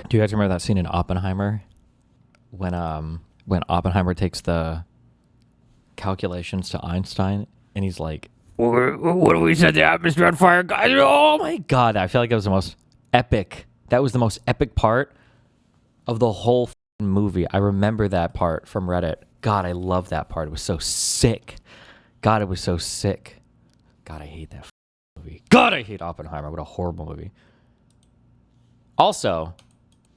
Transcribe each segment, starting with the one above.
Do you guys remember that scene in Oppenheimer when Oppenheimer takes the calculations to Einstein and he's like, "What do we set the atmosphere on fire, guys?" Oh my god! I feel like it was the most epic. That was the most epic part of the whole movie. I remember that part from Reddit. God, I love that part. It was so sick. God, it was so sick. God, I hate that movie. God, I hate Oppenheimer. What a horrible movie. Also,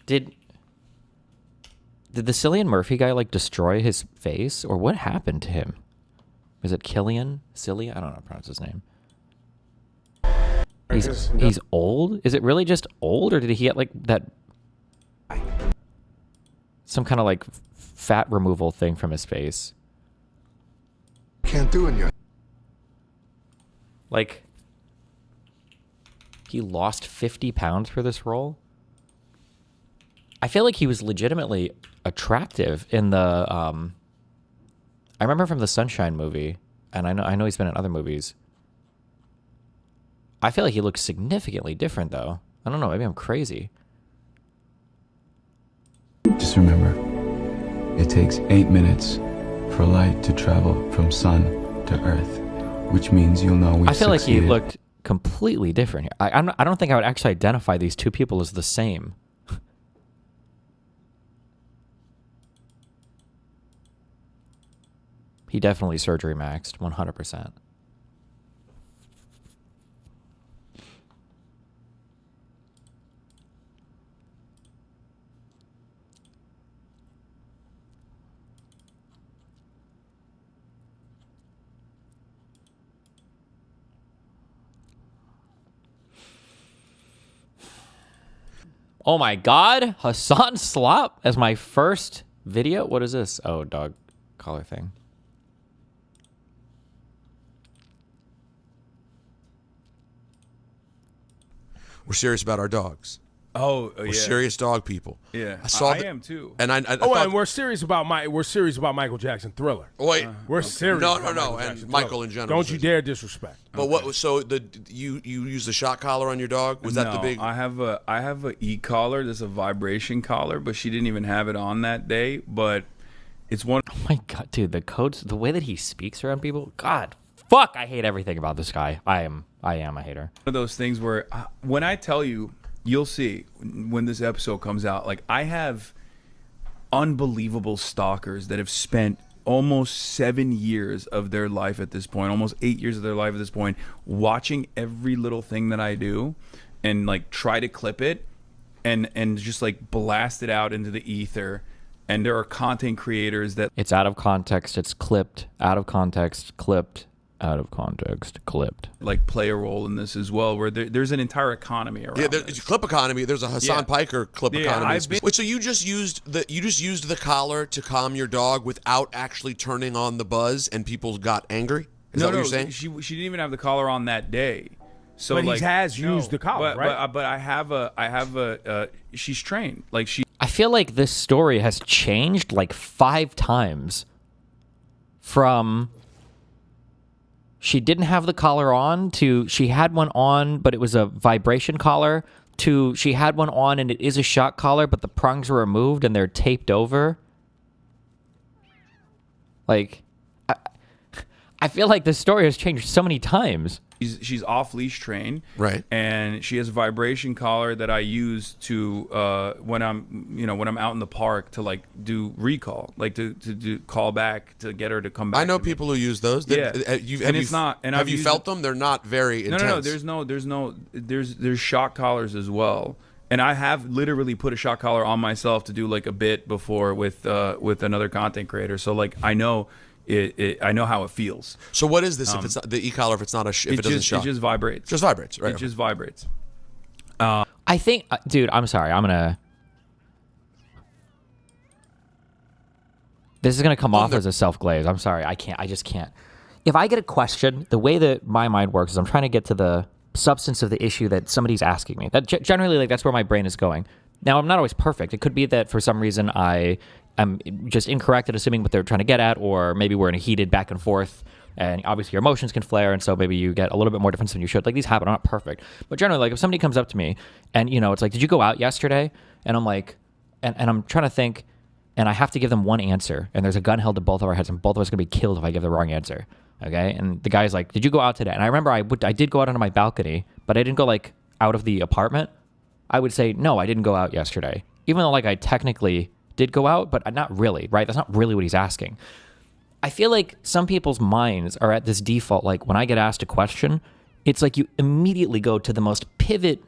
did the Cillian Murphy guy like destroy his face, or what happened to him? Is it Cillian? I don't know how to pronounce his name. He's old? Is it really just old, or did he get like that some kind of like fat removal thing from his face? Can't do it yet. Like, he lost 50 pounds for this role? I feel like he was legitimately attractive in the I remember from the Sunshine movie, and I know he's been in other movies. I feel like he looks significantly different though. I don't know, maybe I'm crazy. Just remember, it takes 8 minutes for light to travel from sun to earth, which means you'll know we I feel succeeded. like he looked completely different here. I don't think I would actually identify these two people as the same. He definitely surgery maxed, 100%. Oh my god, Hasan Slop as my first video? What is this? Oh, dog collar thing. We're serious about our dogs. Oh, We're serious dog people. Yeah, I am too. And I Oh, thought, and we're serious about Michael Jackson Thriller. wait, We're serious. no, about no, Michael and Jackson Michael Thriller. in general. Don't you dare disrespect. But what? So you use the shock collar on your dog? Was that the big? I have a e-collar. That's a vibration collar, but she didn't even have it on that day. But it's one. Oh my god, dude, the codes, the way that he speaks around people, god, fuck, I hate everything about this guy. I am a hater. One of those things where when I tell you, you'll see when this episode comes out. Like, I have unbelievable stalkers that have spent almost 7 years of their life at this point, almost 8 years of their life at this point, watching every little thing that I do and like try to clip it and just like blast it out into the ether. And there are content creators that It's out of context, it's clipped, out of context, clipped, out of context, clipped. like play a role in this as well, where there's an entire economy around. Yeah, it's a clip economy. There's a Hassan Piker clip economy. Wait, so you just used the collar to calm your dog without actually turning on the buzz, and people got angry? Is that what you're saying? She didn't even have the collar on that day. So But he like, has used the collar, right? But I have a she's trained. Like she. I feel like this story has changed like 5 times from she didn't have the collar on to she had one on, but it was a vibration collar, to she had one on and it is a shock collar, but the prongs were removed and they're taped over. Like, I feel like this story has changed so many times. She's off leash trained, Right. And she has a vibration collar that I use to when I'm out in the park to like do recall, like to do call back to get her to come back. I know to me. people who use those. Yeah. And it's not- and have I've you used felt it- them? They're not very intense. No. There's shock collars as well. And I have literally put a shock collar on myself to do like a bit before with another content creator. So like I know I know how it feels. So what is this? If it's not the e-collar, if it's not if it doesn't shock, It just vibrates. just vibrates, right? It just vibrates. I think, dude, I'm sorry. This is going to come off as a self-glaze. I'm sorry. I just can't. If I get a question, the way that my mind works is I'm trying to get to the substance of the issue that somebody's asking me. That generally, like, that's where my brain is going. Now, I'm not always perfect. It could be that for some reason I am just incorrect at assuming what they're trying to get at, or maybe we're in a heated back and forth, and obviously your emotions can flare, and so maybe you get a little bit more defensive than you should. Like, these happen. I'm not perfect. But generally, like, if somebody comes up to me and, you know, it's like, did you go out yesterday? And I'm like, and I'm trying to think, and I have to give them one answer. And there's a gun held to both of our heads, and both of us are going to be killed if I give the wrong answer. Okay? And the guy's like, did you go out today? And I remember I did go out onto my balcony, but I didn't go like out of the apartment. I would say, no, I didn't go out yesterday. Even though like I technically did go out, but not really, right? That's not really what he's asking. I feel like some people's minds are at this default, like when I get asked a question, it's like you immediately go to the most pivot,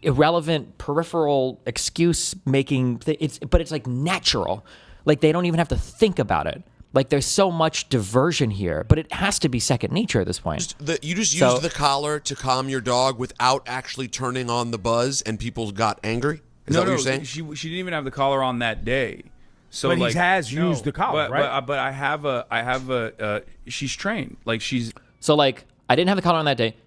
irrelevant, peripheral excuse making. But it's like natural. Like they don't even have to think about it. Like there's so much diversion here, but it has to be second nature at this point. You just used the collar to calm your dog without actually turning on the buzz, and people got angry? Is that what you're saying? She didn't even have the collar on that day. So but like, he has used the collar, right? But I have a she's trained. Like she's so like I didn't have the collar on that day.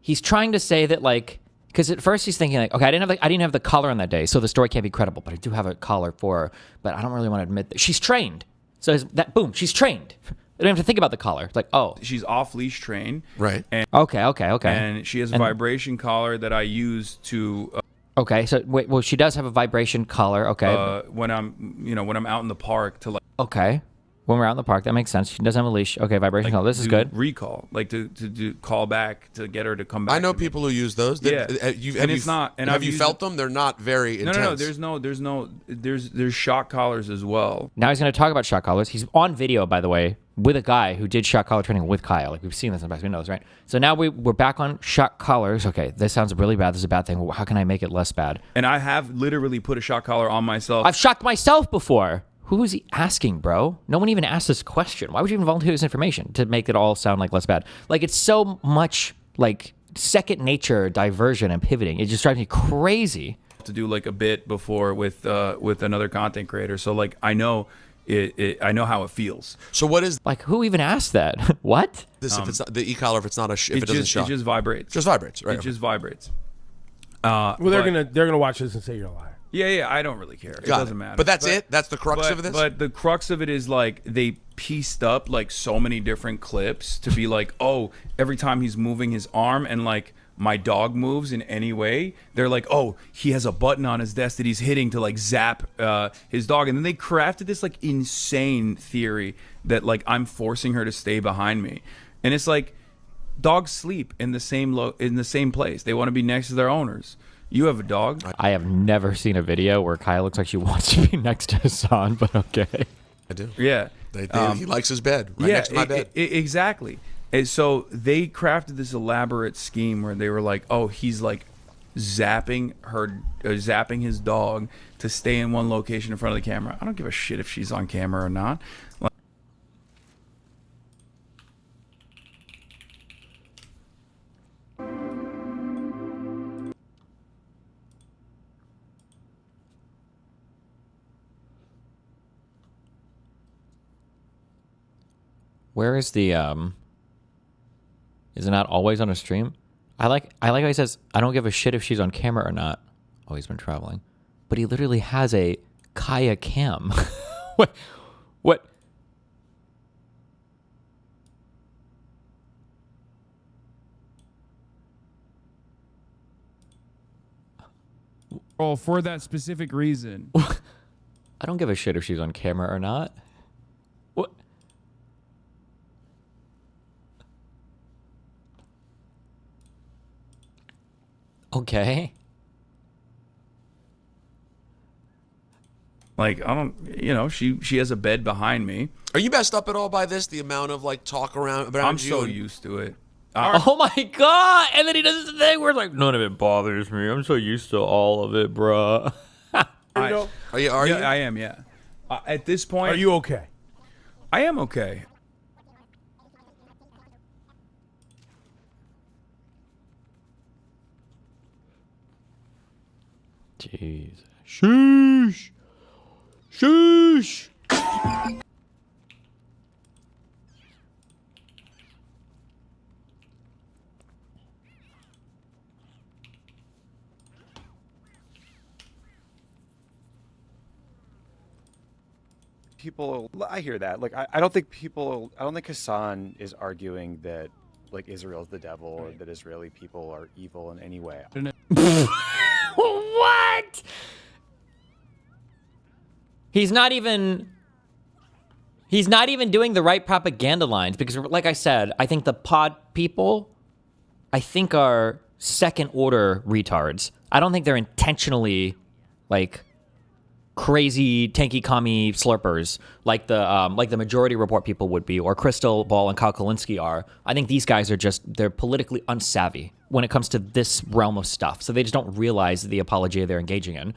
He's trying to say that like, because at first he's thinking like, okay, I didn't have the collar on that day, so the story can't be credible. But I do have a collar for her. But I don't really want to admit that she's trained. So boom, she's trained. I don't have to think about the collar. It's like, oh, she's off leash trained, right? And, okay. And she has a vibration collar that I use to. Okay, so wait, well, she does have a vibration collar. Okay, when I'm out in the park to like. Okay, when we're out in the park, that makes sense. She does have a leash. Okay, vibration collar. This is good. Recall, like to do call back to get her to come back. I know people who use those. Yeah, have you felt them? They're not very intense. No. There's shock collars as well. Now he's going to talk about shock collars. He's on video, by the way, with a guy who did shock collar training with Kyle. Like we've seen this in the past. We know this, right? So now we're back on shock collars. Okay, this sounds really bad. This is a bad thing. How can I make it less bad? And I have literally put a shock collar on myself. I've shocked myself before. Who is he asking, bro? No one even asked this question. Why would you even volunteer this information to make it all sound like less bad? Like it's so much like second nature diversion and pivoting. It just drives me crazy. To do like a bit before with another content creator, so like I know I know how it feels. So what is like? Who even asked that? What? This if it's not the e-collar, if it's not if it doesn't shock, it just vibrates. Just vibrates, right? It just vibrates. Well, they're gonna watch this and say you're a liar. Yeah, I don't really care. It doesn't matter. But that's it? That's the crux of this? But the crux of it is like they pieced up like so many different clips to be like, oh, every time he's moving his arm and like my dog moves in any way, they're like, oh, he has a button on his desk that he's hitting to like zap his dog. And then they crafted this like insane theory that like I'm forcing her to stay behind me. And it's like dogs sleep in the same place. They want to be next to their owners. You have a dog? I have never seen a video where Kyle looks like she wants to be next to Hasan, but okay. I do. Yeah. He likes his bed next to my bed. Exactly. And so they crafted this elaborate scheme where they were like, oh, he's like zapping his dog to stay in one location in front of the camera. I don't give a shit if she's on camera or not. Where is the is it not always on a stream? I like how he says, I don't give a shit if she's on camera or not. Oh, he's been traveling. But he literally has a Kaya cam. What? Well, for that specific reason. I don't give a shit if she's on camera or not. What? Okay. Like, I don't, she has a bed behind me. Are you messed up at all by this? The amount of like talk around I'm so used to it. Oh my God. And then he does this thing where it's like, none of it bothers me. I'm so used to all of it, bruh. Are you? I am, yeah. At this point. Are you okay? I am okay. Jeez. Sheesh. Sheesh. I hear that. Like, I don't think Hasan is arguing that like Israel's the devil or that Israeli people are evil in any way. He's not even doing the right propaganda lines because, like I said, I think the pod people, I think, are second order retards. I don't think they're intentionally like crazy tanky commie slurpers like the Majority Report people would be, or Crystal Ball and Kyle Kalinske are. I think these guys are they're politically unsavvy when it comes to this realm of stuff. So they just don't realize the apologia they're engaging in.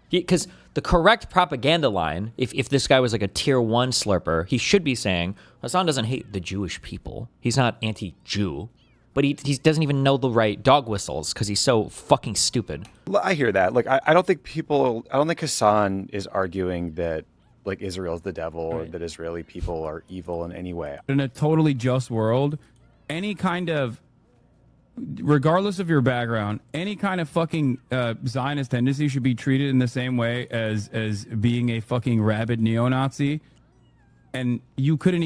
Because the correct propaganda line, if this guy was like a tier 1 slurper, he should be saying, Hasan doesn't hate the Jewish people. He's not anti-Jew. But he doesn't even know the right dog whistles because he's so fucking stupid. I hear that. Like, I don't think Hasan is arguing that, like, Israel's the devil or that Israeli people are evil in any way. In a totally just world, any kind of, regardless of your background, any kind of fucking Zionist tendency should be treated in the same way as being a fucking rabid neo-Nazi. And you shouldn't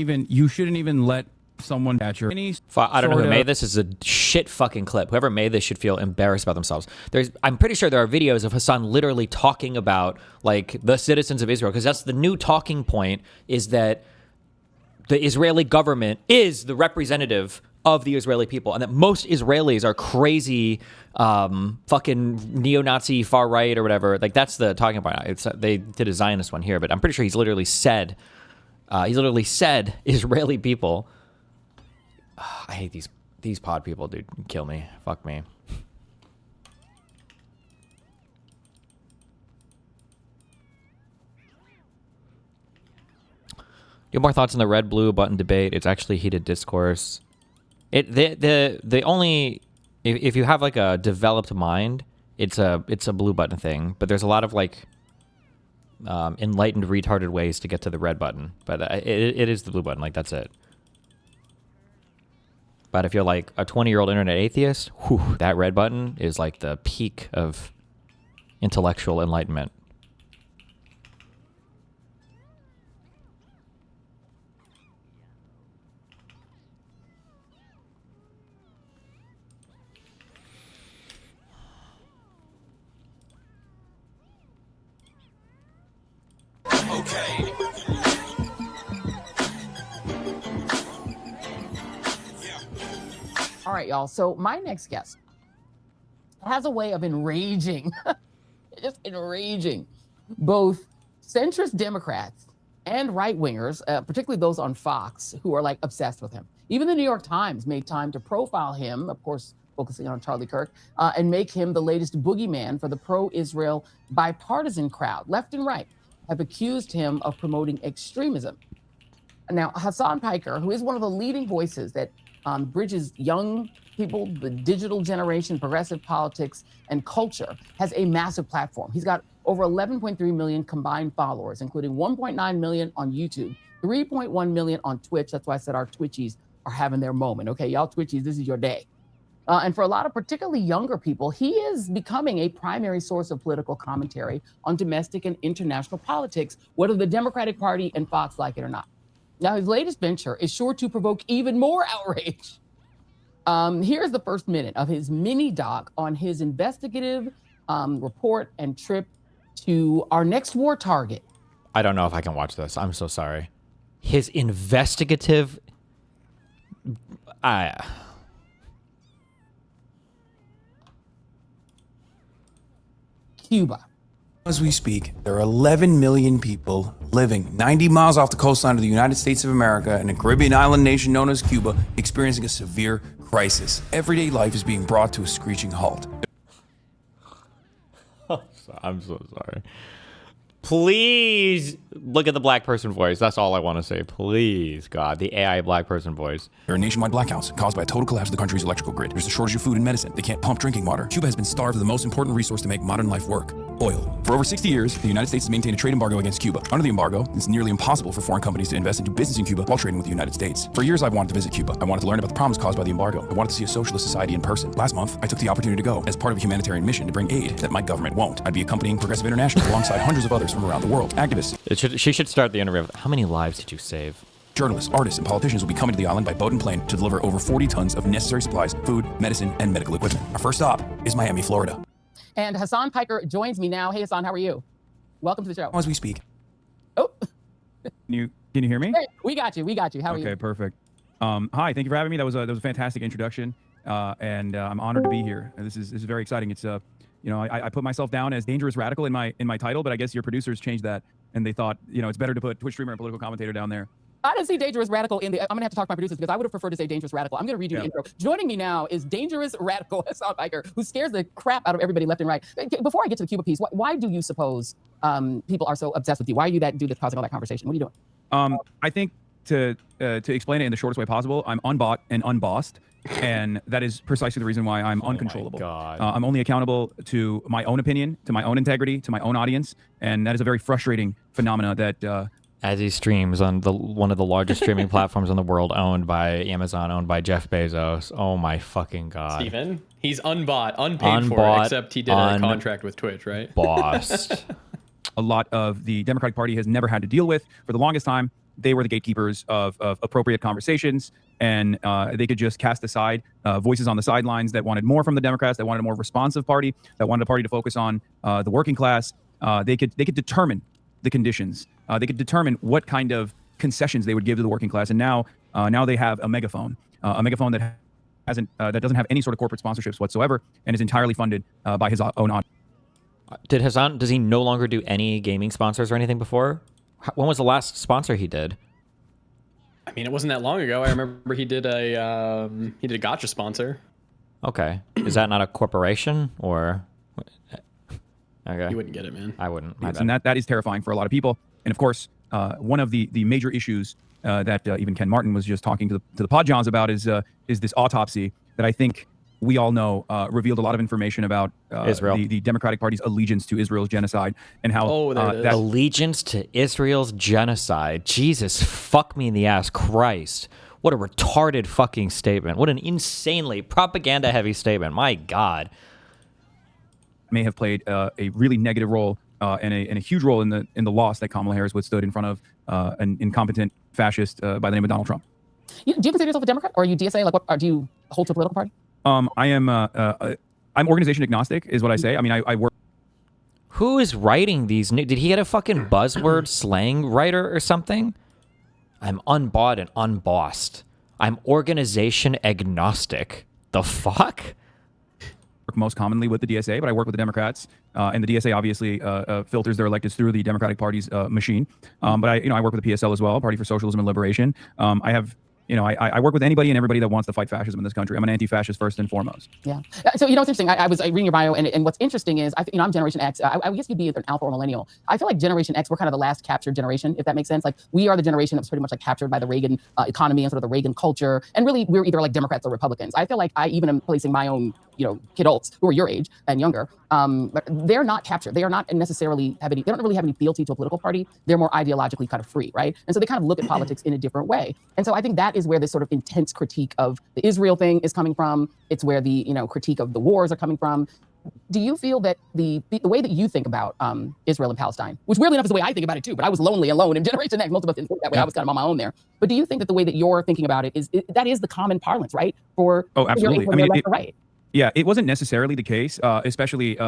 even let someone at your I don't know who made this. Is a shit fucking clip. Whoever made this should feel embarrassed about themselves. I'm pretty sure there are videos of Hasan literally talking about like the citizens of Israel, because that's the new talking point, is that the Israeli government is the representative of the Israeli people, and that most Israelis are crazy fucking neo-Nazi far right or whatever. Like, that's the talking point. They did a Zionist one here, but I'm pretty sure he's literally said Israeli people. I hate these pod people, dude. Kill me. Fuck me. You have more thoughts on the red-blue button debate? It's actually heated discourse. The only if you have like a developed mind, it's a blue button thing. But there's a lot of like enlightened, retarded ways to get to the red button. But it is the blue button. Like, that's it. But if you're like a 20-year-old internet atheist, whew, that red button is like the peak of intellectual enlightenment. Okay. All right, y'all. So my next guest has a way of enraging, just enraging, both centrist Democrats and right-wingers, particularly those on Fox, who are like obsessed with him. Even the New York Times made time to profile him, of course, focusing on Charlie Kirk, and make him the latest boogeyman for the pro-Israel bipartisan crowd. Left and right have accused him of promoting extremism. Now, Hasan Piker, who is one of the leading voices that bridges young people, the digital generation, progressive politics, and culture, has a massive platform. He's got over 11.3 million combined followers, including 1.9 million on YouTube, 3.1 million on Twitch. That's why I said our Twitchies are having their moment. Okay, y'all Twitchies, this is your day. And for a lot of particularly younger people, he is becoming a primary source of political commentary on domestic and international politics, whether the Democratic Party and Fox like it or not. Now, his latest venture is sure to provoke even more outrage. Here's the first minute of his mini doc on his investigative report and trip to our next war target. I don't know if I can watch this. I'm so sorry. His investigative... Cuba. As we speak, there are 11 million people living 90 miles off the coastline of the United States of America in a Caribbean island nation known as Cuba, experiencing a severe crisis. Everyday life is being brought to a screeching halt. I'm so sorry. Please look at the black person voice. That's all I want to say. Please, God, the AI black person voice. There are nationwide blackouts caused by a total collapse of the country's electrical grid. There's a shortage of food and medicine. They can't pump drinking water. Cuba has been starved of the most important resource to make modern life work: oil. For over 60 years, the United States has maintained a trade embargo against Cuba. Under the embargo, it's nearly impossible for foreign companies to invest and do business in Cuba while trading with the United States. For years, I've wanted to visit Cuba. I wanted to learn about the problems caused by the embargo. I wanted to see a socialist society in person. Last month, I took the opportunity to go as part of a humanitarian mission to bring aid that my government won't. I'd be accompanying Progressive International alongside hundreds of others from around the world. Activists. She should start the interview with, how many lives did you save? Journalists, artists, and politicians will be coming to the island by boat and plane to deliver over 40 tons of necessary supplies, food, medicine, and medical equipment. Our first stop is Miami, Florida. And Hasan Piker joins me now. Hey, Hasan, how are you? Welcome to the show. As we speak. Oh, Can you hear me? hey, we got you. How are you? Okay, perfect. Hi, thank you for having me. That was a fantastic introduction, and I'm honored to be here. This is very exciting. It's I put myself down as dangerous radical in my title, but I guess your producers changed that, and they thought it's better to put Twitch streamer and political commentator down there. I didn't see dangerous radical in the. I'm gonna have to talk to my producers because I would have preferred to say dangerous radical. I'm gonna read you the intro. Joining me now is dangerous radical Hasan Pecker, who scares the crap out of everybody left and right. Before I get to the Cuba piece, why do you suppose people are so obsessed with you? Why are you causing all that conversation? What are you doing? I think to explain it in the shortest way possible, I'm unbought and unbossed, and that is precisely the reason why I'm uncontrollable. I'm only accountable to my own opinion, to my own integrity, to my own audience, and that is a very frustrating phenomena that. As he streams on one of the largest streaming platforms in the world, owned by Amazon, owned by Jeff Bezos. Oh my fucking god! Steven, he's unpaid for, except he did a contract with Twitch, right? Bossed. A lot of the Democratic Party has never had to deal with. For the longest time, they were the gatekeepers of appropriate conversations, and they could just cast aside voices on the sidelines that wanted more from the Democrats, that wanted a more responsive party, that wanted a party to focus on the working class. They could determine the conditions. They could determine what kind of concessions they would give to the working class. And now they have a megaphone that that doesn't have any sort of corporate sponsorships whatsoever, and is entirely funded by his own audience. Did Hasan? Does he no longer do any gaming sponsors or anything before? When was the last sponsor he did? I mean, it wasn't that long ago. I remember he did a gotcha sponsor. Okay, is that not a corporation or? Okay. You wouldn't get it, man. I wouldn't. Yes, and that is terrifying for a lot of people. And of course, one of the major issues that even Ken Martin was just talking to the Podjohns about is this autopsy that I think we all know revealed a lot of information about Israel, the Democratic Party's allegiance to Israel's genocide, and how that allegiance to Israel's genocide. Jesus, fuck me in the ass, Christ! What a retarded fucking statement! What an insanely propaganda-heavy statement! My God. May have played a really negative role and a huge role in the loss that Kamala Harris withstood in front of an incompetent fascist by the name of Donald Trump. Do you consider yourself a Democrat, or are you DSA? Like, what do you hold to a political party? I'm organization agnostic, is what I say. I mean, I work. Who is writing these? Did he get a fucking buzzword slang writer or something? I'm unbought and unbossed. I'm organization agnostic. The fuck? Most commonly with the DSA, but I work with the Democrats, and the DSA obviously filters their electeds through the Democratic Party's machine. But I work with the PSL as well, Party for Socialism and Liberation. I work with anybody and everybody that wants to fight fascism in this country. I'm an anti-fascist first and foremost. Yeah. So it's interesting. I was reading your bio, and what's interesting is I'm Generation X. I guess you'd be an alpha or millennial. I feel like Generation X, we're kind of the last captured generation, if that makes sense. Like, we are the generation that was pretty much like captured by the Reagan economy and sort of the Reagan culture, and really we're either like Democrats or Republicans. I feel like I even am placing my own kidults who are your age and younger. But they're not captured. They are not necessarily they don't really have any fealty to a political party. They're more ideologically kind of free, right? And so they kind of look at politics in a different way. And so I think that is where this sort of intense critique of the Israel thing is coming from. It's where the critique of the wars are coming from. Do you feel that the way that you think about Israel and Palestine, which weirdly enough is the way I think about it too, but I was lonely alone in Generation X. Most of us didn't think that way. I was kind of on my own there. But do you think that the way that you're thinking about it is that is the common parlance, right? Absolutely. I mean, right. Yeah, it wasn't necessarily the case, especially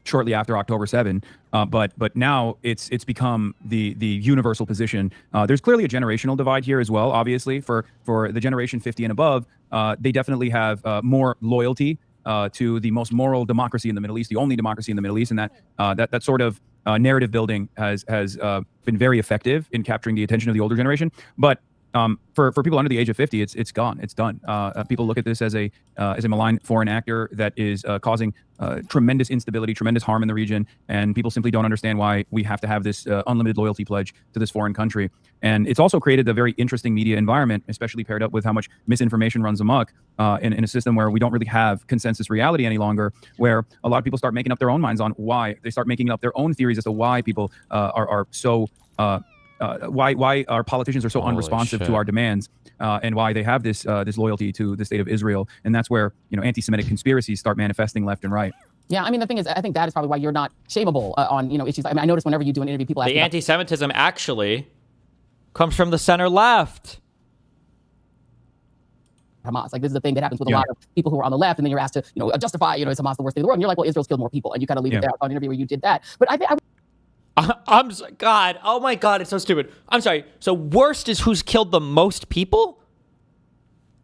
shortly after October 7. But now it's become the universal position. There's clearly a generational divide here as well. Obviously, for the generation 50 and above, they definitely have more loyalty to the most moral democracy in the Middle East, the only democracy in the Middle East, and that sort of narrative building has been very effective in capturing the attention of the older generation. But for people under the age of 50, it's gone. It's done. People look at this as a malign foreign actor that is causing tremendous instability, tremendous harm in the region, and people simply don't understand why we have to have this unlimited loyalty pledge to this foreign country. And it's also created a very interesting media environment, especially paired up with how much misinformation runs amok in a system where we don't really have consensus reality any longer, where a lot of people start making up their own minds on why. They start making up their own theories as to why people are so why our politicians are so unresponsive to our demands, and why they have this loyalty to the state of Israel. And that's where anti-Semitic conspiracies start manifesting left and right. Yeah, I mean, the thing is, I think that is probably why you're not shameable on issues. I mean, I notice whenever you do an interview, people ask the anti-Semitism actually comes from the center left. Hamas. Like, this is the thing that happens with a lot of people who are on the left, and then you're asked to justify is Hamas the worst thing in the world? And you're like, well, Israel's killed more people, and you kind of leave it there on an interview where you did that. But I God. Oh my God, it's so stupid. I'm sorry. So worst is who's killed the most people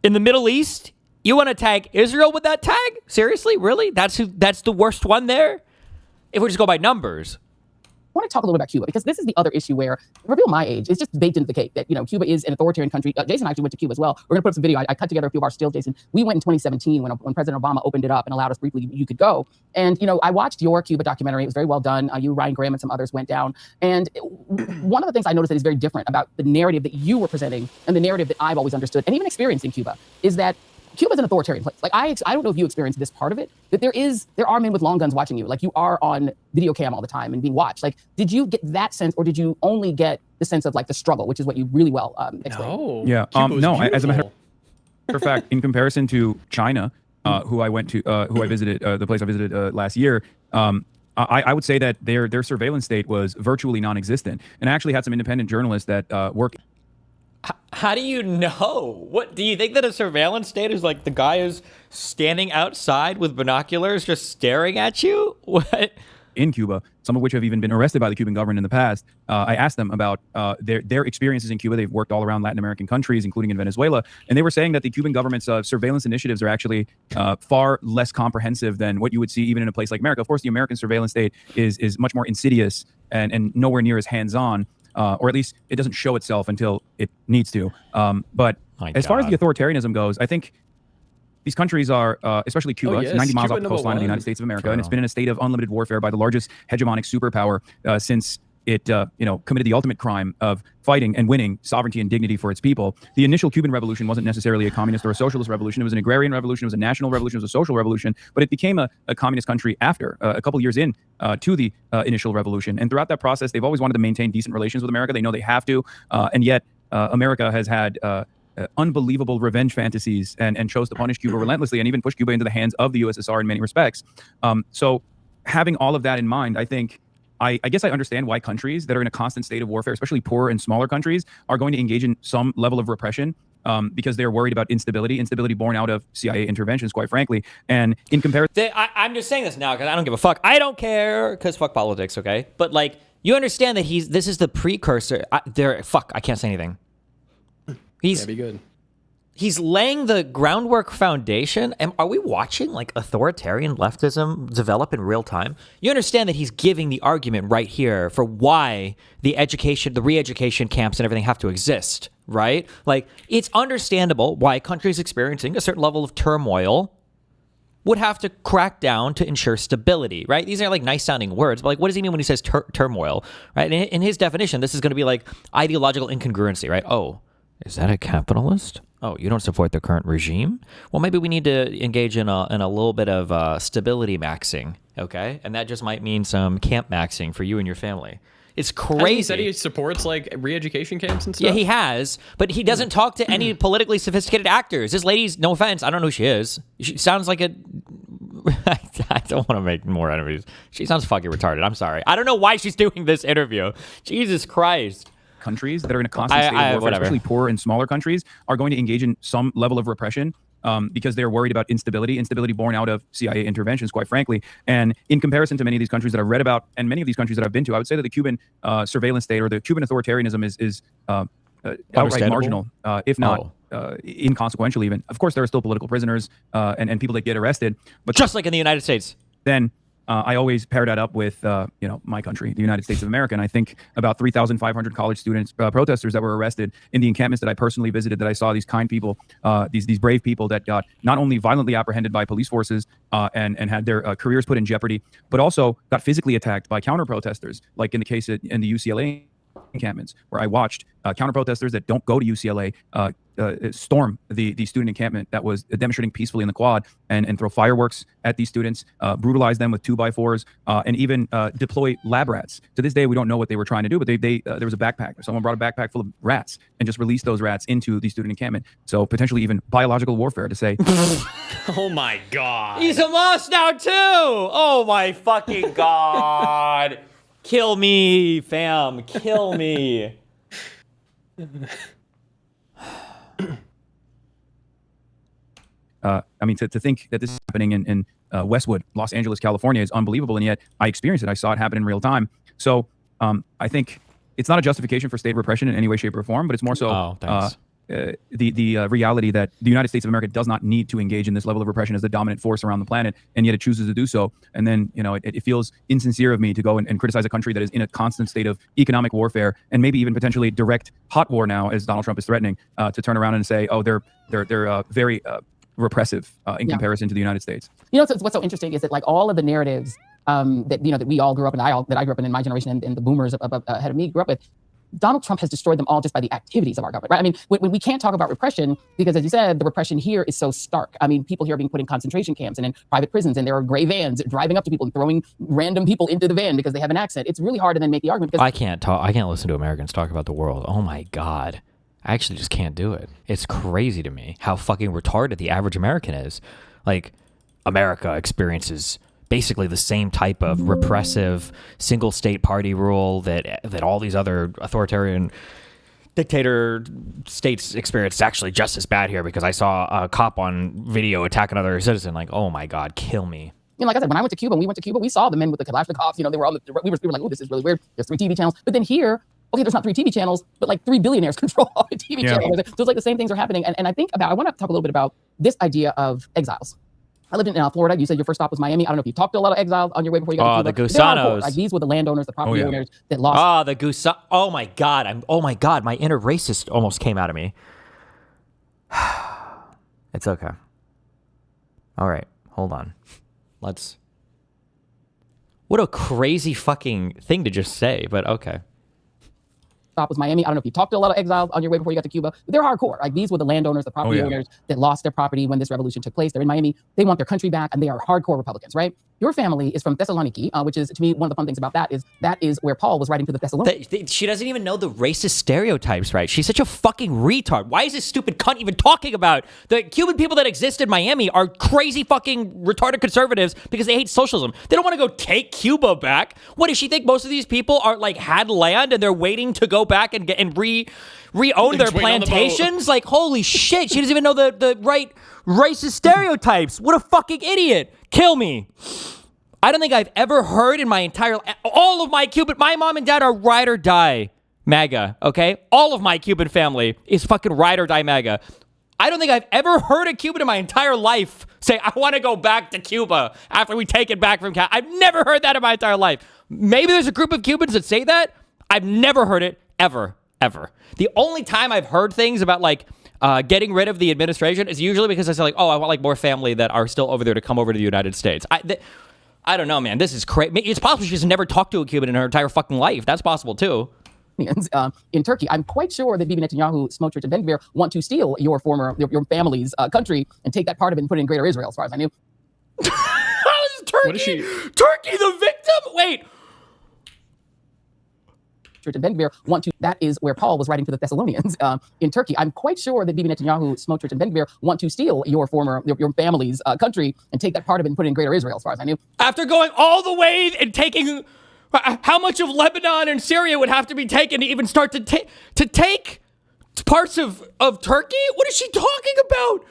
in the Middle East? You want to tag Israel with that tag? Seriously? Really? That's the worst one there? If we just go by numbers. I want to talk a little bit about Cuba because this is the other issue where reveal my age. It's just baked into the cake that, Cuba is an authoritarian country. Jason actually went to Cuba as well. We're going to put up some video. I cut together a few of our stills, Jason. We went in 2017 when President Obama opened it up and allowed us briefly, you could go. And, I watched your Cuba documentary. It was very well done. You, Ryan Graham, and some others went down. And one of the things I noticed that is very different about the narrative that you were presenting and the narrative that I've always understood and even experienced in Cuba is that Cuba is an authoritarian place. Like I don't know if you experienced this part of it, that there are men with long guns watching you. Like you are on video cam all the time and being watched. Like, did you get that sense, or did you only get the sense of like the struggle, which is what you really well explained? No. Yeah. No. As a matter of fact, in comparison to China, who I visited, the place I visited last year. I would say that their surveillance state was virtually non-existent, and I actually had some independent journalists that work. How do you know? What do you think that a surveillance state is like? The guy is standing outside with binoculars, just staring at you. What? In Cuba, some of which have even been arrested by the Cuban government in the past. I asked them about their experiences in Cuba. They've worked all around Latin American countries, including in Venezuela, and they were saying that the Cuban government's surveillance initiatives are actually far less comprehensive than what you would see even in a place like America. Of course, the American surveillance state is much more insidious and nowhere near as hands-on. Or at least it doesn't show itself until it needs to. But as far as the authoritarianism goes, I think these countries are, especially Cuba, it's 90 miles off the coastline of the United States of America, and it's been in a state of unlimited warfare by the largest hegemonic superpower since it committed the ultimate crime of fighting and winning sovereignty and dignity for its people. The initial Cuban revolution wasn't necessarily a communist or a socialist revolution. It was an agrarian revolution. It was a national revolution. It was a social revolution. But it became a communist country after, a couple years in to the initial revolution. And throughout that process, they've always wanted to maintain decent relations with America. They know they have to. And yet America has had unbelievable revenge fantasies and chose to punish Cuba relentlessly and even push Cuba into the hands of the USSR in many respects. So having all of that in mind, I think I guess I understand why countries that are in a constant state of warfare, especially poorer and smaller countries, are going to engage in some level of repression because they're worried about instability born out of CIA interventions, quite frankly. And in comparison... I'm just saying this now because I don't give a fuck. I don't care because fuck politics, okay? But like, you understand that this is the precursor. I can't say anything. Yeah, be good. He's laying the groundwork foundation. And are we watching like authoritarian leftism develop in real time? You understand that he's giving the argument right here for why the re-education camps and everything have to exist, right? Like, it's understandable why countries experiencing a certain level of turmoil would have to crack down to ensure stability, right? These are like nice sounding words, but like, what does he mean when he says turmoil, right? In his definition, this is going to be like ideological incongruency, right? Oh, is that a capitalist? Oh, you don't support the current regime? Well, maybe we need to engage in a little bit of stability maxing, okay? And that just might mean some camp maxing for you and your family. It's crazy. Hasn't he said he supports like re-education camps and stuff? Yeah, he has, but he doesn't talk to any politically sophisticated actors. This lady's, no offense, I don't know who she is. She sounds like a... I don't want to make more enemies. She sounds fucking retarded. I'm sorry. I don't know why she's doing this interview. Jesus Christ. Countries that are in a constant state of warfare, especially poorer and smaller countries, are going to engage in some level of repression because they're worried about instability born out of CIA interventions, quite frankly. And in comparison to many of these countries that I've read about and many of these countries that I've been to, I would say that the Cuban surveillance state or the Cuban authoritarianism is outright marginal, if not inconsequential even. Of course, there are still political prisoners and people that get arrested. But just like in the United States. Then I always pair that up with, my country, the United States of America. And I think about 3,500 college students, protesters that were arrested in the encampments that I personally visited, that I saw these kind people, these brave people that got not only violently apprehended by police forces and had their careers put in jeopardy, but also got physically attacked by counter-protesters, like in the case in the UCLA encampments, where I watched counter-protesters that don't go to UCLA storm the student encampment that was demonstrating peacefully in the quad and throw fireworks at these students, brutalize them with 2x4s, and even deploy lab rats. To this day, we don't know what they were trying to do, but there was a backpack. Someone brought a backpack full of rats and just released those rats into the student encampment. So potentially even biological warfare to say. Oh my God. He's a moss now too. Oh my fucking God. Kill me, fam. Kill me. I mean, to think that this is happening in Westwood, Los Angeles, California is unbelievable. And yet I experienced it. I saw it happen in real time. So I think it's not a justification for state repression in any way, shape, or form, but it's more so the reality that the United States of America does not need to engage in this level of repression as the dominant force around the planet, and yet it chooses to do so. And then, it feels insincere of me to go and criticize a country that is in a constant state of economic warfare and maybe even potentially direct hot war now, as Donald Trump is threatening, to turn around and say, oh, they're very repressive in comparison to the United States. What's so interesting is that like all of the narratives that we all grew up in, that I grew up in my generation, and the boomers ahead of me grew up with, Donald Trump has destroyed them all just by the activities of our government, right? I mean, when we can't talk about repression because, as you said, the repression here is so stark. I mean, people here are being put in concentration camps and in private prisons, and there are gray vans driving up to people and throwing random people into the van because they have an accent. It's really hard to then make the argument because I can't listen to Americans talk about the world. Oh my God. I actually just can't do it. It's crazy to me how fucking retarded the average American is. Like, America experiences basically the same type of repressive single state party rule that all these other authoritarian dictator states experience. Is actually just as bad here because I saw a cop on video attack another citizen. Like, oh my God, kill me. Like I said, when I went to Cuba, we saw the men with the Kalashnikovs. They were we were like, oh, this is really weird. There's 3 TV channels. But then here, okay, there's not 3 TV channels, but like 3 billionaires control all the TV channels. So it's like the same things are happening. And I want to talk a little bit about this idea of exiles. I lived in Florida. You said your first stop was Miami. I don't know if you talked to a lot of exiles on your way before you got to Cuba. The Gusanos. Like these were the landowners, the property owners that lost. The Gusanos. Oh my God. My inner racist almost came out of me. It's okay. All right. Hold on. What a crazy fucking thing to just say, but okay. Stop was Miami. I don't know if you talked to a lot of exiles on your way before you got to Cuba. But they're hardcore. Like these were the landowners, the property owners that lost their property when this revolution took place. They're in Miami. They want their country back, and they are hardcore Republicans, right? Your family is from Thessaloniki, which is, to me, one of the fun things about that is where Paul was writing to the Thessalonians. She doesn't even know the racist stereotypes, right? She's such a fucking retard. Why is this stupid cunt even talking about the Cuban people that exist in Miami are crazy fucking retarded conservatives because they hate socialism. They don't want to go take Cuba back. What does she think? Most of these people are like had land and they're waiting to go back and re-own their plantations? Like, holy shit. She doesn't even know the right racist stereotypes. What a fucking idiot. Kill me. I don't think I've ever heard in my entire... All of my Cuban... My mom and dad are ride or die MAGA, okay? All of my Cuban family is fucking ride or die MAGA. I don't think I've ever heard a Cuban in my entire life say, I want to go back to Cuba after we take it back from Cuba. I've never heard that in my entire life. Maybe there's a group of Cubans that say that. I've never heard it ever. The only time I've heard things about like getting rid of the administration is usually because I say like, oh, I want like more family that are still over there to come over to the United States. I don't know, man. This is crazy. It's possible she's never talked to a Cuban in her entire fucking life. That's possible too. In Turkey, I'm quite sure that Bibi Netanyahu, Smotrich, and Ben Gvir want to steal your family's country and take that part of it and put it in Greater Israel, as far as I knew. How is Turkey? What is she? Turkey the victim? Wait. And Ben Gvir want to. That is where Paul was writing to the Thessalonians in Turkey. I'm quite sure that Bibi Netanyahu, Smotrich, and Ben Gvir want to steal your family's country and take that part of it and put it in Greater Israel, as far as I knew. After going all the way and taking, how much of Lebanon and Syria would have to be taken to even start to take parts of Turkey? What is she talking about?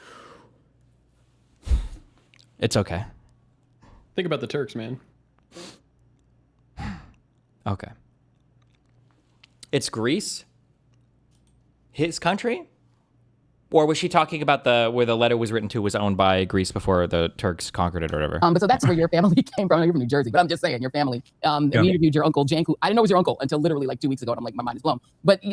It's okay. Think about the Turks, man. Okay. It's Greece? His country? Or was she talking about where the letter was written to was owned by Greece before the Turks conquered it or whatever? But so that's where your family came from. You're from New Jersey, but I'm just saying, your family. We interviewed your uncle, Janku. I didn't know it was your uncle until literally like 2 weeks ago, and I'm like, my mind is blown. But,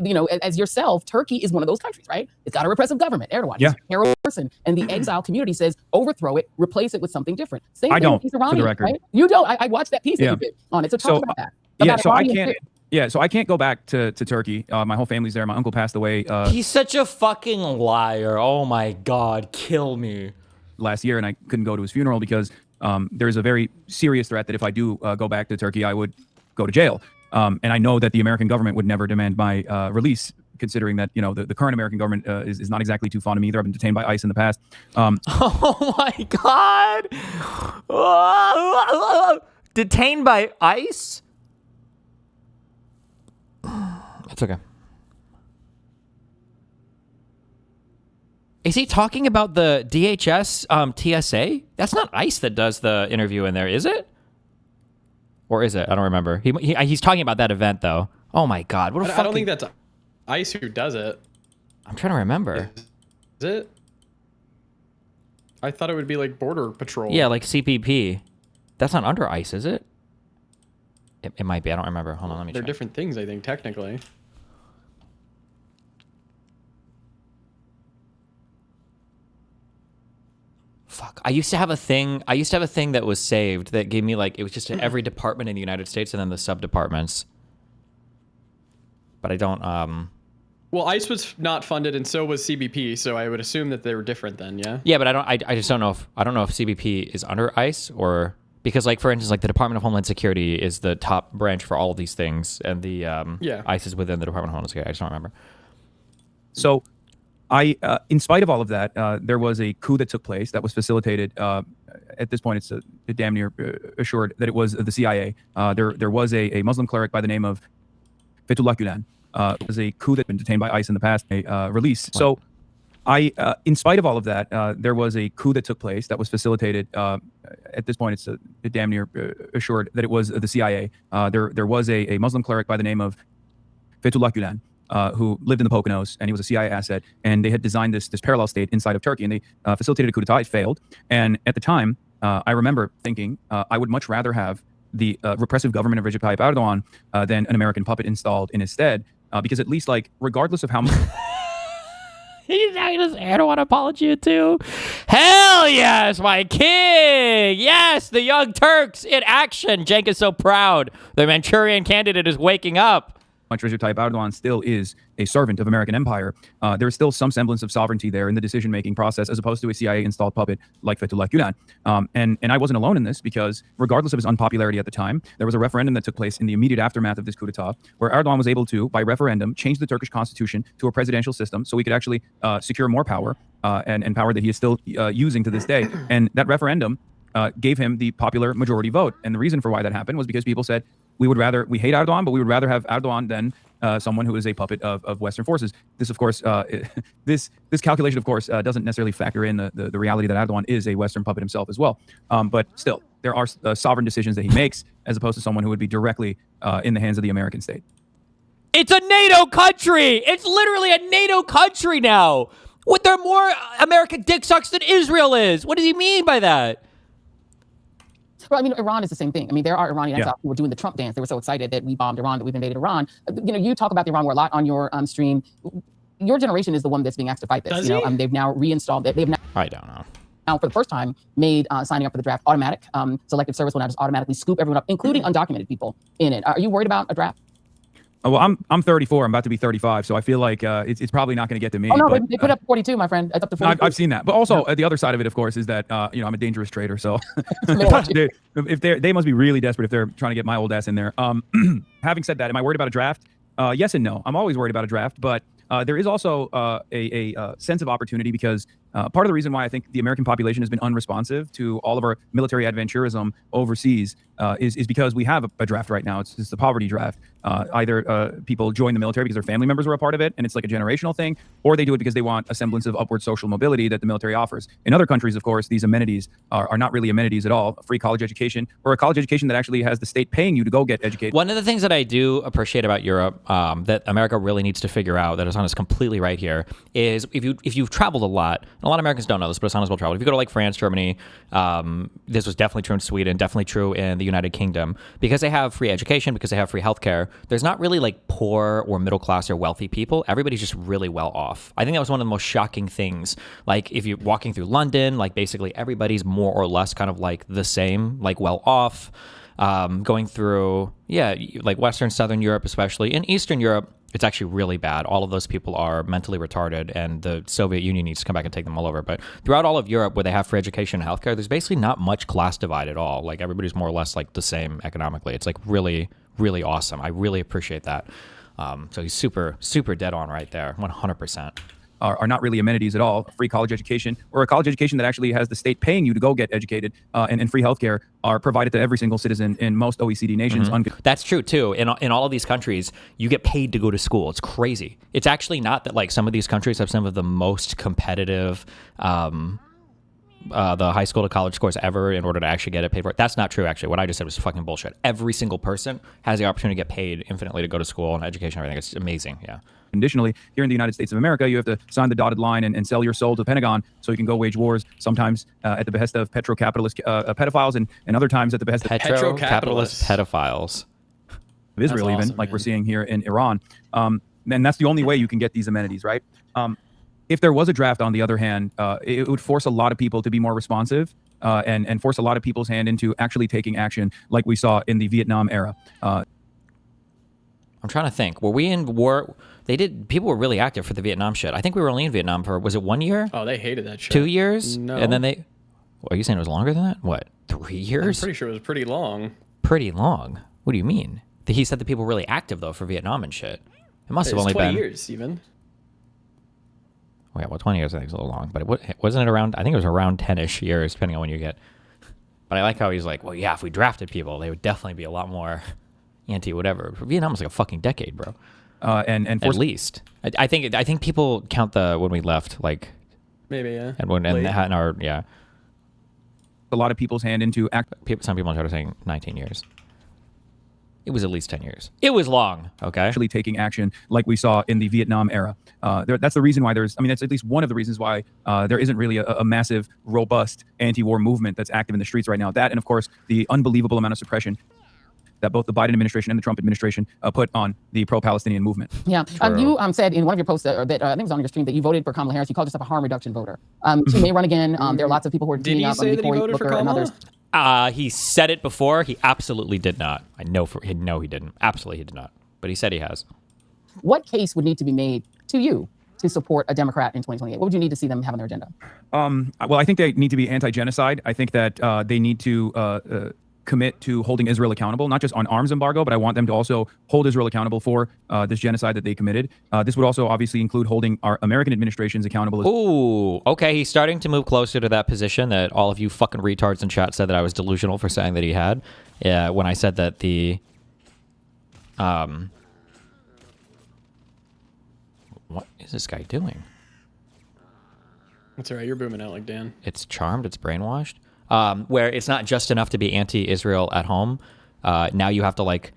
as yourself, Turkey is one of those countries, right? It's got a repressive government. Erdogan is a terrible person. And the exile community says, overthrow it, replace it with something different. Same thing with Iranian, for the record. Right? You don't. I watched that piece that you did on it. So talk about that. So I can't... Yeah, so I can't go back to Turkey. My whole family's there. My uncle passed away. He's such a fucking liar. Oh my God, kill me. Last year, and I couldn't go to his funeral because there's a very serious threat that if I do go back to Turkey, I would go to jail. And I know that the American government would never demand my release, considering that the current American government is not exactly too fond of me either. I've been detained by ICE in the past. Oh my God. Detained by ICE? It's okay. Is he talking about the DHS TSA? That's not ICE that does the interview in there, is it? Or is it? I don't remember. He's talking about that event though. Oh my God! What a fucking... I don't think that's ICE who does it. I'm trying to remember. Is it? I thought it would be like Border Patrol. Yeah, like CPP. That's not under ICE, is it? It might be. I don't remember. Hold on, let me They're check. different things, I think, technically. Fuck. I used to have a thing that was saved that gave me like, it was just in every department in the United States and then the sub-departments. But I don't, Well, ICE was not funded and so was CBP, so I would assume that they were different then, yeah? Yeah, but I just don't know if CBP is under ICE or, because like, for instance, like the Department of Homeland Security is the top branch for all of these things and the ICE is within the Department of Homeland Security. I just don't remember. So in spite of all of that, there was a coup that took place that was facilitated. At this point, it's damn near assured that it was the CIA. There was a Muslim cleric by the name of Fethullah Gulen. It was a coup that had been detained by ICE in the past, released. So in spite of all of that, there was a coup that took place that was facilitated. At this point, it's damn near assured that it was the CIA. There was a Muslim cleric by the name of Fethullah Gulen. Who lived in the Poconos, and he was a CIA asset, and they had designed this parallel state inside of Turkey, and they facilitated a coup d'etat. It failed, and at the time, I remember thinking I would much rather have the repressive government of Recep Tayyip Erdogan than an American puppet installed in his stead, because at least, like, regardless of how much... He's not his Erdogan apology too. Hell yes, my king. Yes, the Young Turks in action. Cenk is so proud. The Manchurian candidate is waking up. Much Recep Tayyip Erdogan still is a servant of American empire, there is still some semblance of sovereignty there in the decision-making process, as opposed to a CIA-installed puppet like Fethullah Gulen. And I wasn't alone in this, because regardless of his unpopularity at the time, there was a referendum that took place in the immediate aftermath of this coup d'etat, where Erdogan was able to, by referendum, change the Turkish constitution to a presidential system, so he could actually secure more power, and power that he is still using to this day. And that referendum gave him the popular majority vote. And the reason for why that happened was because people said, we hate Erdogan, but we would rather have Erdogan than someone who is a puppet of Western forces. This, of course, this calculation, of course, doesn't necessarily factor in the reality that Erdogan is a Western puppet himself as well. But still, there are sovereign decisions that he makes, as opposed to someone who would be directly in the hands of the American state. It's a NATO country. It's literally a NATO country now. What, they're more American dick sucks than Israel is. What does he mean by that? Well, I mean, Iran is the same thing. I mean, there are Iranian exiles who were doing the Trump dance. They were so excited that we bombed Iran, that we've invaded Iran. You know, you talk about the Iran war a lot on your stream. Your generation is the one that's being asked to fight this. They've now reinstalled it. I don't know. Now, for the first time, made signing up for the draft automatic. Selective service will now just automatically scoop everyone up, including undocumented people in it. Are you worried about a draft? Oh, well, I'm 34. I'm about to be 35, so I feel like it's probably not going to get to me. Oh no, but, they put up 42, my friend. It's up to 42. I've seen that, but also the other side of it, of course, is that I'm a dangerous trader. So if they must be really desperate if they're trying to get my old ass in there. Having said that, am I worried about a draft? Yes and no. I'm always worried about a draft, but there is also a sense of opportunity, because part of the reason why I think the American population has been unresponsive to all of our military adventurism overseas is because we have a draft right now. It's the poverty draft. Either people join the military because their family members were a part of it, and it's like a generational thing, or they do it because they want a semblance of upward social mobility that the military offers. In other countries, of course, these amenities are not really amenities at all. A free college education, or a college education that actually has the state paying you to go get educated. One of the things that I do appreciate about Europe, that America really needs to figure out, that Hasan is completely right here, is if you've traveled a lot, and a lot of Americans don't know this, but Hasan has well traveled. If you go to like France, Germany, this was definitely true in Sweden, definitely true in the United Kingdom, because they have free education, because they have free healthcare. There's not really like poor or middle class or wealthy people. Everybody's just really well off. I think that was one of the most shocking things. Like if you're walking through London, like basically everybody's more or less kind of like the same, like well off. Going through, like Western, Southern Europe, especially. In Eastern Europe, it's actually really bad. All of those people are mentally retarded, and the Soviet Union needs to come back and take them all over. But throughout all of Europe, where they have free education and healthcare, there's basically not much class divide at all. Like everybody's more or less like the same economically. It's like really, really awesome. I really appreciate that. So he's super, super dead on right there, 100%. Are not really amenities at all. A free college education, or a college education that actually has the state paying you to go get educated, and free healthcare are provided to every single citizen in most OECD nations. Mm-hmm. That's true too. In all of these countries, you get paid to go to school. It's crazy. It's actually not that like some of these countries have some of the most competitive the high school to college scores ever in order to actually get it paid for. That's not true, actually. What I just said was fucking bullshit. Every single person has the opportunity to get paid infinitely to go to school and education and everything. It's amazing, yeah. Conditionally, here in the United States of America, you have to sign the dotted line and sell your soul to the Pentagon so you can go wage wars, sometimes at the behest of petrocapitalist pedophiles and other times at the behest of petrocapitalist pedophiles. Of Israel, That's even, awesome, like man. we're seeing here in Iran. And that's the only way you can get these amenities, right? If there was a draft, on the other hand, it would force a lot of people to be more responsive and force a lot of people's hand into actually taking action like we saw in the Vietnam era. I'm trying to think. Were we in war? People were really active for the Vietnam shit. I think we were only in Vietnam for, was it 1 year? Oh, they hated that shit. 2 years? No. And then are you saying it was longer than that? What, 3 years? I'm pretty sure it was pretty long. Pretty long? What do you mean? He said that people were really active, though, for Vietnam and shit. It must have It's only 20 been... years, even. Oh, yeah, well, 20 years I think is a little long. But wasn't it around... I think it was around 10-ish years, depending on when you get... But I like how he's like, well, yeah, if we drafted people, they would definitely be a lot more anti-whatever. Vietnam was like a fucking decade, bro. And at least. I think people count when we left, like... Maybe, yeah. And in our... Yeah. A lot of people's hand into... Some people are saying 19 years. It was at least 10 years. It was long, okay? Actually taking action like we saw in the Vietnam era. That's the reason why that's at least one of the reasons why there isn't really a massive, robust anti-war movement that's active in the streets right now. That, and of course, the unbelievable amount of suppression that both the Biden administration and the Trump administration put on the pro-Palestinian movement. Yeah. You said in one of your posts, I think it was on your stream, that you voted for Kamala Harris. You called yourself a harm reduction voter. She may run again. There are lots of people who are Did he up say that he voted for Booker and Kamala? others. He said it before. He absolutely did not. I know he didn't. Absolutely he did not. But he said he has. What case would need to be made to you to support a Democrat in 2028? What would you need to see them have on their agenda? Well, I think they need to be anti-genocide. I think that they need to commit to holding Israel accountable, not just on arms embargo, but I want them to also hold Israel accountable for this genocide that they committed. This would also obviously include holding our American administrations accountable. Ooh, okay. He's starting to move closer to that position that all of you fucking retards in chat said that I was delusional for saying that he had. When I said that what is this guy doing? That's all right. You're booming out like Dan. It's charmed. It's brainwashed. Where it's not just enough to be anti-Israel at home. Now you have to like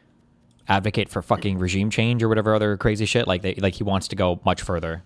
advocate for fucking regime change or whatever other crazy shit. Like he wants to go much further.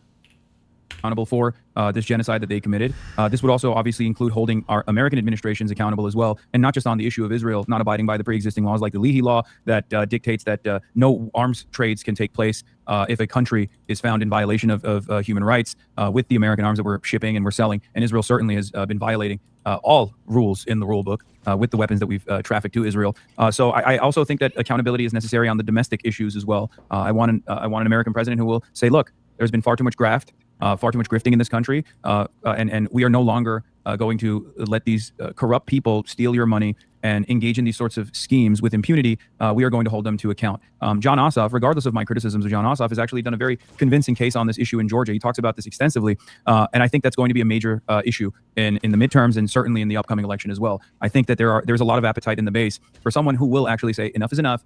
Accountable for this genocide that they committed. This would also obviously include holding our American administrations accountable as well, and not just on the issue of Israel not abiding by the pre-existing laws like the Leahy Law that dictates that no arms trades can take place if a country is found in violation of human rights with the American arms that we're shipping and we're selling. And Israel certainly has been violating all rules in the rule book with the weapons that we've trafficked to Israel. So I also think that accountability is necessary on the domestic issues as well. I want an American president who will say, look, there's been far too much graft, far too much grifting in this country, and we are no longer going to let these corrupt people steal your money and engage in these sorts of schemes with impunity. We are going to hold them to account. John Ossoff, regardless of my criticisms of John Ossoff, has actually done a very convincing case on this issue in Georgia. He talks about this extensively, and I think that's going to be a major issue in the midterms and certainly in the upcoming election as well. I think that there's a lot of appetite in the base for someone who will actually say enough is enough.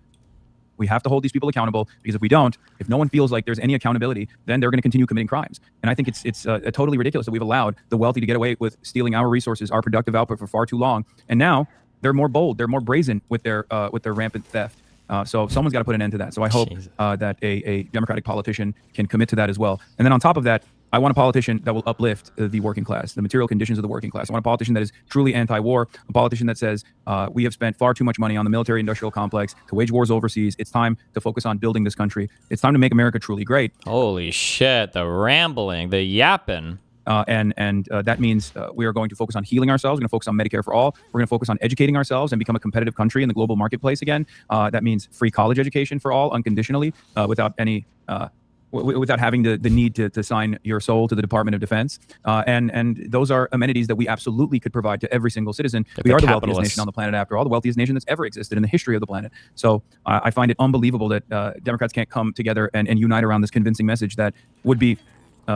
We have to hold these people accountable, because if we don't, if no one feels like there's any accountability, then they're going to continue committing crimes. And I think it's totally ridiculous that we've allowed the wealthy to get away with stealing our resources, our productive output for far too long. And now they're more bold, they're more brazen with their rampant theft. So someone's got to put an end to that. So I hope that a Democratic politician can commit to that as well. And then on top of that, I want a politician that will uplift the working class, the material conditions of the working class. I want a politician that is truly anti-war, a politician that says we have spent far too much money on the military-industrial complex to wage wars overseas. It's time to focus on building this country. It's time to make America truly great. Holy shit, the rambling, the yapping. And that means we are going to focus on healing ourselves. We're going to focus on Medicare for all. We're going to focus on educating ourselves and become a competitive country in the global marketplace again. That means free college education for all, unconditionally, without any... without having the need to sign your soul to the Department of Defense. And those are amenities that we absolutely could provide to every single citizen. We are the wealthiest nation on the planet, after all, the wealthiest nation that's ever existed in the history of the planet. So I find it unbelievable that Democrats can't come together and unite around this convincing message that would be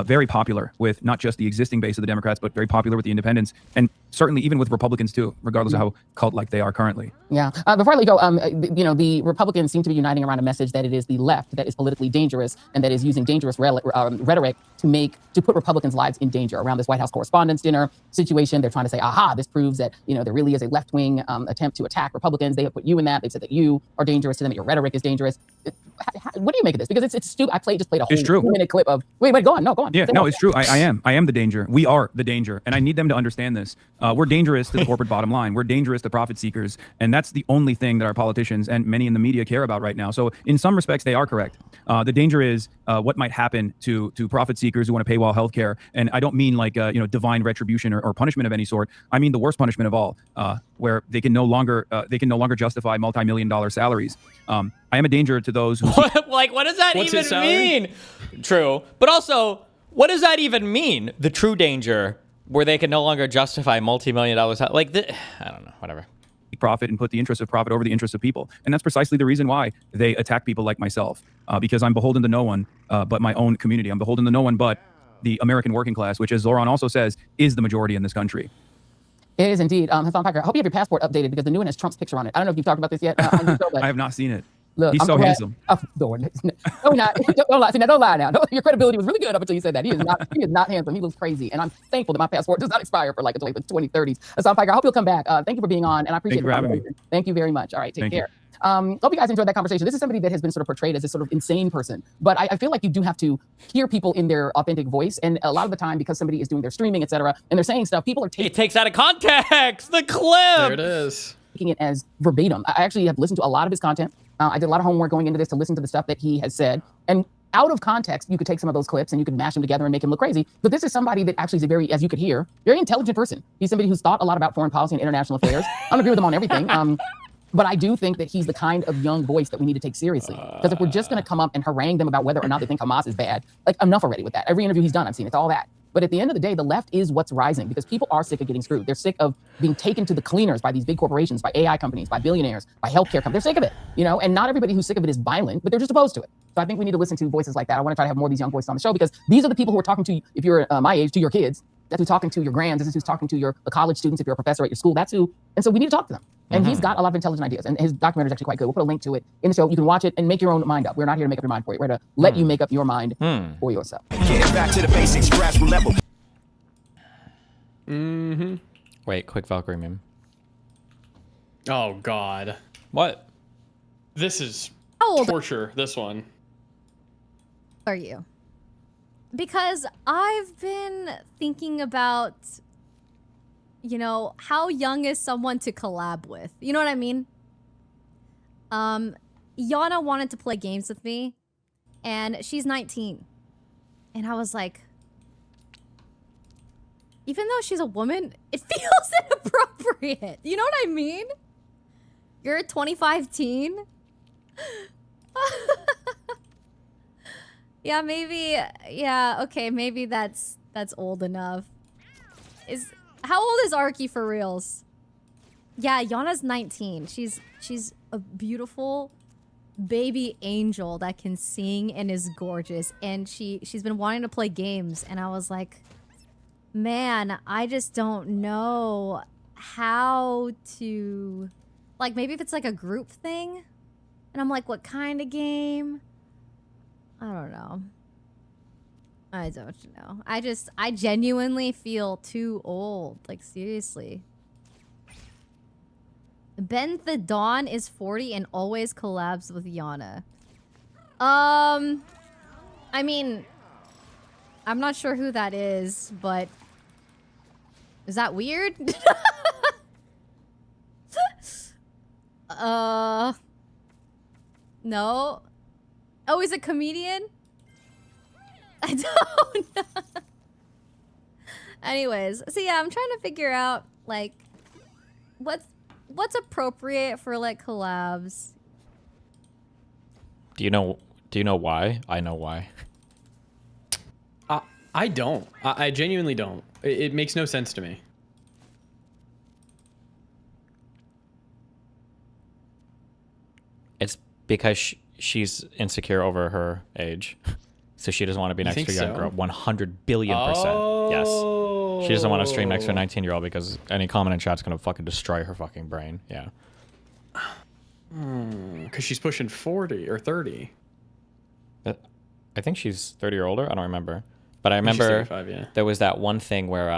very popular with not just the existing base of the Democrats, but very popular with the independents, and certainly even with Republicans too, regardless of how cult-like they are currently. Yeah. Before I let you go, the Republicans seem to be uniting around a message that it is the left that is politically dangerous and that is using dangerous rhetoric to put Republicans' lives in danger. Around this White House Correspondents' Dinner situation, they're trying to say, aha, this proves that there really is a left-wing attempt to attack Republicans. They have put you in that. They've said that you are dangerous to them, that your rhetoric is dangerous. What do you make of this? Because it's stupid. I just played a whole 2-minute clip of wait, go on. No, go on. Yeah, no, it's true. I am the danger. We are the danger, and I need them to understand this. We're dangerous to the corporate bottom line. We're dangerous to profit seekers, and that's the only thing that our politicians and many in the media care about right now. So in some respects, they are correct. The danger is what might happen to profit seekers who want to paywall healthcare, and I don't mean like divine retribution or punishment of any sort. I mean the worst punishment of all, where they can no longer justify multi-million-dollar salaries. I am a danger to those who. What does that even mean? True, but also, what does that even mean? The true danger, where they can no longer justify multi-million-dollar salaries. I don't know. Whatever. Profit and put the interest of profit over the interest of people, and that's precisely the reason why they attack people like myself, because I'm beholden to no one but my own community. I'm beholden to no one but the American working class, which, as Zoran also says, is the majority in this country. It is indeed. Hasan Pecker, I hope you have your passport updated because the new one has Trump's picture on it. I don't know if you've talked about this yet. I have not seen it. Look, he's so handsome. Oh, don't lie. Don't lie. See, now, don't lie now. Your credibility was really good up until you said that. He is not handsome. He looks crazy. And I'm thankful that my passport does not expire for until the 2030s. Hasan Pecker, I hope you'll come back. Thank you for being on, and I appreciate Thank you for having me. Thank you very much. All right, take care. You. Hope you guys enjoyed that conversation. This is somebody that has been sort of portrayed as this sort of insane person, but I feel like you do have to hear people in their authentic voice. And a lot of the time, because somebody is doing their streaming, etc., and they're saying stuff, people are taking it takes out of context. The clip. There it is. Taking it as verbatim. I actually have listened to a lot of his content. I did a lot of homework going into this to listen to the stuff that he has said. And out of context, you could take some of those clips and you could mash them together and make him look crazy. But this is somebody that actually is a very, as you could hear, very intelligent person. He's somebody who's thought a lot about foreign policy and international affairs. I don't agree with him on everything. But I do think that he's the kind of young voice that we need to take seriously. Because if we're just going to come up and harangue them about whether or not they think Hamas is bad, like, enough already with that. Every interview he's done, I've seen, it's all that. But at the end of the day, the left is what's rising because people are sick of getting screwed. They're sick of being taken to the cleaners by these big corporations, by AI companies, by billionaires, by healthcare companies. They're sick of it, and not everybody who's sick of it is violent, but they're just opposed to it. So I think we need to listen to voices like that. I want to try to have more of these young voices on the show because these are the people who are talking to, if you're my age, to your kids. That's who's talking to your grands. This is who's talking to the college students. If you're a professor at your school, that's who. And so we need to talk to them. And he's got a lot of intelligent ideas. And his documentary is actually quite good. We'll put a link to it in the show. You can watch it and make your own mind up. We're not here to make up your mind for you. We're here to let you make up your mind for yourself. Get back to the basics, grassroots level. Wait, quick Valkyrie meme. Oh, God. What? This is How old torture, this one. are you? Because I've been thinking about, how young is someone to collab with? You know what I mean? Yana wanted to play games with me, and she's 19. And I was like, even though she's a woman, it feels inappropriate. You know what I mean? You're a 25 teen. Yeah, maybe. Yeah, okay, maybe that's old enough. How old is Arky for reals? Yeah, Yana's 19. She's a beautiful baby angel that can sing and is gorgeous. And she's been wanting to play games, and I was like, man, I just don't know how to, like, maybe if it's like a group thing, and I'm like, what kind of game? I don't know. I don't know. I genuinely feel too old. Like, seriously. Ben the Dawn is 40 and always collabs with Yana. I mean, I'm not sure who that is, but is that weird? No. Oh, he's a comedian? I don't know. Anyways, so yeah, I'm trying to figure out, like, what's appropriate for, like, collabs. Do you know why? I know why. I don't. I genuinely don't. It makes no sense to me. It's because she's insecure over her age. So she doesn't want to be next think to a young so? girl. 100 billion %. Yes. She doesn't want to stream next to a 19-year-old because any comment in chat's gonna fucking destroy her fucking brain. Yeah. Because she's pushing 40 or 30. I think she's 30 or older. I don't remember. But I I think she's remember 35, yeah. there was that one thing where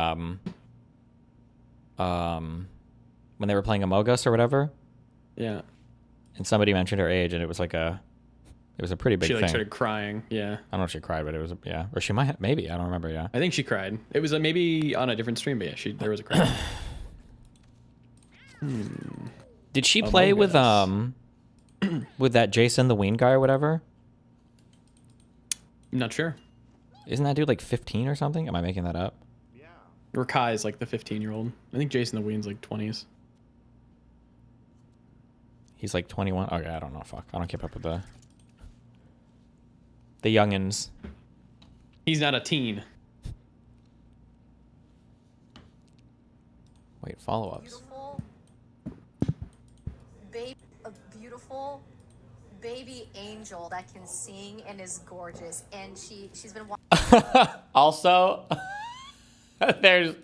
when they were playing Among Us or whatever. Yeah. And somebody mentioned her age, and it was like a pretty big She thing. like started crying. Yeah. I don't know if she cried, but it was yeah. Or she might have, maybe. I don't remember. Yeah. I think she cried. It was maybe on a different stream, but yeah, there was a cry. Did she play with with that Jason the Ween guy or whatever? I'm not sure. Isn't that dude like 15 or something? Am I making that up? Or Kai is like the 15-year-old. I think Jason the Ween's like 20s. He's like 21. Okay, I don't know. Fuck. I don't keep up with the youngins. He's not a teen. Wait, follow-ups. A beautiful baby angel that can sing and is gorgeous, and she's been Also, there's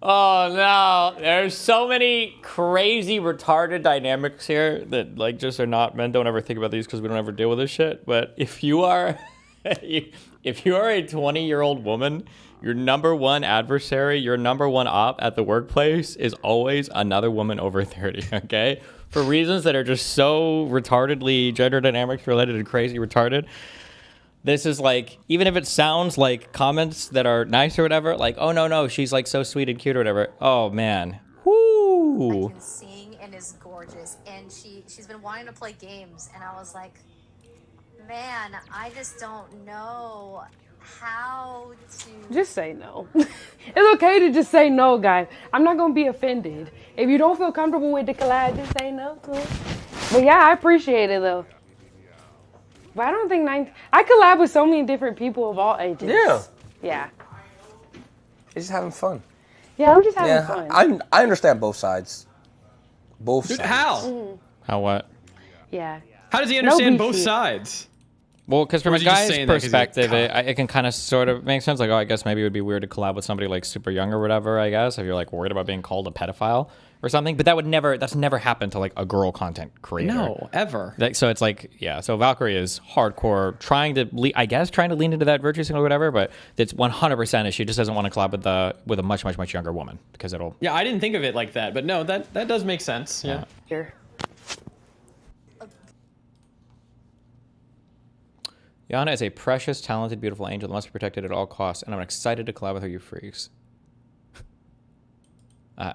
there's so many crazy retarded dynamics here that like just are not men don't ever think about these because we don't ever deal with this shit. But if you are if you are a 20-year-old woman, your number one adversary, your number one op at the workplace is always another woman over 30, okay? For reasons that are just so retardedly gender dynamics related and crazy retarded. This is like, even if it sounds like comments that are nice or whatever, like, oh no, she's like so sweet and cute or whatever. Oh man. Whoo. can sing and is gorgeous, and she's been wanting to play games, and I was like, man, I just don't know how to Just say no. It's okay to just say no, guys. I'm not gonna be offended. If you don't feel comfortable with the collab, just say no to it. But yeah, I appreciate it though. But I don't think I collab with so many different people of all ages. Yeah. Yeah. It's just having fun. Yeah, I'm just having fun. I understand both sides. Both sides. How? How what? Yeah. How does he understand both beefy. sides? Well, because from Or a is he just guy's saying that 'cause he's a perspective, cock? it can kind of sort of make sense. Like, oh, I guess maybe it would be weird to collab with somebody like super young or whatever, I guess, if you're like worried about being called a pedophile or something. But that's never happened to like a girl content creator. No, ever. Like, so it's like, yeah. So Valkyrie is hardcore trying to lean into that virtue signal or whatever, but it's 100% is she just doesn't want to collab with a much, much, much younger woman because it'll. Yeah, I didn't think of it like that, but no, that does make sense. Yeah. Here. Yana is a precious, talented, beautiful angel that must be protected at all costs, and I'm excited to collab with her, you freaks. Yeah,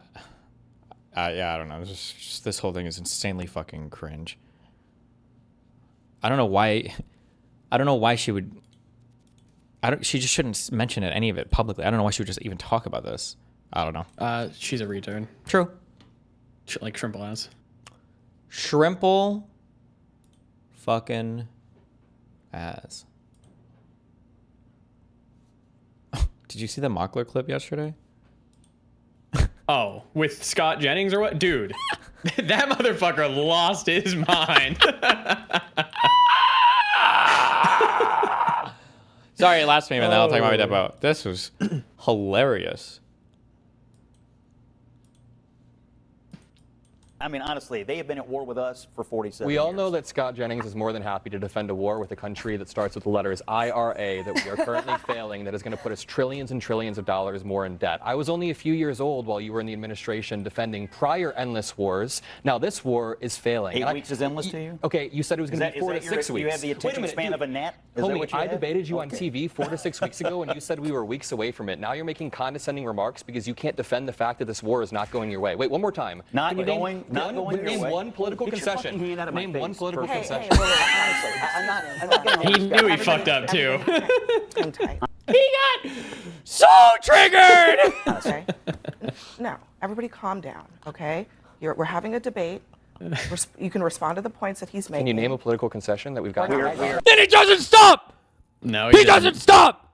I don't know. Just this whole thing is insanely fucking cringe. I don't know why she would. She just shouldn't mention any of it publicly. I don't know why she would just even talk about this. I don't know. She's a retard. True. Like Shrimple has. Shrimple fucking ass. Did you see the Mockler clip yesterday? Oh, with Scott Jennings or what? Dude, that motherfucker lost his mind. Sorry, last meme, and then I'll talk about that. About this was hilarious. I mean, honestly, they have been at war with us for 47 We all years. know that Scott Jennings is more than happy to defend a war with a country that starts with the letters IRA that we are currently failing, that is going to put us trillions and trillions of dollars more in debt. I was only a few years old while you were in the administration defending prior endless wars. Now this war is failing. 8 weeks is endless to you? Okay, you said it was going to be 4 to 6 weeks. You have the attention span of a gnat? Is that Homie, what you I have? debated you on Okay. TV 4 to 6 weeks ago, and you said we were weeks away from it. Now you're making condescending remarks because you can't defend the fact that this war is not going your way. Wait, one more time. Not Can you going your name way. one political Get your concession. fucking hand out of my Name face one political first. concession. I'm not getting He knew he fucked up too. He got so triggered. Okay. No, everybody calm down, okay? We're having a debate. You can respond to the points that he's making. Can you name a political concession that we've got? Then it doesn't stop. No, he doesn't stop.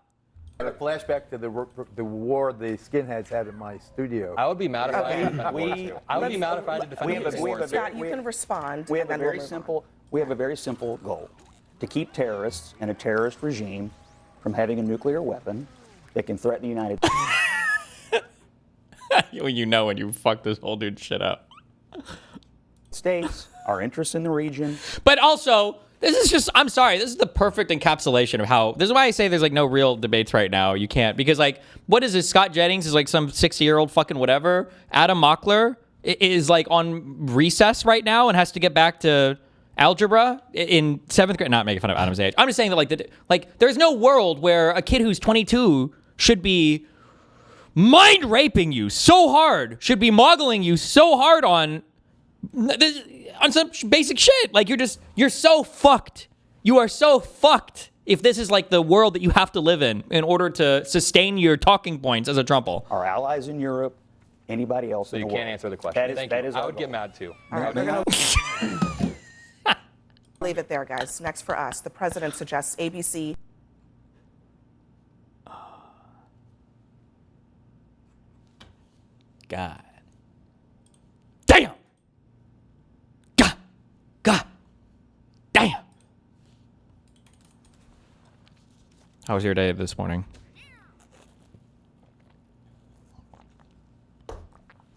A flashback to the war the skinheads had in my studio. I would be mad if I Okay. had I would be mad if I had to defend this war. Scott, you can respond. We have and a then very we'll move simple. We have a very simple goal: to keep terrorists and a terrorist regime from having a nuclear weapon that can threaten the United You know when you fuck this whole dude shit up. States, our interests in the region. But also, this is just, I'm sorry, this is the perfect encapsulation of how, this is why I say there's like no real debates right now. You can't, because like, what is this? Scott Jennings is like some 60-year-old fucking whatever. Adam Mockler is like on recess right now and has to get back to algebra in 7th grade. Not making fun of Adam's age. I'm just saying that like there's no world where a kid who's 22 should be mind raping you so hard, should be modeling you so hard on some basic shit. Like you're so fucked. You are so fucked if this is like the world that you have to live in order to sustain your talking points as a Trumple. Our allies in Europe, anybody else So in you the can't world. answer the question. That is I our would get goal. mad too. All right, we're going to leave it there, guys. Next for us, the president suggests ABC. God. Damn. God. Damn. How was your day this morning?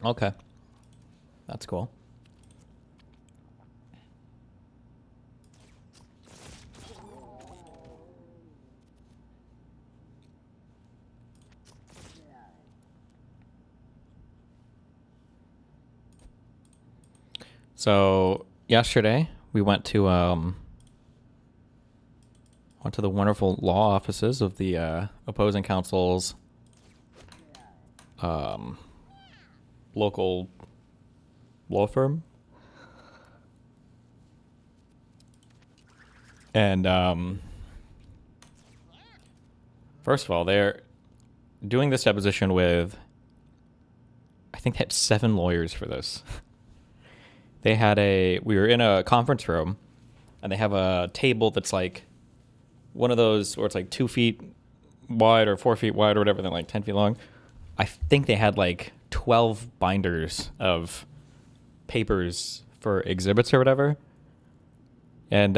Okay. That's cool. So yesterday we went to the wonderful law offices of the opposing counsel's local law firm, and first of all, they're doing this deposition with, I think they had 7 lawyers for this. We were in a conference room, and they have a table that's like one of those where it's like 2 feet wide or 4 feet wide or whatever, then like 10 feet long. I think they had like 12 binders of papers for exhibits or whatever. And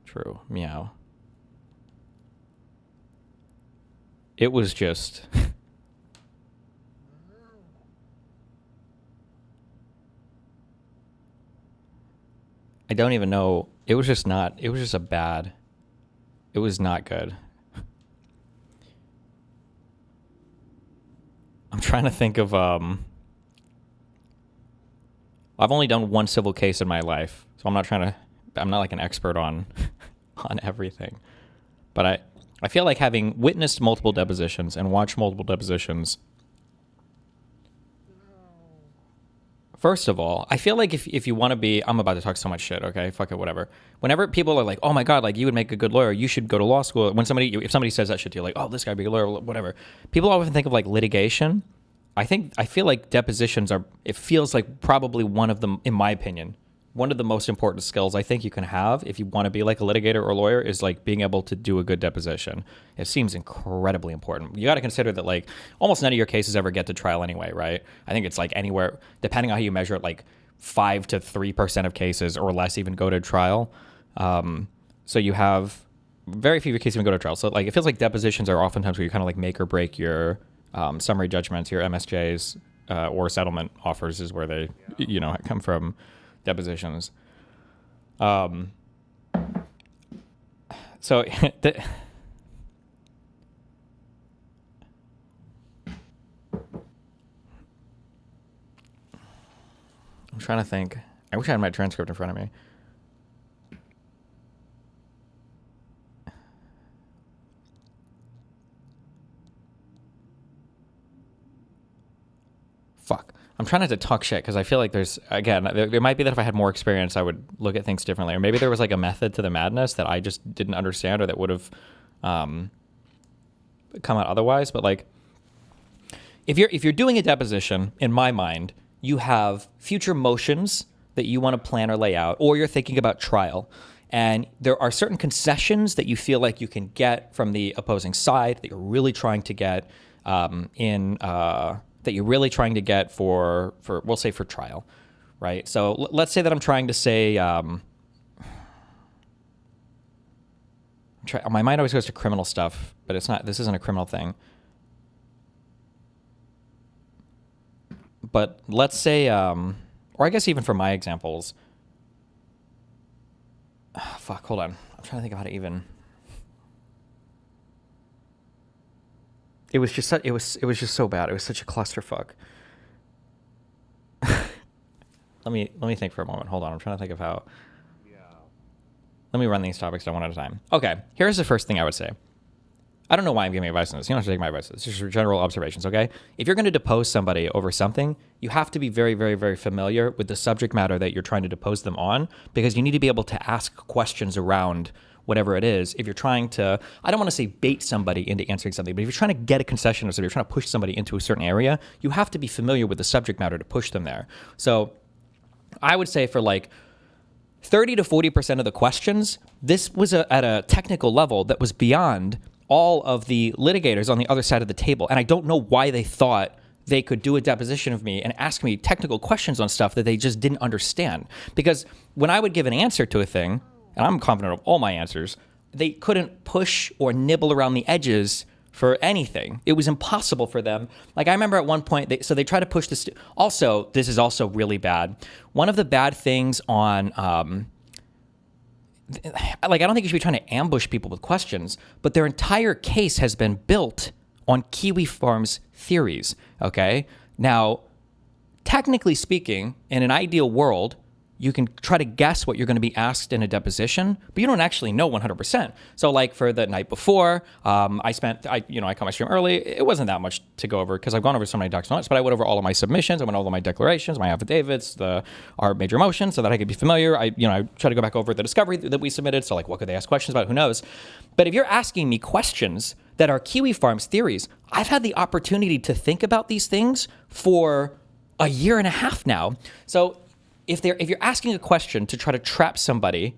true, meow. It was just I don't even know. It was just not good. I'm trying to think of I've only done one civil case in my life, so I'm not like an expert on everything. But I feel like having witnessed multiple depositions and watched multiple depositions, first of all, I feel like if you want to be, I'm about to talk so much shit, okay? Fuck it, whatever. Whenever people are like, oh my God, like you would make a good lawyer, you should go to law school. If somebody says that shit to you, like, oh, this guy would be a lawyer, whatever. People often think of like litigation. I feel like depositions it feels like probably one of them, in my opinion, one of the most important skills I think you can have if you want to be like a litigator or a lawyer is like being able to do a good deposition. It seems incredibly important. You got to consider that like almost none of your cases ever get to trial anyway, right? I think it's like anywhere, depending on how you measure it, like 5 to 3% of cases or less even go to trial. So you have very few cases even go to trial. So like it feels like depositions are oftentimes where you kind of like make or break your summary judgments, your MSJs or settlement offers is where they come from. Depositions. So I'm trying to think. I wish I had my transcript in front of me. Fuck. I'm trying not to talk shit because I feel like it might be that if I had more experience, I would look at things differently. Or maybe there was like a method to the madness that I just didn't understand or that would have come out otherwise. But like, if you're doing a deposition, in my mind, you have future motions that you want to plan or lay out, or you're thinking about trial. And there are certain concessions that you feel like you can get from the opposing side that you're really trying to get for we'll say for trial. right? So let's say that I'm trying to say, my mind always goes to criminal stuff, but it's not. This isn't a criminal thing. But let's say, or I guess even for my examples, fuck, hold on. I'm trying to think of how to even. It was just it was just so bad. It was such a clusterfuck. Let me think for a moment. Hold on. I'm trying to think of how. Let me run these topics down one at a time. Okay, here's the first thing I would say. I don't know why I'm giving advice on this. You don't have to take my advice. It's just general observations, okay? If you're going to depose somebody over something, you have to be very, very, very familiar with the subject matter that you're trying to depose them on, because you need to be able to ask questions around whatever it is. If you're trying to, I don't want to say bait somebody into answering something, but if you're trying to get a concession or something, you're trying to push somebody into a certain area, you have to be familiar with the subject matter to push them there. So I would say for like 30 to 40% of the questions, this was at a technical level that was beyond all of the litigators on the other side of the table. And I don't know why they thought they could do a deposition of me and ask me technical questions on stuff that they just didn't understand. Because when I would give an answer to a thing, and I'm confident of all my answers, they couldn't push or nibble around the edges for anything. It was impossible for them. Like I remember at one point, they tried to push this. Also, this is also really bad. One of the bad things on, like I don't think you should be trying to ambush people with questions, but their entire case has been built on Kiwi Farms theories, okay? Now, technically speaking, in an ideal world, you can try to guess what you're going to be asked in a deposition, but you don't actually know 100%. So like for the night before, I caught my stream early. It wasn't that much to go over because I've gone over so many docs and all that, but I went over all of my submissions. I went over my declarations, my affidavits, our major motions so that I could be familiar. I try to go back over the discovery that we submitted. So like, what could they ask questions about? Who knows? But if you're asking me questions that are Kiwi Farms theories, I've had the opportunity to think about these things for a year and a half now. So if you're asking a question to try to trap somebody,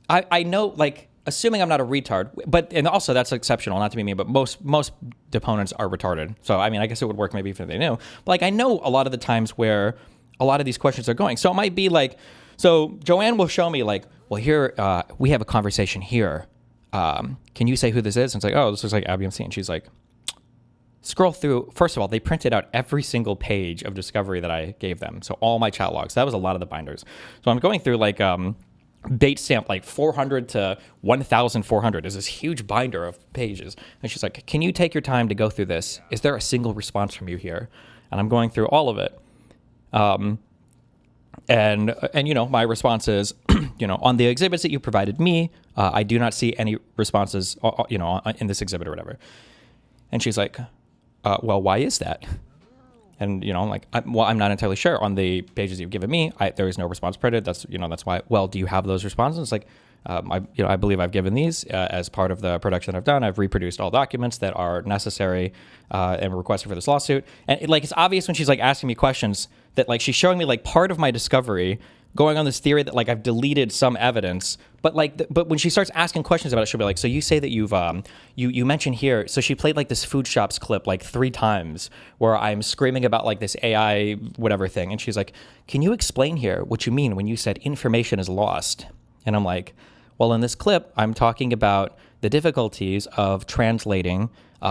I know, like, assuming I'm not a retard, and also that's exceptional, not to be mean, but most deponents are retarded. So I mean, I guess it would work maybe if they knew. But like, I know a lot of the times where a lot of these questions are going. So it might be like, so Joanne will show me like, well, here we have a conversation here. Can you say who this is? And it's like, oh, this is like Abby MC, and she's like, scroll through. First of all, they printed out every single page of discovery that I gave them. So all my chat logs. That was a lot of the binders. So I'm going through like date stamp like 400 to 1,400 is this huge binder of pages. And she's like, can you take your time to go through this? Is there a single response from you here? And I'm going through all of it. And my response is, on the exhibits that you provided me, I do not see any responses, in this exhibit or whatever. And she's like, well, why is that? And, I'm like, I'm not entirely sure. On the pages you've given me, there is no response printed. That's why. Well, do you have those responses? It's like, I believe I've given these as part of the production I've done. I've reproduced all documents that are necessary and requested for this lawsuit. And it's obvious when she's like asking me questions that like she's showing me like part of my discovery, going on this theory that like I've deleted some evidence, but when she starts asking questions about it, she'll be like, so you say that you've you mentioned here. So she played like this Food Shops clip like 3 times where I'm screaming about like this AI whatever thing, and she's like, can you explain here what you mean when you said information is lost? And I'm like, well, in this clip, I'm talking about the difficulties of translating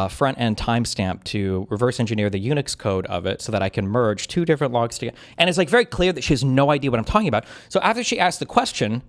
front-end timestamp to reverse engineer the Unix code of it so that I can merge 2 different logs together. And it's like very clear that she has no idea what I'm talking about. So after she asks the question,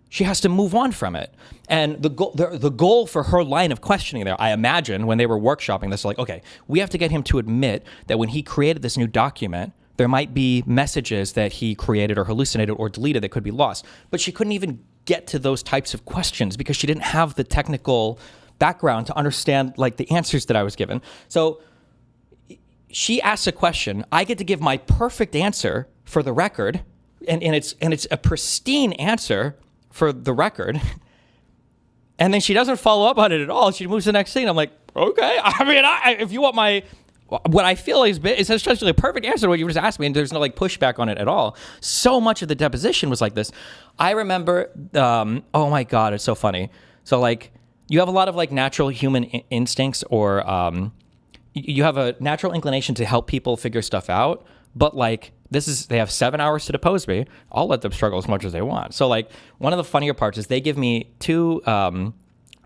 she has to move on from it. And the goal for her line of questioning there, I imagine when they were workshopping this, like, okay, we have to get him to admit that when he created this new document, there might be messages that he created or hallucinated or deleted that could be lost. But she couldn't even get to those types of questions because she didn't have the technical background to understand like the answers that I was given. So she asks a question, I get to give my perfect answer for the record, and it's a pristine answer for the record. And then she doesn't follow up on it at all. She moves to the next thing. I'm like, okay. I mean, if you want what I feel is essentially a perfect answer to what you just asked me, and there's no like pushback on it at all. So much of the deposition was like this. I remember, oh my God, it's so funny. So like, you have a lot of like natural human instincts, or you have a natural inclination to help people figure stuff out, but like they have 7 hours to depose me. I'll let them struggle as much as they want. So like one of the funnier parts is they give me two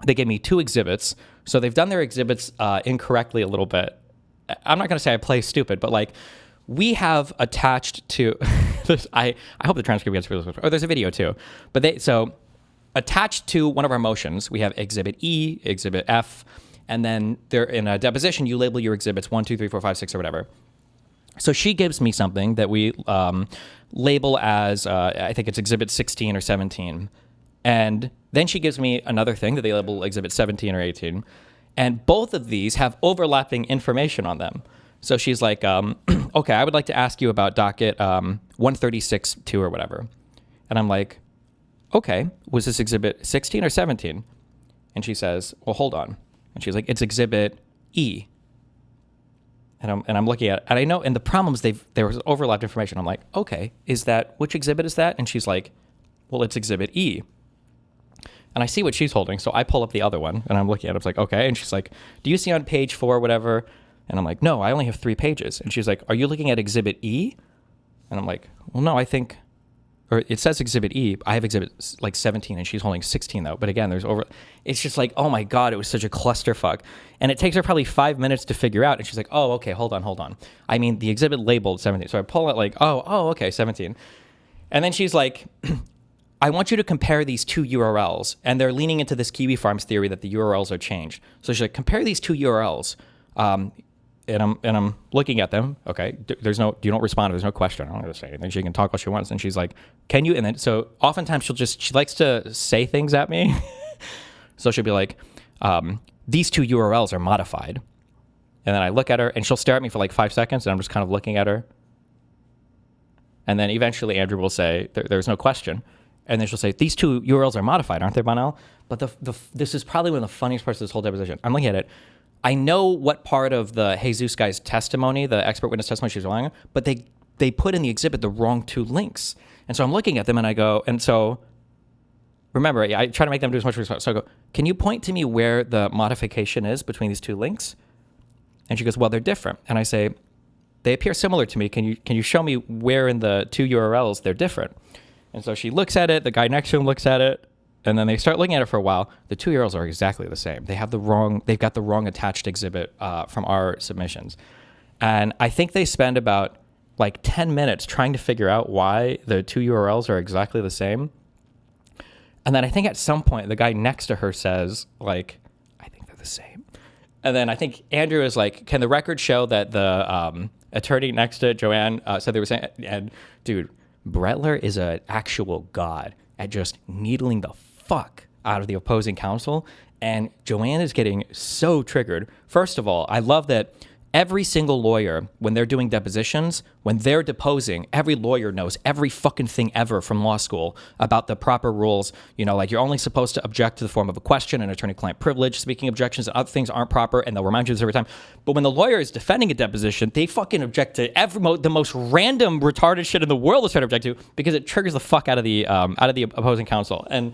exhibits. So they've done their exhibits incorrectly a little bit. I'm not going to say I play stupid, but like we have attached to this. I hope the transcript gets really, or there's a video too. But attached to one of our motions, we have Exhibit E, Exhibit F, and then there in a deposition you label your exhibits 1, 2, 3, 4, 5, 6, or whatever. So she gives me something that we label as, I think it's Exhibit 16 or 17. And then she gives me another thing that they label Exhibit 17 or 18. And both of these have overlapping information on them. So she's like, okay, I would like to ask you about docket 136-2 or whatever. And I'm like, okay, was this Exhibit 16 or 17? And she says, well, hold on. And she's like, it's Exhibit E. And I'm looking at it, and I know, and the problem is there was overlapped information. I'm like, okay, which exhibit is that? And she's like, well, it's Exhibit E. And I see what she's holding, so I pull up the other one, and I'm looking at it. I was like, okay. And she's like, do you see on page 4 whatever? And I'm like, no, I only have 3 pages. And she's like, are you looking at Exhibit E? And I'm like, well, no, I think, or it says Exhibit E. I have Exhibit like 17, and she's holding 16 though. But again, it's just like, oh my God, it was such a clusterfuck. And it takes her probably 5 minutes to figure out. And she's like, oh, okay, hold on. I mean, the exhibit labeled 17. So I pull it like, oh, okay, 17. And then she's like, I want you to compare these 2 URLs. And they're leaning into this Kiwi Farms theory that the URLs are changed. So she's like, compare these 2 URLs. And I'm looking at them. Okay, you don't respond. There's no question. I'm not gonna say anything. She can talk all she wants. And she's like, can you? And then so oftentimes she likes to say things at me. So she'll be like, these 2 URLs are modified. And then I look at her, and she'll stare at me for like 5 seconds, and I'm just kind of looking at her. And then eventually Andrew will say, there's no question. And then she'll say, these 2 URLs are modified, aren't they, Bonell? But this is probably one of the funniest parts of this whole deposition. I'm looking at it. I know what part of the Jesus guy's testimony, the expert witness testimony she's relying on, but they put in the exhibit the wrong 2 links. And so I'm looking at them and I go, and so remember, I try to make them do as much research. So I go, can you point to me where the modification is between these 2 links? And she goes, well, they're different. And I say, they appear similar to me. Can you show me where in the 2 URLs they're different? And so she looks at it, the guy next to him looks at it, and then they start looking at it for a while. The 2 URLs are exactly the same. They've got the wrong attached exhibit from our submissions. And I think they spend about like 10 minutes trying to figure out why the 2 URLs are exactly the same. And then I think at some point the guy next to her says, like, I think they're the same. And then I think Andrew is like, can the record show that the attorney next to Joanne said they were saying, and dude, Brettler is an actual god at just needling the fuck out of the opposing counsel. And Joanne is getting so triggered. First of all, I love that every single lawyer, when they're doing depositions, when they're deposing, every lawyer knows every fucking thing ever from law school about the proper rules. You know, like you're only supposed to object to the form of a question and attorney-client privilege, speaking objections, and other things aren't proper, and they'll remind you this every time. But when the lawyer is defending a deposition, they fucking object to the most random, retarded shit in the world to try to object to because it triggers the fuck out of the opposing counsel. And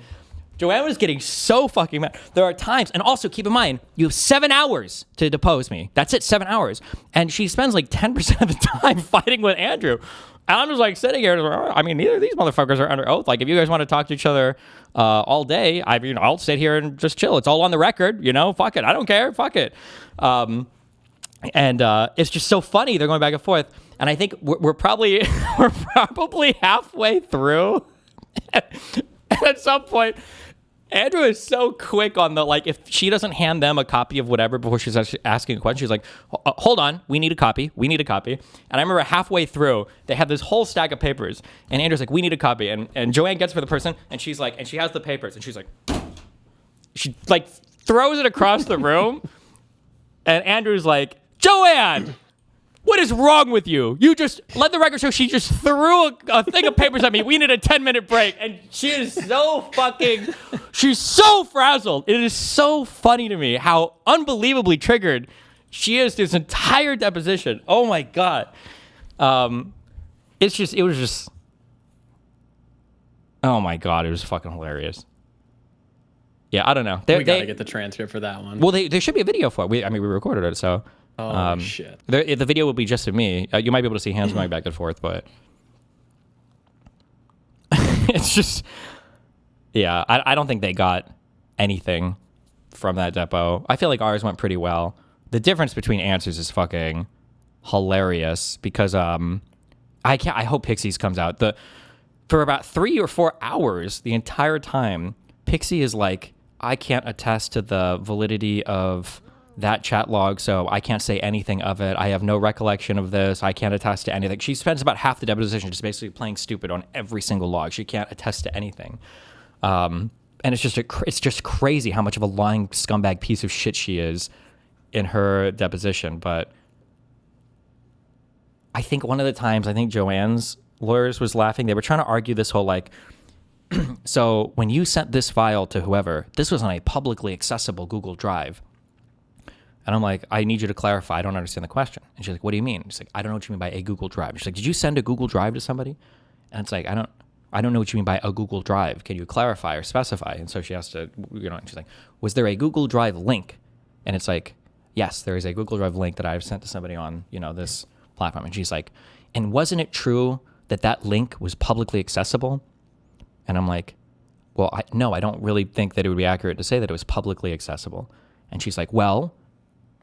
Joanne was getting so fucking mad. There are times, and also keep in mind, you have 7 hours to depose me. That's it, 7 hours. And she spends like 10% of the time fighting with Andrew. And I'm just like sitting here. I mean, neither of these motherfuckers are under oath. Like, if you guys want to talk to each other all day, I'll sit here and just chill. It's all on the record, you know? Fuck it. I don't care. Fuck it. And it's just so funny. They're going back and forth. And I think we're probably halfway through. And at some point, Andrew is so quick on the, like, if she doesn't hand them a copy of whatever before she's actually asking a question, she's like, hold on, we need a copy. And I remember halfway through, they have this whole stack of papers, and Andrew's like, we need a copy. And Joanne gets for the person, and she's like, and she has the papers, and she's like, she like throws it across the room, and Andrew's like, Joanne! What is wrong with you? You just let the record show she just threw a thing of papers at me. We need a 10-minute break. And she is she's so frazzled. It is so funny to me how unbelievably triggered she is this entire deposition. Oh my God. Oh my God, it was fucking hilarious. Yeah, I don't know. We gotta get the transcript for that one. Well, there should be a video for it. We recorded it, so Oh shit. The video will be just of me. You might be able to see hands going back and forth, but it's just, yeah, I don't think they got anything from that depot. I feel like ours went pretty well. The difference between answers is fucking hilarious because I hope Pixies comes out. For about 3 or 4 hours, the entire time, Pixie is like, I can't attest to the validity of that chat log, so I can't say anything of it. I have no recollection of this. I can't attest to anything. She spends about half the deposition just basically playing stupid on every single log. She can't attest to anything. And it's just crazy how much of a lying scumbag piece of shit she is in her deposition. But I think one of the times, Joanne's lawyers was laughing. They were trying to argue this whole like, so when you sent this file to whoever, this was on a publicly accessible Google Drive. And I'm like, I need you to clarify. I don't understand the question. And she's like, what do you mean? She's like, I don't know what you mean by a Google Drive. She's like, did you send a Google Drive to somebody? And it's like, I don't know what you mean by a Google Drive. Can you clarify or specify? And so she has to, and she's like, was there a Google Drive link? And it's like, yes, there is a Google Drive link that I've sent to somebody on, this platform. And she's like, and wasn't it true that link was publicly accessible? And I'm like, well, no, I don't really think that it would be accurate to say that it was publicly accessible. And she's like, well,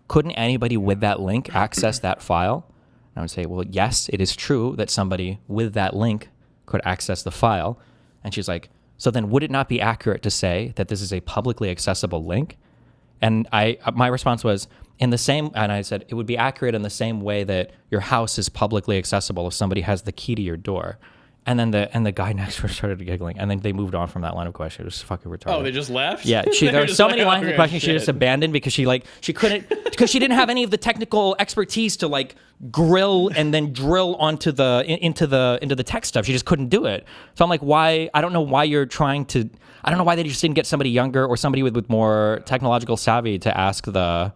couldn't anybody with that link access that file? And I would say, well, yes, it is true that somebody with that link could access the file. And she's like, so then would it not be accurate to say that this is a publicly accessible link? And my response was, and I said, it would be accurate in the same way that your house is publicly accessible if somebody has the key to your door. And then the guy next to her started giggling, and then they moved on from that line of question. It was fucking retarded. Oh, they just left? Yeah, there were so many lines of questions she just abandoned because she couldn't, because she didn't have any of the technical expertise to like grill and then drill into the tech stuff. She just couldn't do it. So I'm like, why? I don't know why you're trying to. I don't know why they just didn't get somebody younger or somebody with more technological savvy to ask the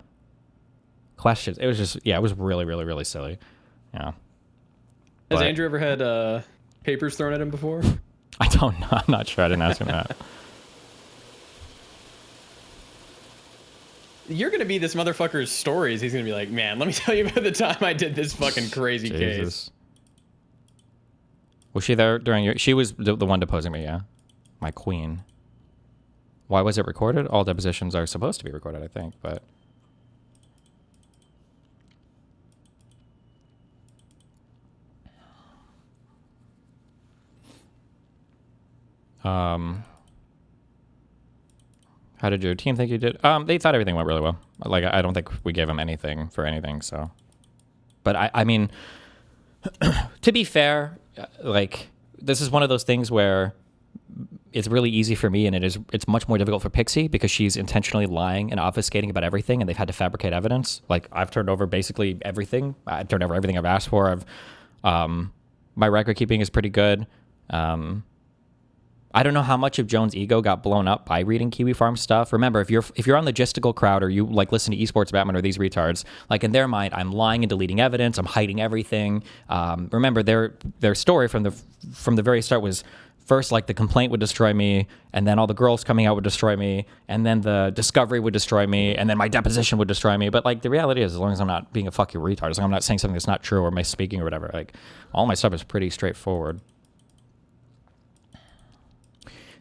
questions. It was just, yeah, it was really, really, really silly. Yeah. Has Andrew ever had papers thrown at him before? I don't know. I'm not sure. I didn't ask him that. You're going to be this motherfucker's stories. He's going to be like, man, let me tell you about the time I did this fucking crazy case. Was she there during she was the one deposing me, yeah. My queen. Why was it recorded? All depositions are supposed to be recorded, I think, but... How did your team think you did? They thought everything went really well. Like, I don't think we gave them anything for anything, so. But I mean, to be fair, like, this is one of those things where it's really easy for me, and it's much more difficult for Pixie because she's intentionally lying and obfuscating about everything, and they've had to fabricate evidence. Like, I've turned over basically everything. I've turned over everything I've asked for. My record keeping is pretty good. I don't know how much of Joan's ego got blown up by reading Kiwi Farm stuff. Remember, if you're on logistical crowd or you like listen to Esports Batman or these retards, like in their mind, I'm lying and deleting evidence. I'm hiding everything. Remember, their story from the very start was first like the complaint would destroy me, and then all the girls coming out would destroy me, and then the discovery would destroy me, and then my deposition would destroy me. But like the reality is, as long as I'm not being a fucking retard, as long as I'm not saying something that's not true or misspeaking or whatever, like all my stuff is pretty straightforward.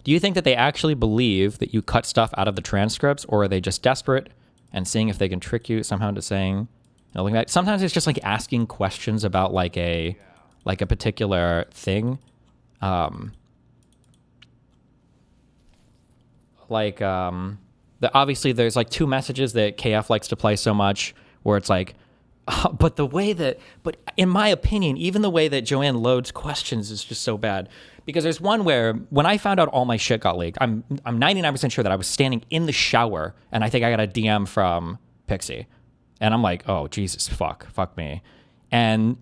Do you think that they actually believe that you cut stuff out of the transcripts, or are they just desperate and seeing if they can trick you somehow into saying, like that? Sometimes it's just like asking questions about like a particular thing. Obviously there's like two messages that KF likes to play so much where it's like, but in my opinion, even the way that Joanne loads questions is just so bad. Because there's one where when I found out all my shit got leaked, I'm 99% sure that I was standing in the shower and I think I got a DM from Pixie. And I'm like, oh, Jesus, fuck me. And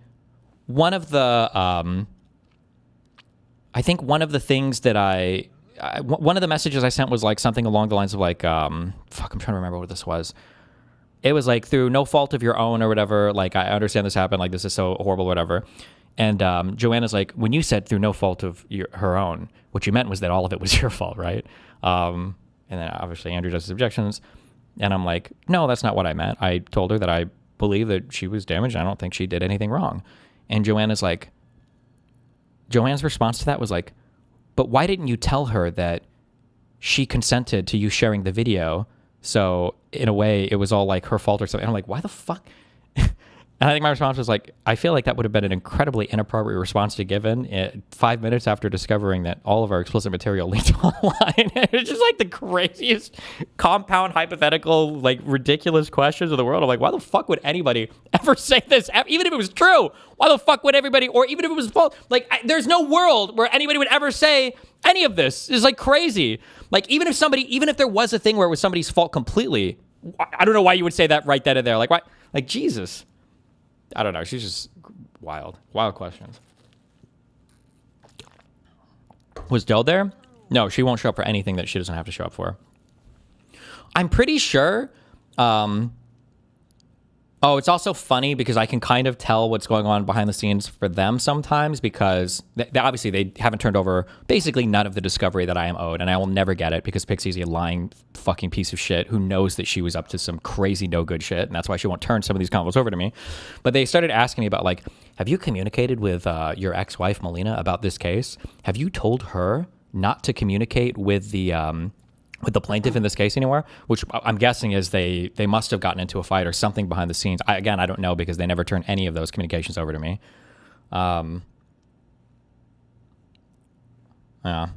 one of the, I think one of the things that one of the messages I sent was like something along the lines of like, I'm trying to remember what this was. It was like through no fault of your own or whatever. Like, I understand this happened. Like, this is so horrible, whatever. And Joanna's like, when you said through no fault of her own, what you meant was that all of it was your fault, right? And then obviously Andrew does his objections. And I'm like, no, that's not what I meant. I told her that I believe that she was damaged. I don't think she did anything wrong. And Joanna's response to that was like, but why didn't you tell her that she consented to you sharing the video? So in a way, it was all like her fault or something. And I'm like, why the fuck? And I think my response was like, I feel like that would have been an incredibly inappropriate response to given 5 minutes after discovering that all of our explicit material leaked online. It's just like the craziest compound, hypothetical, like ridiculous questions of the world. I'm like, why the fuck would anybody ever say this? Even if it was true, why the fuck would everybody, or even if it was false? Like, there's no world where anybody would ever say any of this. It's like crazy. Like, even if there was a thing where it was somebody's fault completely, I don't know why you would say that right then and there. Like, why? Like, Jesus. I don't know. She's just wild. Wild questions. Was Del there? No, she won't show up for anything that she doesn't have to show up for. I'm pretty sure. It's also funny because I can kind of tell what's going on behind the scenes for them sometimes, because obviously they haven't turned over basically none of the discovery that I am owed, and I will never get it because Pixie's a lying fucking piece of shit who knows that she was up to some crazy no good shit, and that's why she won't turn some of these convos over to me. But they started asking me about, like, have you communicated with your ex-wife Melina about this case? Have you told her not to communicate with the plaintiff in this case anymore? Which I'm guessing is they must have gotten into a fight or something behind the scenes. I don't know, because they never turn any of those communications over to me. Yeah.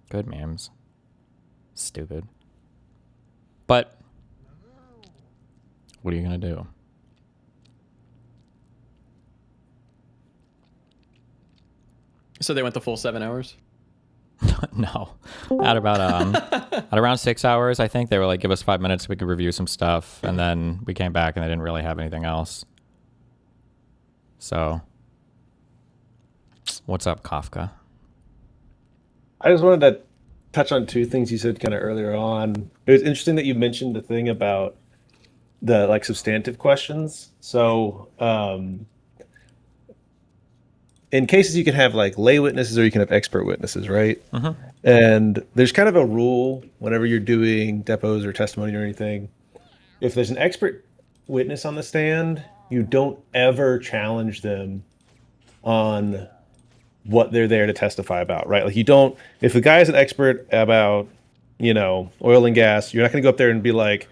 Good memes. Stupid. But what are you going to do? So they went the full 7 hours? No, at around 6 hours, I think. They were like, give us 5 minutes so we could review some stuff, and then we came back and they didn't really have anything else. So, what's up, Kafka? I just wanted to touch on two things you said kind of earlier on. It was interesting that you mentioned the thing about the like substantive questions. So, in cases you can have like lay witnesses or you can have expert witnesses, right? Uh-huh. And there's kind of a rule whenever you're doing depots or testimony or anything. If there's an expert witness on the stand, you don't ever challenge them on what they're there to testify about, right? Like, you don't, if a guy is an expert about, oil and gas, you're not going to go up there and be like,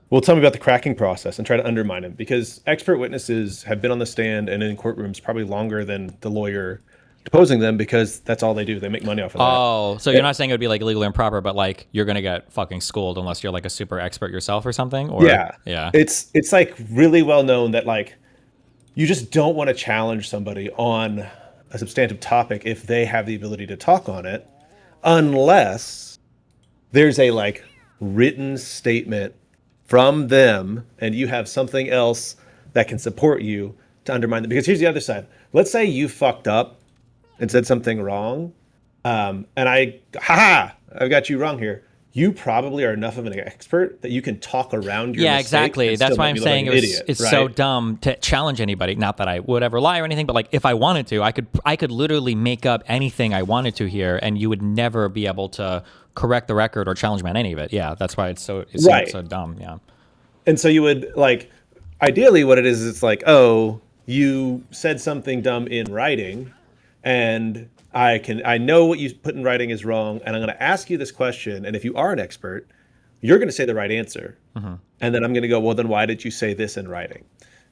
well, tell me about the cracking process, and try to undermine him, because expert witnesses have been on the stand and in courtrooms probably longer than the lawyer deposing them, because that's all they do. They make money off of that. Oh, so you're not saying it would be like illegal or improper, but like you're going to get fucking schooled unless you're like a super expert yourself or something? Or, yeah. It's like really well known that like you just don't want to challenge somebody on a substantive topic if they have the ability to talk on it, unless there's a like written statement from them and you have something else that can support you to undermine them. Because here's the other side. Let's say you fucked up and said something wrong, and I've got you wrong here. You probably are enough of an expert that you can talk around your mistake. Exactly. That's why I'm saying it's right? so dumb to challenge anybody. Not that I would ever lie or anything, but like if I wanted to, I could literally make up anything I wanted to here, and you would never be able to correct the record or challenge me on any of it. Yeah, that's why it's so dumb. Yeah. And so you would like, ideally what it is, it's like, oh, you said something dumb in writing, and I know what you put in writing is wrong, and I'm going to ask you this question, and if you are an expert, you're going to say the right answer. Mm-hmm. And then I'm going to go, well, then why did you say this in writing?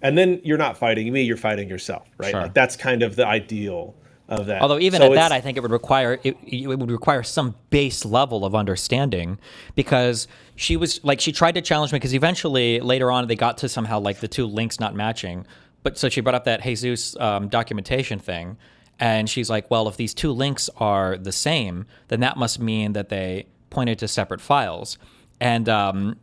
And then you're not fighting me, you're fighting yourself, right? Sure. Like, that's kind of the ideal of that. Although even at that, I think it would require some base level of understanding, because she tried to challenge me, because eventually later on they got to somehow like the two links not matching. But so she brought up that Jesus documentation thing, and she's like, well, if these two links are the same, then that must mean that they pointed to separate files. And so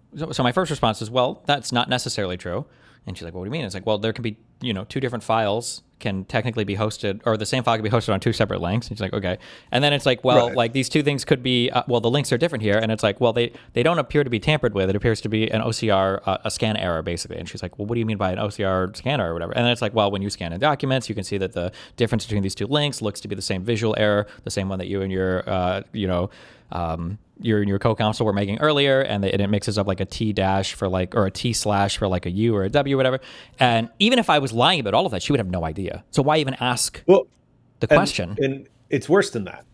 my first response is, well, that's not necessarily true. And she's like, well, what do you mean? It's like, well, there can be, two different files can technically be hosted, or the same file can be hosted on two separate links. And she's like, okay. And then it's like, well, like these two things could be, well, the links are different here. And it's like, well, they don't appear to be tampered with. It appears to be an OCR, a scan error, basically. And she's like, well, what do you mean by an OCR scan error or whatever? And then it's like, well, when you scan in documents, you can see that the difference between these two links looks to be the same visual error, the same one that you and your, your co-counsel were making earlier, and it mixes up like a T dash for like, or a T slash for like a U or a W or whatever. And even if I was lying about all of that, she would have no idea. So why even ask the question? And it's worse than that.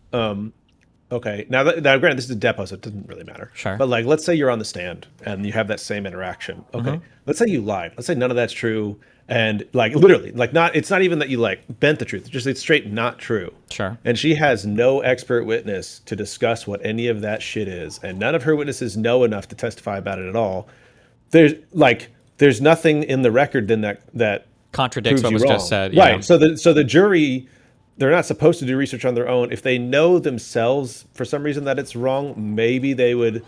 Okay, now granted, this is a depo, so it doesn't really matter. Sure. But like, let's say you're on the stand and you have that same interaction. Okay, let's say you lied. Let's say none of that's true, and like literally, like it's not even that you like bent the truth. It's straight not true. Sure. And she has no expert witness to discuss what any of that shit is, and none of her witnesses know enough to testify about it at all. There's nothing in the record then that contradicts what was wrong. just said. Right. So the jury, they're not supposed to do research on their own. If they know themselves for some reason that it's wrong, maybe they would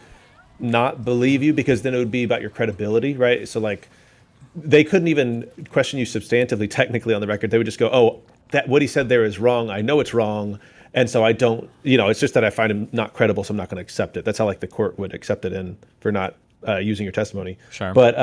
not believe you, because then it would be about your credibility, right? So like, they couldn't even question you substantively, technically on the record. They would just go, "Oh, that what he said there is wrong. I know it's wrong, and so I don't. It's just that I find him not credible, so I'm not going to accept it." That's how like the court would accept it for not using your testimony. Sure. But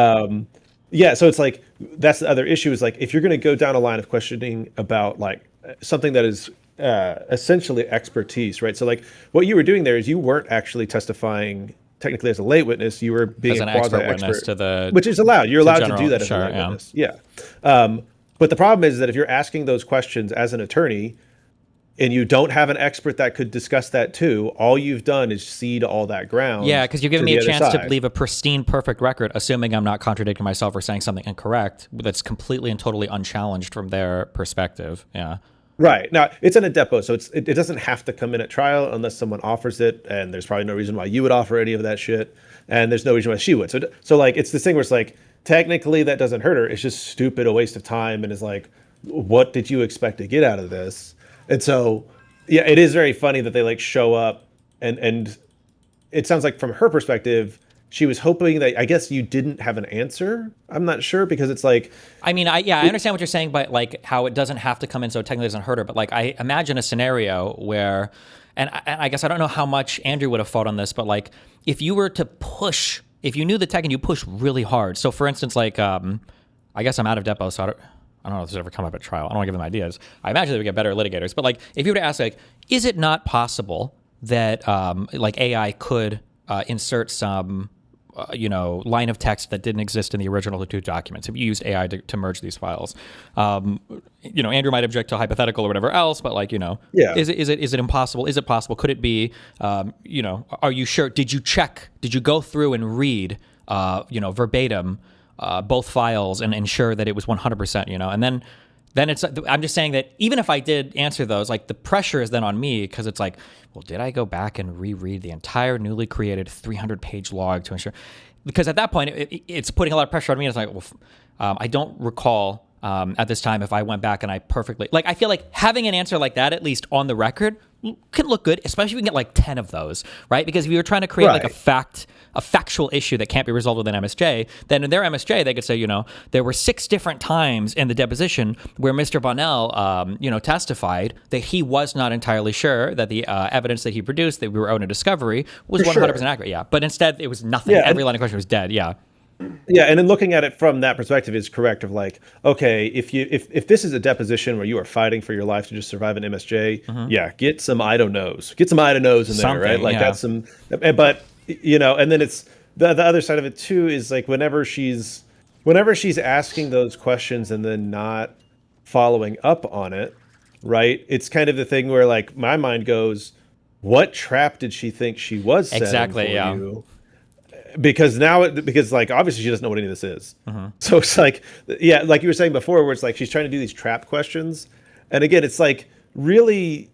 yeah, so it's like that's the other issue is like if you're going to go down a line of questioning about like something that is essentially expertise, right? So like what you were doing there is you weren't actually testifying technically as a lay witness. You were being as an a expert witness to the, which is allowed. You're allowed general, to do that as a lay witness. Yeah. But the problem is that if you're asking those questions as an attorney and you don't have an expert that could discuss that too, all you've done is cede all that ground. Yeah, because you're giving me a chance side. to leave a pristine, perfect record, assuming I'm not contradicting myself or saying something incorrect that's completely and totally unchallenged from their perspective. Yeah. Right. Now, it's in a depo, so it doesn't have to come in at trial unless someone offers it, and there's probably no reason why you would offer any of that shit, and there's no reason why she would. So like, it's this thing where it's like, technically that doesn't hurt her. It's just stupid, a waste of time, and is like, what did you expect to get out of this? And so, yeah, it is very funny that they like show up, and it sounds like from her perspective, she was hoping that, I guess, you didn't have an answer. I'm not sure, because it's like, I mean, I understand what you're saying, but like how it doesn't have to come in, so it technically doesn't hurt her. But like, I imagine a scenario where, and I guess I don't know how much Andrew would have fought on this, but like if you were to push, if you knew the tech and you push really hard. So for instance, like, I guess I'm out of depo, so I don't know if this has ever come up at trial. I don't want to give them ideas. I imagine they would get better litigators. But like, if you were to ask, like, is it not possible that like AI could insert some line of text that didn't exist in the original two documents if you used AI to merge these files? Andrew might object to hypothetical or whatever else, but like, yeah. Is it impossible? Is it possible? Could it be? Are you sure? Did you check? Did you go through and read? Verbatim. Both files and ensure that it was 100%, and then it's, I'm just saying that even if I did answer those, like the pressure is then on me, because it's like, well, did I go back and reread the entire newly created 300-page log to ensure? Because at that point, it's putting a lot of pressure on me. It's like, well, I don't recall at this time if I went back and I perfectly, like, I feel like having an answer like that, at least on the record, can look good, especially if we can get like 10 of those, right? Because if you were trying to create like a factual issue that can't be resolved with an MSJ, then in their MSJ, they could say, there were 6 different times in the deposition where Mr. Bonnell, testified that he was not entirely sure that the evidence that he produced that we were owed a discovery was 100% accurate. Yeah. But instead, it was nothing. Yeah, Every line of question was dead. Yeah. Yeah, and then looking at it from that perspective is correct. Of like, okay, if this is a deposition where you are fighting for your life to just survive an MSJ, yeah, get some I don't knows, in there, right? Like that's some, but and then it's the other side of it too is like whenever she's asking those questions and then not following up on it, right? It's kind of the thing where like my mind goes, what trap did she think she was setting for you? Because like obviously she doesn't know what any of this is. So it's like, yeah, like you were saying before, where it's like she's trying to do these trap questions, and again, it's like really,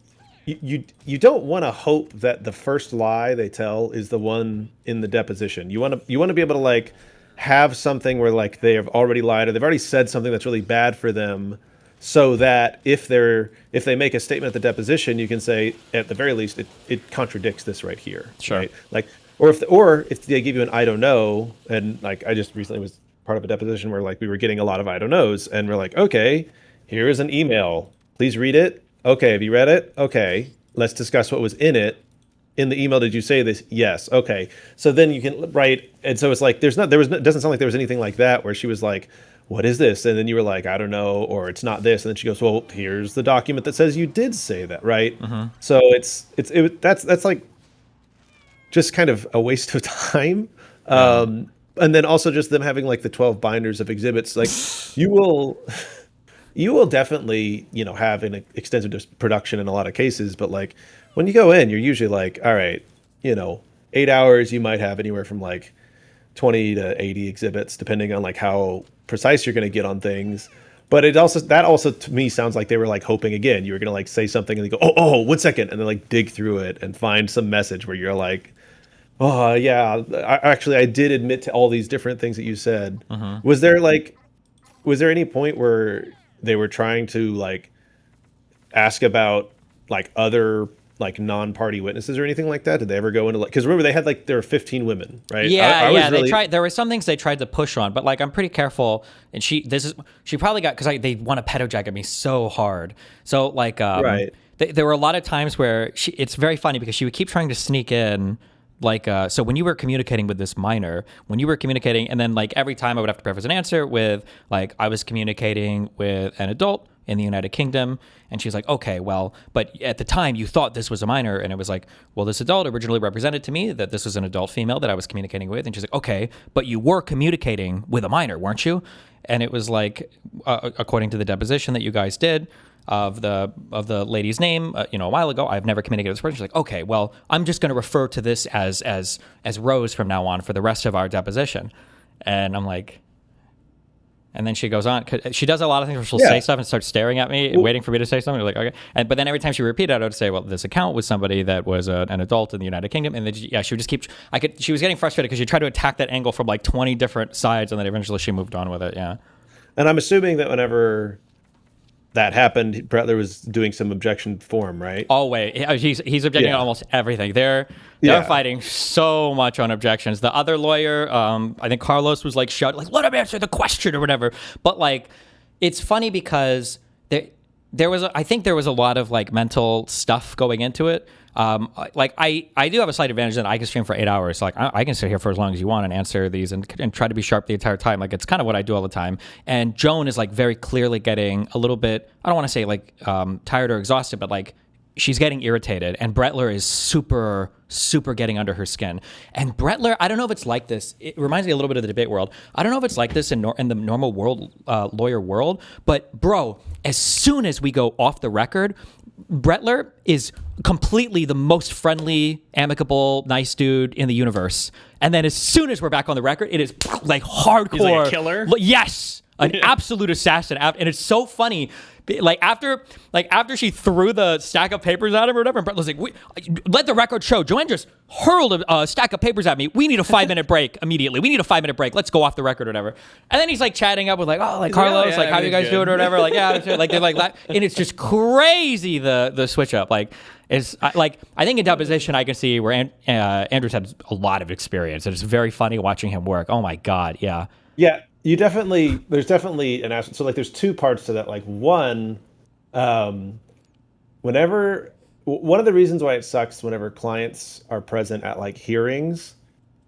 you don't want to hope that the first lie they tell is the one in the deposition. You want to be able to like have something where like they have already lied or they've already said something that's really bad for them, so that if they make a statement at the deposition, you can say at the very least it contradicts this right here. Sure. Right? Like. Or if they give you an I don't know, and like I just recently was part of a deposition where like we were getting a lot of I don't knows, and we're like, okay, here is an email. Please read it. Okay, have you read it? Okay, let's discuss what was in it. In the email, did you say this? Yes. Okay. So then you can write, and so it's like it doesn't sound like there was anything like that where she was like, what is this? And then you were like, I don't know, or it's not this, and then she goes, well, here's the document that says you did say that, right? So that's like. just kind of a waste of time. And then also just them having like the 12 binders of exhibits. Like you will definitely, have an extensive production in a lot of cases, but like when you go in, you're usually like, all right, 8 hours, you might have anywhere from like 20 to 80 exhibits, depending on like how precise you're going to get on things. But that also to me sounds like they were like hoping again, you were going to like say something and they go, oh, 1 second. And then like dig through it and find some message where you're like, oh yeah, I did admit to all these different things that you said. Was there any point where they were trying to like ask about like other like non-party witnesses or anything like that? Did they ever go into like, because remember they had like there were 15 women, right? They tried. There were some things they tried to push on, but like I'm pretty careful. And she probably got, because they want to pedo jacket me so hard. So like right. There were a lot of times where it's very funny because she would keep trying to sneak in. Like, so when you were communicating with this minor, and then like every time I would have to preface an answer with like, I was communicating with an adult in the United Kingdom. And she's like, okay, well, but at the time you thought this was a minor. And it was like, well, this adult originally represented to me that this was an adult female that I was communicating with. And she's like, okay, but you were communicating with a minor, weren't you? And it was like, according to the deposition that you guys did, of the lady's name, a while ago, I've never communicated with this person. She's like, okay, well, I'm just going to refer to this as Rose from now on for the rest of our deposition. And I'm like, and then she goes on. She does a lot of things where she'll say stuff and start staring at me and waiting for me to say something. Like, okay. But then every time she repeated it, I would say, well, this account was somebody that was an adult in the United Kingdom. And then, she would just keep, she was getting frustrated because she tried to attack that angle from like 20 different sides. And then eventually she moved on with it. Yeah. And I'm assuming that whenever that happened, Brettler was doing some objection form, right? Always. He's objecting to almost everything. They're fighting so much on objections. The other lawyer, I think Carlos, was like shouting, like, let him answer the question or whatever. But like, it's funny because there was a lot of like mental stuff going into it. Like I do have a slight advantage that I can stream for 8 hours. So like I can sit here for as long as you want and answer these and try to be sharp the entire time. Like it's kind of what I do all the time. And Joan is like very clearly getting a little bit, I don't want to say like tired or exhausted, but like she's getting irritated. And Brettler is super getting under her skin. And Brettler, I don't know if it's like this. It reminds me a little bit of the debate world. I don't know if it's like this in the normal world, lawyer world. But bro, as soon as we go off the record, Brettler is completely the most friendly, amicable, nice dude in the universe. And then as soon as we're back on the record, it is like hardcore. He's like a killer? Yes. An absolute assassin. And it's so funny. Like after she threw the stack of papers at him or whatever, and Brett was like, let the record show. Joanne just hurled a stack of papers at me. We need a 5-minute break immediately. We need a 5-minute break. Let's go off the record or whatever. And then he's like chatting up with like, oh, like Carlos, like how you guys doing or whatever. Like, yeah, like they're like that. And it's just crazy the switch up. Like it's like, I think in deposition I can see where Andrew's had a lot of experience. And it's very funny watching him work. Oh my God. Yeah. Yeah. There's definitely an aspect. So like there's two parts to that. Like one, one of the reasons why it sucks whenever clients are present at like hearings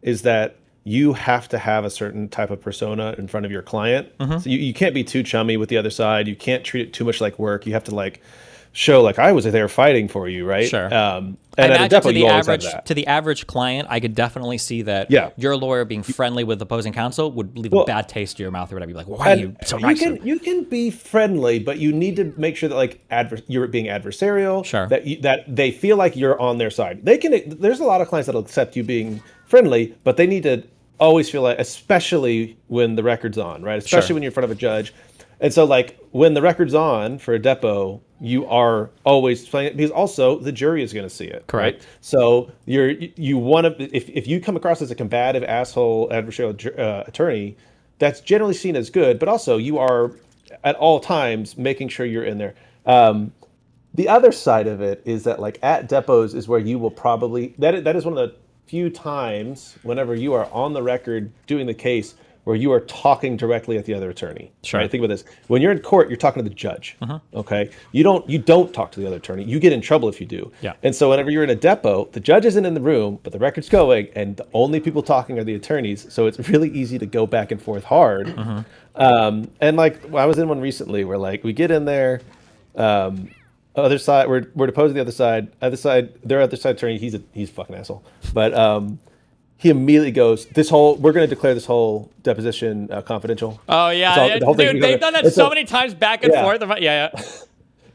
is that you have to have a certain type of persona in front of your client. So you can't be too chummy with the other side. You can't treat it too much like work. You have to like show like I was there fighting for you, right? Sure. And at a depot, you always have that. To the average client, I could definitely see that your lawyer being friendly with opposing counsel would leave a bad taste in your mouth or whatever. You're like, why are you so nice? You can be friendly, but you need to make sure that like you're being adversarial. Sure. That they feel like you're on their side. There's a lot of clients that'll accept you being friendly, but they need to always feel like, especially when the record's on, right? Especially when you're in front of a judge. And so like when the record's on for a depot, you are always playing it because also the jury is going to see it. Correct. Right? So you want to, if you come across as a combative asshole adversarial attorney, that's generally seen as good, but also you are at all times making sure you're in there. The other side of it is that like at depots is where you will probably, that is one of the few times whenever you are on the record doing the case where you are talking directly at the other attorney. Sure. Right? Think about this. When you're in court, you're talking to the judge. Okay. You don't talk to the other attorney. You get in trouble if you do. Yeah. And so whenever you're in a depot, the judge isn't in the room, but the record's going, and the only people talking are the attorneys. So it's really easy to go back and forth hard. And like I was in one recently where like we get in there, other side. We're deposing the other side. Their other side attorney. He's a fucking asshole. But he immediately goes, we're going to declare this whole deposition confidential. Oh yeah, dude, they've done that so many times back and forth. Yeah.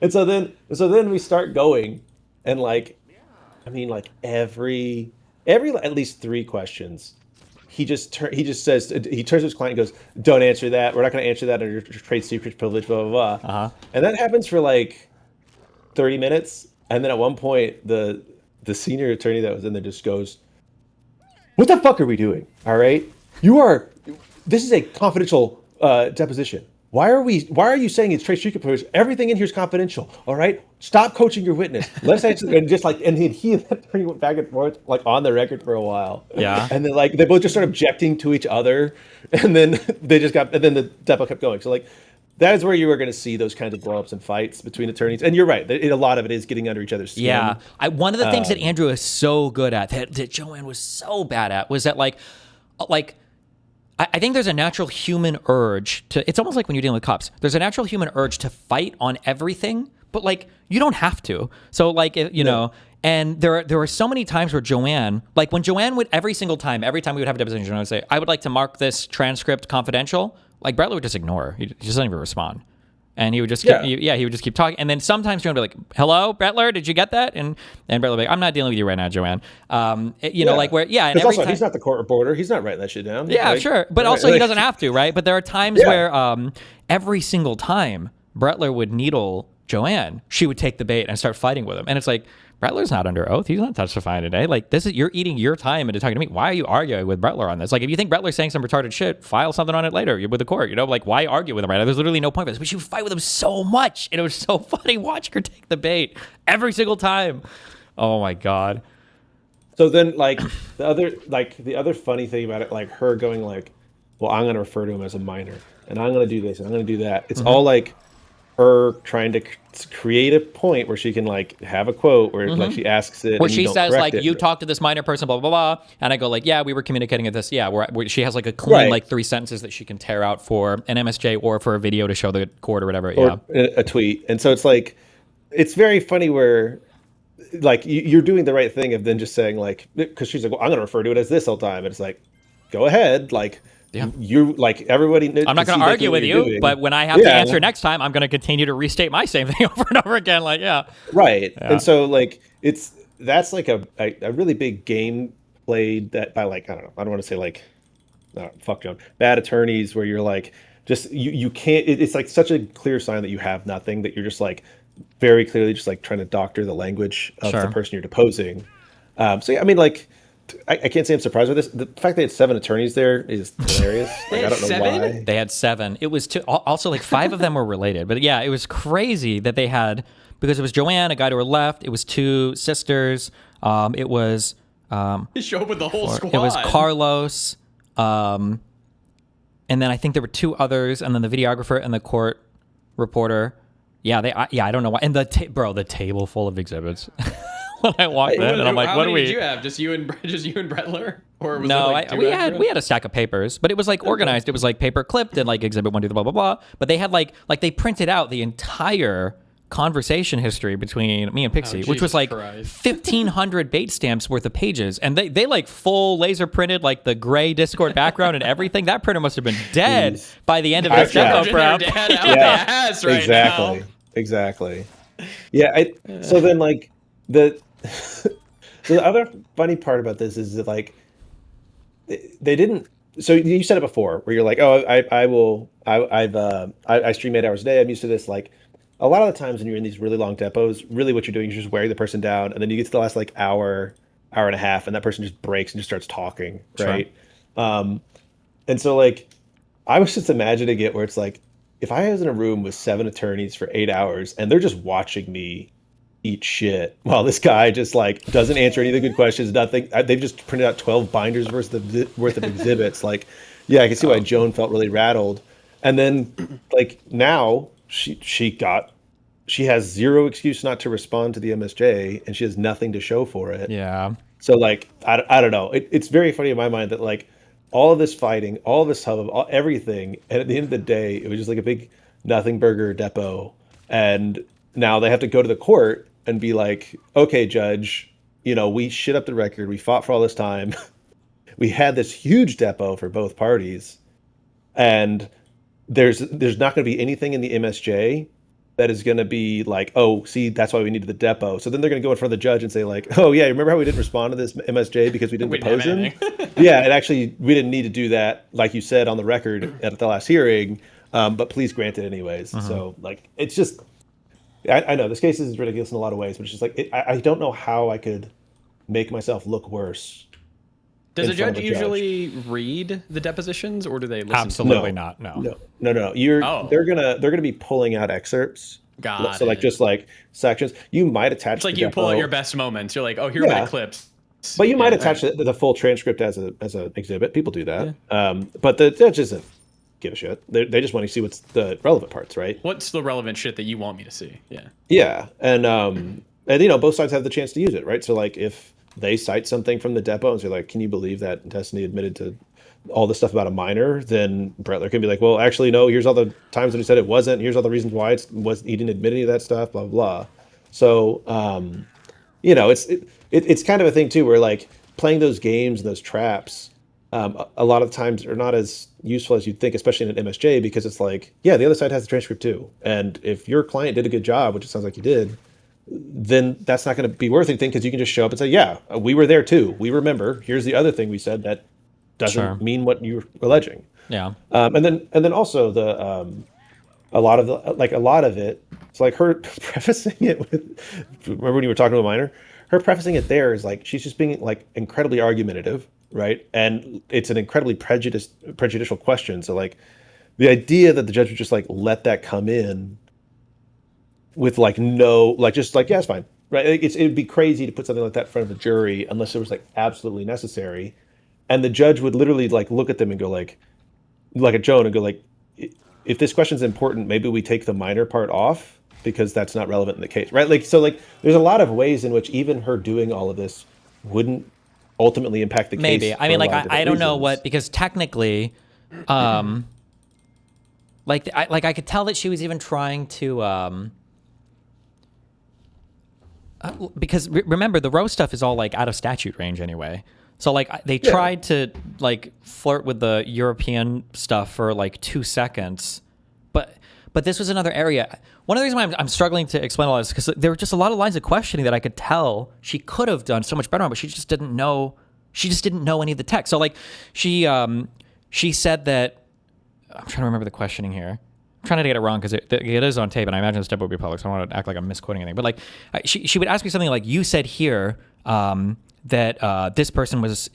And so then we start going, and like, I mean, like every at least 3 questions, he just says, he turns to his client and goes, "Don't answer that. We're not going to answer that under your trade secrets privilege." Blah blah blah. And that happens for like 30 minutes, and then at one point, the senior attorney that was in there just goes, "What the fuck are we doing? All right, this is a confidential deposition. Why are you saying it's trade secret privilege? Everything in here is confidential. All right, stop coaching your witness. Let's answer." And just like, and he and that attorney went back and forth like on the record for a while. Yeah. And then like they both just started objecting to each other, and then then the depo kept going. So like, that is where you are going to see those kinds of blowups and fights between attorneys. And you're right, a lot of it is getting under each other's skin. Yeah. One of the things that Andrew is so good at, that Joanne was so bad at, was that like I think there's a natural human urge to, it's almost like when you're dealing with cops, there's a natural human urge to fight on everything, but like, you don't have to. So like, you know, and there were so many times where Joanne, like when Joanne would, every time we would have a deposition, Joanne would say, "I would like to mark this transcript confidential." Like Bradley would just ignore her. He just doesn't even respond. And he would just he would just keep talking. And then sometimes Joanne would be like, "Hello, Brettler, did you get that?" And Brettler would be like, "I'm not dealing with you right now, Joanne." You know, like where, and every time, he's not the court reporter. He's not writing that shit down. Yeah, like, sure. But also he doesn't have to, right? But there are times where every single time Brettler would needle Joanne, she would take the bait and start fighting with him. And it's like, Brettler's not under oath. He's not testifying today. Like, you're eating your time into talking to me. Why are you arguing with Brettler on this? Like, if you think Brettler's saying some retarded shit, file something on it later with the court. You know, like, why argue with him right now? There's literally no point for this. But she would fight with him so much, and it was so funny watching her take the bait every single time. Oh my god. So then, like, the other funny thing about it, like her going like, "Well, I'm going to refer to him as a minor, and I'm going to do this, and I'm going to do that." It's all like her trying to create a point where she can like have a quote where like she asks it, where she says like, "You talk to this minor person, blah blah blah," and I go like, "Yeah, we were communicating at this." Yeah, where she has like a clean like 3 sentences that she can tear out for an MSJ or for a video to show the court or whatever. Or a tweet, and so it's like, it's very funny where like you're doing the right thing of then just saying like, because she's like, "Well, I'm going to refer to it as this all time," and it's like, go ahead, like. Yeah. You like everybody. I'm not going to argue with you, but when I have to answer next time, I'm going to continue to restate my same thing over and over again. Like, right. Yeah. And so like that's like a really big game played that by like, I don't know, I don't want to say like, fuck John, bad attorneys where you're like, just you can't. It's like such a clear sign that you have nothing, that you're just like very clearly just like trying to doctor the language of the person you're deposing. So yeah, I mean like. I can't say I'm surprised with this. The fact they had 7 attorneys there is hilarious. Like, I don't know why. They had 7. It was also like 5 of them were related. But yeah, it was crazy that they had, because it was Joanne, a guy to her left. It was 2 sisters. It was you show up with the whole squad. It was Carlos. And then I think there were 2 others, and then the videographer and the court reporter. Yeah, I don't know why. And the table full of exhibits. When I walked in, and I'm like, "What do we?" Did you have just you and Brettler, or was no? It like we had a stack of papers, but it was like organized. It was like paper clipped and like exhibit 1, 2, blah blah blah. But they had like they printed out the entire conversation history between me and Pixie, which was like 1,500 bait stamps worth of pages, and they like full laser printed like the gray Discord background and everything. That printer must have been dead by the end of this demo prep. Exactly. Yeah. So then like so the other funny part about this is that like they didn't. So you said it before, where you're like, "Oh, I stream 8 hours a day. I'm used to this." Like a lot of the times when you're in these really long depots, really what you're doing is you're just wearing the person down, and then you get to the last like hour and a half, and that person just breaks and just starts talking, right? Sure. And so like I was just imagining it where it's like, if I was in a room with 7 attorneys for 8 hours and they're just watching me eat shit while this guy just like doesn't answer any of the good questions, nothing. They've just printed out 12 binders worth of exhibits. Like, yeah, I can see why Joan felt really rattled. And then like now she has zero excuse not to respond to the MSJ, and she has nothing to show for it. Yeah. So like I don't know. It's very funny in my mind that like all of this fighting, all of this hubbub, everything, and at the end of the day, it was just like a big nothing burger depot. And Now they have to go to the court and be like, okay, judge, we shit up the record. We fought for all this time. We had this huge depot for both parties. And there's not going to be anything in the MSJ that is going to be like, oh, see, that's why we needed the depot. So then they're going to go in front of the judge and say like, oh yeah, remember how we didn't respond to this MSJ because we didn't depose him? Yeah, and actually we didn't need to do that, like you said on the record at the last hearing, but please grant it anyways. So like, it's just, I know this case is ridiculous in a lot of ways, but it's just like, I don't know how I could make myself look worse. Does a judge usually read the depositions, or do they listen? Absolutely not. No. They're gonna be pulling out excerpts. Got so like just like sections. You might attach. It's like you pull out your best moments. You're like, oh, here are my clips. But you might attach the full transcript as an exhibit. People do that. But the judge doesn't give a shit. They just want to see what's the relevant parts, right? What's the relevant shit that you want me to see? Yeah. Yeah, and both sides have the chance to use it, right? So like if they cite something from the depot and say like, can you believe that Destiny admitted to all this stuff about a minor? Then Brettler can be like, well, actually, no, here's all the times when he said it wasn't. Here's all the reasons why he didn't admit any of that stuff, blah, blah, blah. So, it's kind of a thing too, where like playing those games and those traps, a lot of times are not as useful as you'd think, especially in an MSJ, because it's like, yeah, the other side has the transcript too. And if your client did a good job, which it sounds like you did, then that's not going to be worth anything, because you can just show up and say, yeah, we were there too. We remember. Here's the other thing we said that doesn't mean what you're alleging. Yeah. And then also a lot of it, it's like her prefacing it with, remember when you were talking to a minor? Her prefacing it there is like, she's just being like incredibly argumentative, right? And it's an incredibly prejudicial question. So like the idea that the judge would just like let that come in with like no, like just like, yeah, it's fine, right? It'd be crazy to put something like that in front of the jury unless it was like absolutely necessary. And the judge would literally like look at them and go like at Joan and go like, if this question's important, maybe we take the minor part off because that's not relevant in the case, right? Like, so like there's a lot of ways in which even her doing all of this wouldn't ultimately impact the case. Maybe. I mean, like, I don't know what, because technically, I could tell that she was even trying to, because remember the Roe stuff is all like out of statute range anyway. So like they tried to like flirt with the European stuff for like 2 seconds, but this was another area. One of the reasons why I'm struggling to explain all this is because there were just a lot of lines of questioning that I could tell she could have done so much better on, but she just didn't know. She just didn't know any of the text. So like she said that, I'm trying to remember the questioning here. I'm trying to get it wrong because it is on tape, and I imagine this tape will be public, so I don't want to act like I'm misquoting anything. But like she would ask me something like, you said here that this person was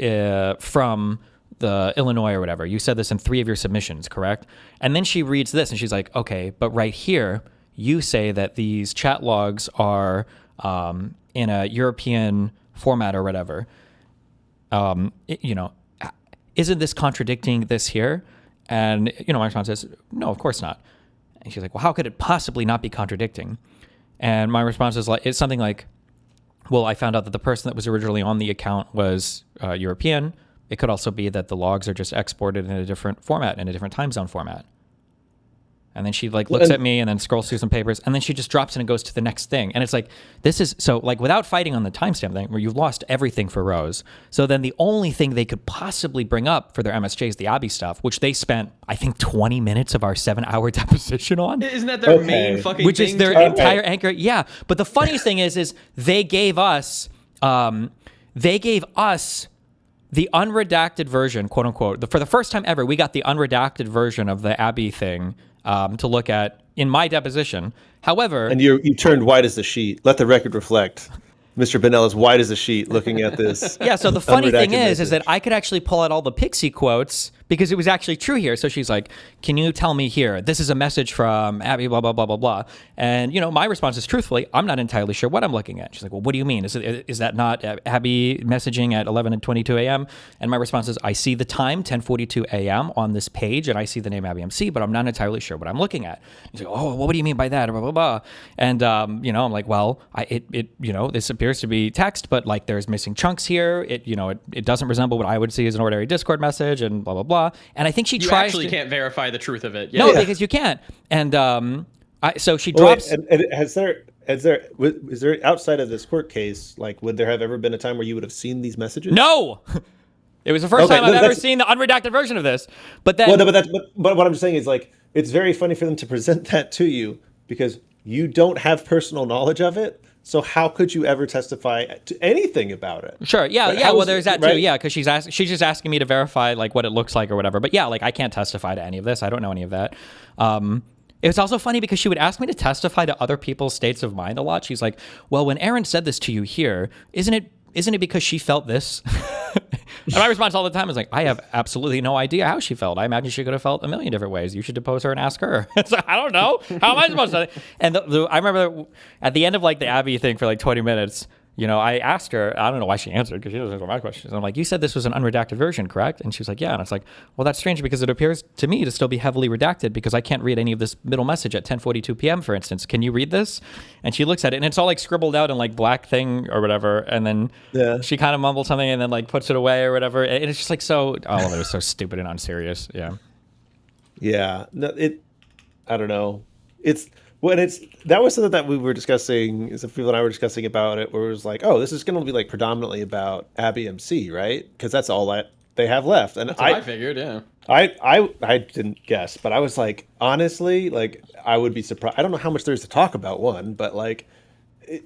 from the Illinois or whatever. You said this in 3 of your submissions, correct? And then she reads this and she's like, okay, but right here, you say that these chat logs are in a European format or whatever. Isn't this contradicting this here? And, my response is, no, of course not. And she's like, well, how could it possibly not be contradicting? And my response is like, it's something like, well, I found out that the person that was originally on the account was European. It could also be that the logs are just exported in a different format, in a different time zone format. And then she like looks at me and then scrolls through some papers, and then she just drops it and goes to the next thing. And it's like, this is so like without fighting on the timestamp thing where you've lost everything for Rose. So then the only thing they could possibly bring up for their MSJ is the Abby stuff, which they spent, I think, 20 minutes of our 7-hour deposition on. Isn't that their main fucking which thing? Is their entire anchor. Yeah. But the funniest thing is they gave us the unredacted version, quote unquote. For the first time ever, we got the unredacted version of the Abby thing to look at in my deposition. However, and you turned white as the sheet. Let the record reflect. Mr. Bennell is white as a sheet looking at this. Yeah, so the funny thing is that I could actually pull out all the Pixie quotes because it was actually true here. So she's like, can you tell me here, this is a message from Abby, blah, blah, blah, blah, blah. And, my response is truthfully, I'm not entirely sure what I'm looking at. She's like, well, what do you mean? Is that not Abby messaging at 11:22 a.m.? And my response is, I see the time, 10:42 a.m. on this page, and I see the name Abby MC, but I'm not entirely sure what I'm looking at. She's like, oh, well, what do you mean by that? Blah, blah, blah. And, I'm like, well, this appears to be text, but like there's missing chunks here. It doesn't resemble what I would see as an ordinary Discord message and blah, blah, blah. And I think she tries actually can't verify the truth of it. Yeah. No, because you can't. And so she drops. And has there is there outside of this court case, like, would there have ever been a time where you would have seen these messages? No. It was the first time I've ever seen the unredacted version of this. But then, but what I'm saying is, like, it's very funny for them to present that to you because you don't have personal knowledge of it. So how could you ever testify to anything about it? Sure. Yeah. Right? Yeah. Well, there's that too. Yeah. Because she's just asking me to verify like what it looks like or whatever. But yeah, like I can't testify to any of this. I don't know any of that. It's also funny because she would ask me to testify to other people's states of mind a lot. She's like, well, when Erin said this to you here, isn't it because she felt this? And my response all the time is like, I have absolutely no idea how she felt. I imagine she could have felt a million different ways. You should depose her and ask her. So I don't know. How am I supposed to? And I remember at the end of like the Abby thing for like 20 minutes, you know, I asked her, I don't know why she answered because she doesn't answer my questions. I'm like, you said this was an unredacted version, correct? And she was like, yeah. And it's like, well, that's strange because it appears to me to still be heavily redacted because I can't read any of this middle message at 10:42 p.m., for instance. Can you read this? And she looks at it and it's all like scribbled out in like black thing or whatever. And then she kind of mumbles something and then like puts it away or whatever. And it's just like all of it is so stupid and unserious. Yeah. Yeah. No, I don't know. That was something that we were discussing, some people and I were discussing about it, where it was like, oh, this is going to be like predominantly about Abby MC, right? Because that's all that they have left. And that's what I figured, yeah. I didn't guess, but I was like, honestly, like I would be surprised. I don't know how much there is to talk about one, but like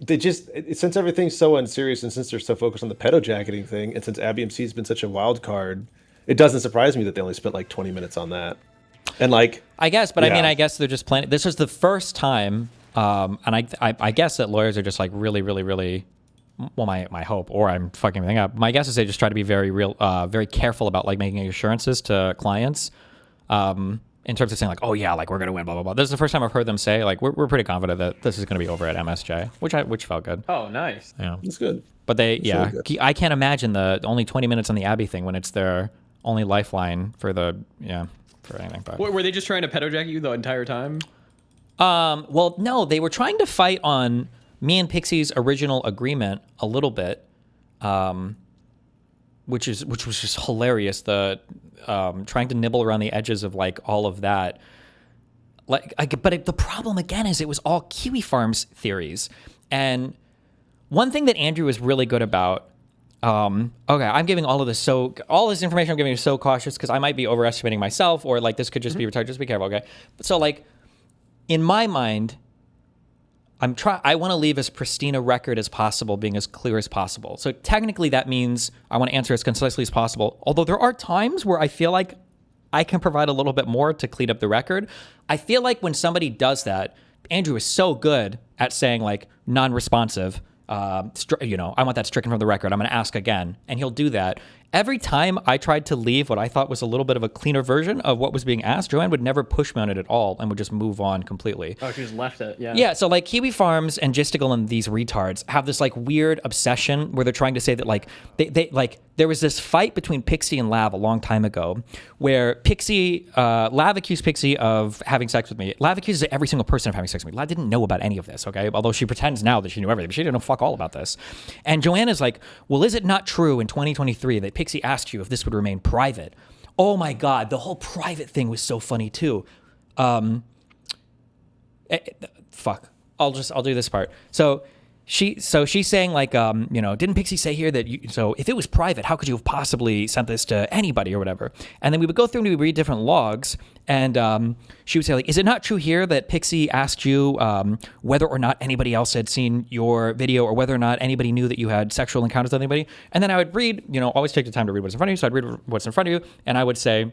since everything's so unserious and since they're so focused on the pedo jacketing thing, and since Abby MC has been such a wild card, it doesn't surprise me that they only spent like 20 minutes on that. And like, I guess, but yeah. I mean, I guess they're just planning. This was the first time, and I guess that lawyers are just like really, really, really. Well, my hope, or I'm fucking everything up. My guess is they just try to be very very careful about like making assurances to clients, in terms of saying like, oh yeah, like we're gonna win, blah blah blah. This is the first time I've heard them say like we're pretty confident that this is gonna be over at MSJ, which felt good. Oh, nice. Yeah, it's good. But I can't imagine the only 20 minutes on the Abby thing when it's their only lifeline for for anything. But were they just trying to pedo jack you the entire time? Well, no, they were trying to fight on me and Pixie's original agreement a little bit, which was just hilarious. The trying to nibble around the edges of like all of that. The problem again is it was all Kiwi Farms theories, and one thing that Andrew was really good about. Okay, I'm giving all this information I'm giving is so cautious because I might be overestimating myself, or like this could just be retired. Just be careful, okay? So like, in my mind, I want to leave as pristine a record as possible, being as clear as possible. So technically that means I want to answer as concisely as possible. Although there are times where I feel like I can provide a little bit more to clean up the record. I feel like when somebody does that, Andrew is so good at saying like non-responsive, I want that stricken from the record. I'm going to ask again. And he'll do that. Every time I tried to leave what I thought was a little bit of a cleaner version of what was being asked, Joanne would never push me on it at all and would just move on completely. Oh, she just left it, yeah. Yeah, so like Kiwi Farms and Gisticle and these retards have this like weird obsession where they're trying to say that like they like there was this fight between Pixie and Lav a long time ago where Lav accused Pixie of having sex with me. Lav accuses every single person of having sex with me. Lav didn't know about any of this, okay? Although she pretends now that she knew everything, but she didn't know fuck all about this. And Joanna's like, well, is it not true in 2023 that Pixie asked you if this would remain private? Oh my God, the whole private thing was so funny too. Fuck. I'll do this part. So she's saying like, didn't Pixie say here that so if it was private, how could you have possibly sent this to anybody or whatever? And then we would go through and we would read different logs, and she would say like, is it not true here that Pixie asked you whether or not anybody else had seen your video or whether or not anybody knew that you had sexual encounters with anybody? And then I would read, always take the time to read what's in front of you. So I'd read what's in front of you, and I would say,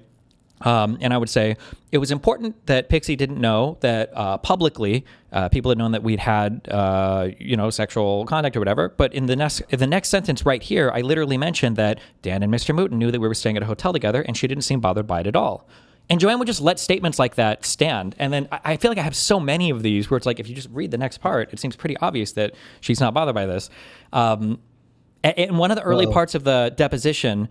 it was important that Pixie didn't know that publicly people had known that we'd had sexual contact or whatever. But in the next sentence right here, I literally mentioned that Dan and Mr. Mooten knew that we were staying at a hotel together, and she didn't seem bothered by it at all. And Joanne would just let statements like that stand. And then I feel like I have so many of these where it's like if you just read the next part, it seems pretty obvious that she's not bothered by this. In one of the early parts of the deposition,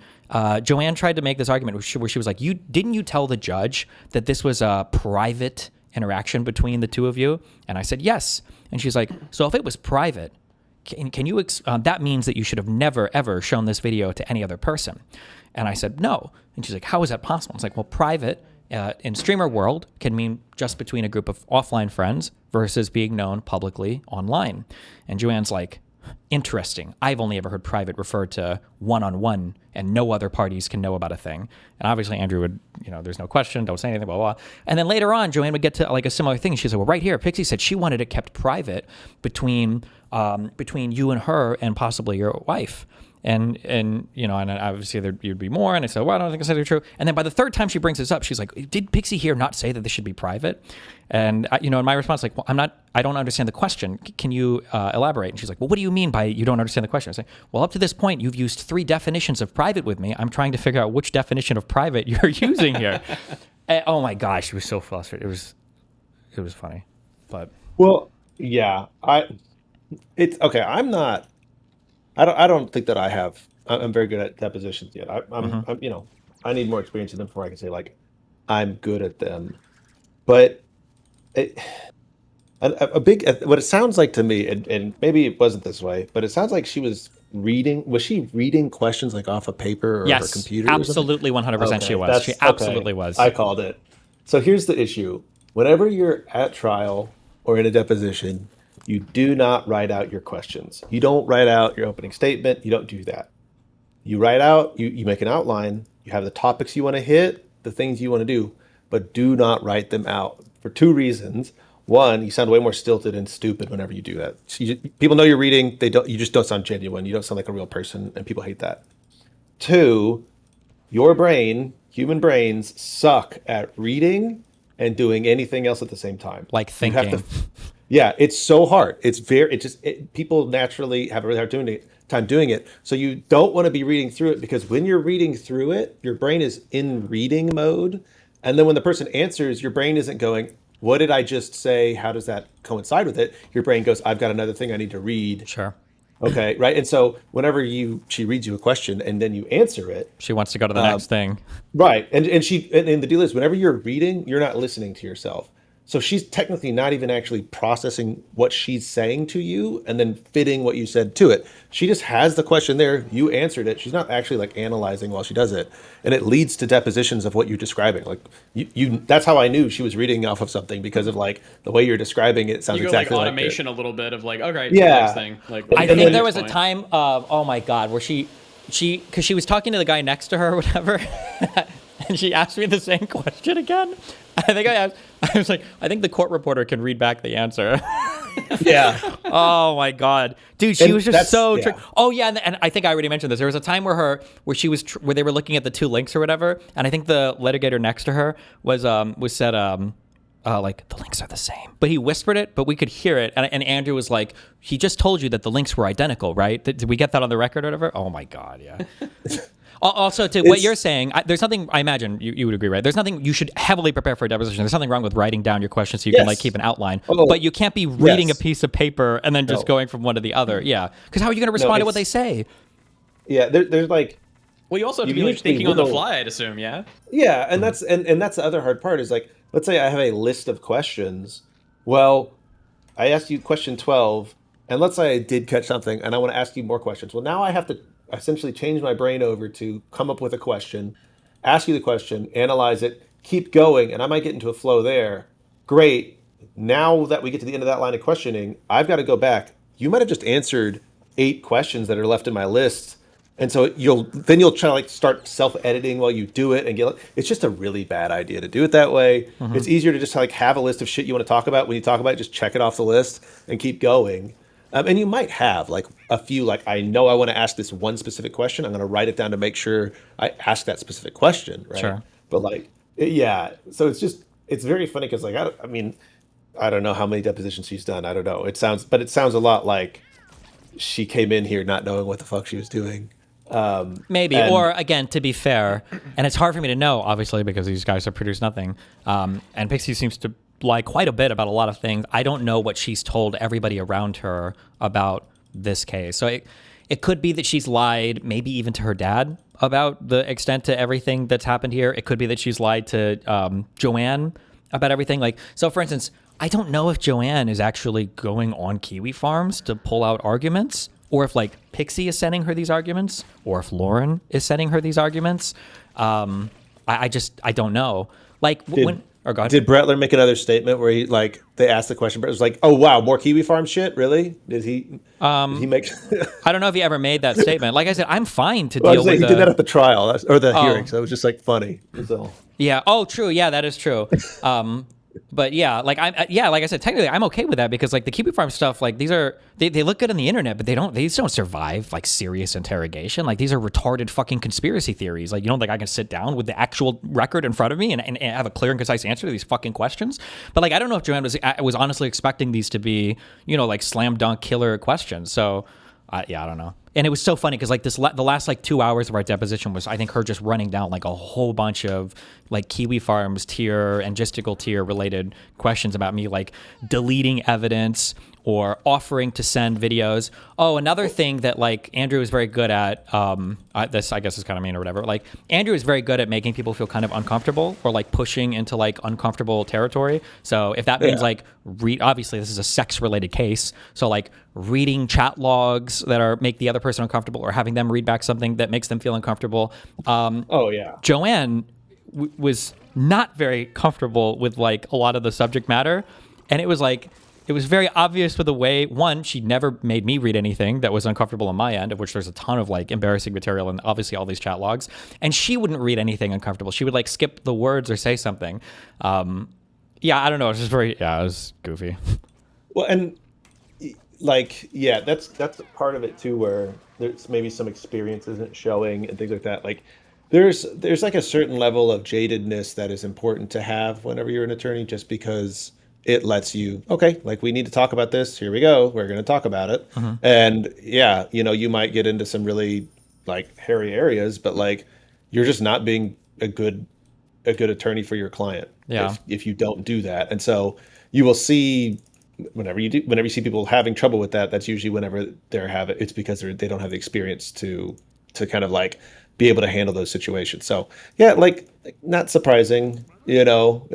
Joanne tried to make this argument where she was like, didn't you tell the judge that this was a private interaction between the two of you? And I said, yes. And she's like, so if it was private, can you, that means that you should have never, ever shown this video to any other person. And I said, no. And she's like, how is that possible? It's like, well, private in streamer world can mean just between a group of offline friends versus being known publicly online. And Joanne's like, interesting. I've only ever heard private referred to one-on-one and no other parties can know about a thing. And obviously Andrew would, there's no question, don't say anything, blah, blah, blah. And then later on, Joanne would get to like a similar thing. She said, well, right here, Pixie said she wanted it kept private between you and her and possibly your wife. And obviously you'd be more. And I said, well, I don't think it's necessarily true. And then by the third time she brings this up, she's like, did Pixie here not say that this should be private? And, in my response, like, well, I don't understand the question. Can you elaborate? And she's like, well, what do you mean by you don't understand the question? I say, well, up to this point, you've used 3 definitions of private with me. I'm trying to figure out which definition of private you're using here. And, oh my gosh, she was so flustered. It was funny, but. Well, yeah, it's okay. I don't think that I'm very good at depositions yet. I need more experience in them before I can say like I'm good at them. But what it sounds like to me, and maybe it wasn't this way, but it sounds like she was reading. Was she reading questions like off a paper or her computer? Yes, absolutely, 100% she was. She absolutely was. I called it. So here's the issue: whenever you're at trial or in a deposition, you do not write out your questions. You don't write out your opening statement. You don't do that. You write out, you make an outline. You have the topics you want to hit, the things you want to do, but do not write them out for 2 reasons. One, you sound way more stilted and stupid whenever you do that. People know you're reading. You just don't sound genuine. You don't sound like a real person, and people hate that. 2, your brain, human brains, suck at reading and doing anything else at the same time. Like thinking. Yeah, it's so hard. People naturally have a really hard time doing it. So you don't want to be reading through it, because when you're reading through it, your brain is in reading mode. And then when the person answers, your brain isn't going, what did I just say? How does that coincide with it? Your brain goes, I've got another thing I need to read. Sure. Okay, right? And so whenever she reads you a question and then you answer it, she wants to go to the next thing. Right. And the deal is, whenever you're reading, you're not listening to yourself. So she's technically not even actually processing what she's saying to you and then fitting what you said to it. She just has the question there. You answered it. She's not actually like analyzing while she does it. And it leads to depositions of what you're describing. Like that's how I knew she was reading off of something, because of like the way you're describing it. It sounds exactly like automation a little bit of like, okay, yeah. next thing. Like, I think there was a time of, oh my God, where because she was talking to the guy next to her or whatever, and she asked me the same question again. I was like, I think the court reporter can read back the answer. Yeah. Oh my God, dude, she was just so tricky. Oh yeah, and I think I already mentioned this. There was a time where where they were looking at the 2 links or whatever, and I think the litigator next to her was said like, the links are the same, but he whispered it, but we could hear it, and Andrew was like, he just told you that the links were identical, right? Did we get that on the record or whatever? Oh my God, yeah. Also, to what you're saying, there's nothing, I imagine you would agree, right? There's nothing, you should heavily prepare for a deposition. There's nothing wrong with writing down your questions so you can like keep an outline. But you can't be reading a piece of paper and then just going from one to the other. Yeah. Because how are you going to respond to what they say? Yeah, there's like... Well, you also have to be like thinking on the fly, I'd assume, yeah? Yeah, and that's the other hard part is like, let's say I have a list of questions. Well, I asked you question 12, and let's say I did catch something, and I want to ask you more questions. Well, now I have to essentially change my brain over to come up with a question, ask you the question, analyze it, keep going, and I might get into a flow there. Great. Now that we get to the end of that line of questioning, I've got to go back. You might have just answered 8 questions that are left in my list. And so you'll try to like start self-editing while you do it, and it's just a really bad idea to do it that way. Mm-hmm. It's easier to just like have a list of shit you want to talk about. When you talk about it, just check it off the list and keep going. And you might have like a few, like, I know I want to ask this one specific question. I'm going to write it down to make sure I ask that specific question. Right. Sure. But like, yeah. So it's very funny because like, I don't know how many depositions she's done. I don't know. It sounds a lot like she came in here not knowing what the fuck she was doing. Maybe, or again, to be fair, and it's hard for me to know, obviously, because these guys have produced nothing. And Pixie seems to lie quite a bit about a lot of things. I don't know what she's told everybody around her about this case. So it could be that she's lied, maybe even to her dad, about the extent to everything that's happened here. It could be that she's lied to Joanne about everything. Like, so for instance, I don't know if Joanne is actually going on Kiwi Farms to pull out arguments, or if like Pixie is sending her these arguments, or if Lauren is sending her these arguments. I don't know. Like Did, when. Or God. did Brettler make another statement where he they asked the question, but it was like, "Oh wow, more Kiwi Farm shit, really?" Did he make? I don't know if he ever made that statement. Like I said, I'm fine to Well, deal with. He did that at the trial or the Oh. hearing, so it was just like funny. So. Yeah. Oh, true. Yeah, that is true. But yeah, like like I said, technically I'm okay with that because like the Kiwi Farm stuff, like these are they look good on the internet, but they just don't survive like serious interrogation. Like these are retarded fucking conspiracy theories. Like you don't think I can sit down with the actual record in front of me and have a clear and concise answer to these fucking questions? But like I don't know if Joanne was honestly expecting these to be, you know, like slam dunk killer questions. So yeah, I don't know. And it was so funny because like the last like 2 hours of our deposition was, I think, her just running down like a whole bunch of like Kiwi Farms tier and Gisticle tier related questions about me, like deleting evidence or offering to send videos. Oh, another thing that like Andrew is very good at, this I guess is kind of mean or whatever. Like Andrew is very good at making people feel kind of uncomfortable or like pushing into like uncomfortable territory. So if that means like obviously this is a sex related case. So like reading chat logs that make the other person uncomfortable or having them read back something that makes them feel uncomfortable. Joanne was not very comfortable with like a lot of the subject matter. And it was like, it was very obvious with the way, one, she never made me read anything that was uncomfortable on my end, of which there's a ton of like embarrassing material and obviously all these chat logs. And she wouldn't read anything uncomfortable. She would like skip the words or say something. Yeah, I don't know. It was just it was goofy. Well, and like, yeah, that's part of it too, where there's maybe some experience isn't showing and things like that. Like there's like a certain level of jadedness that is important to have whenever you're an attorney, just because it lets you, okay, like we need to talk about this. Here we go. We're going to talk about it. And yeah, you know, you might get into some really like hairy areas, but like you're just not being a good attorney for your client. Yeah. If you don't do that. And so you will see whenever you see people having trouble with that, that's usually whenever it's because they don't have the experience to kind of like be able to handle those situations. So yeah, like not surprising, you know,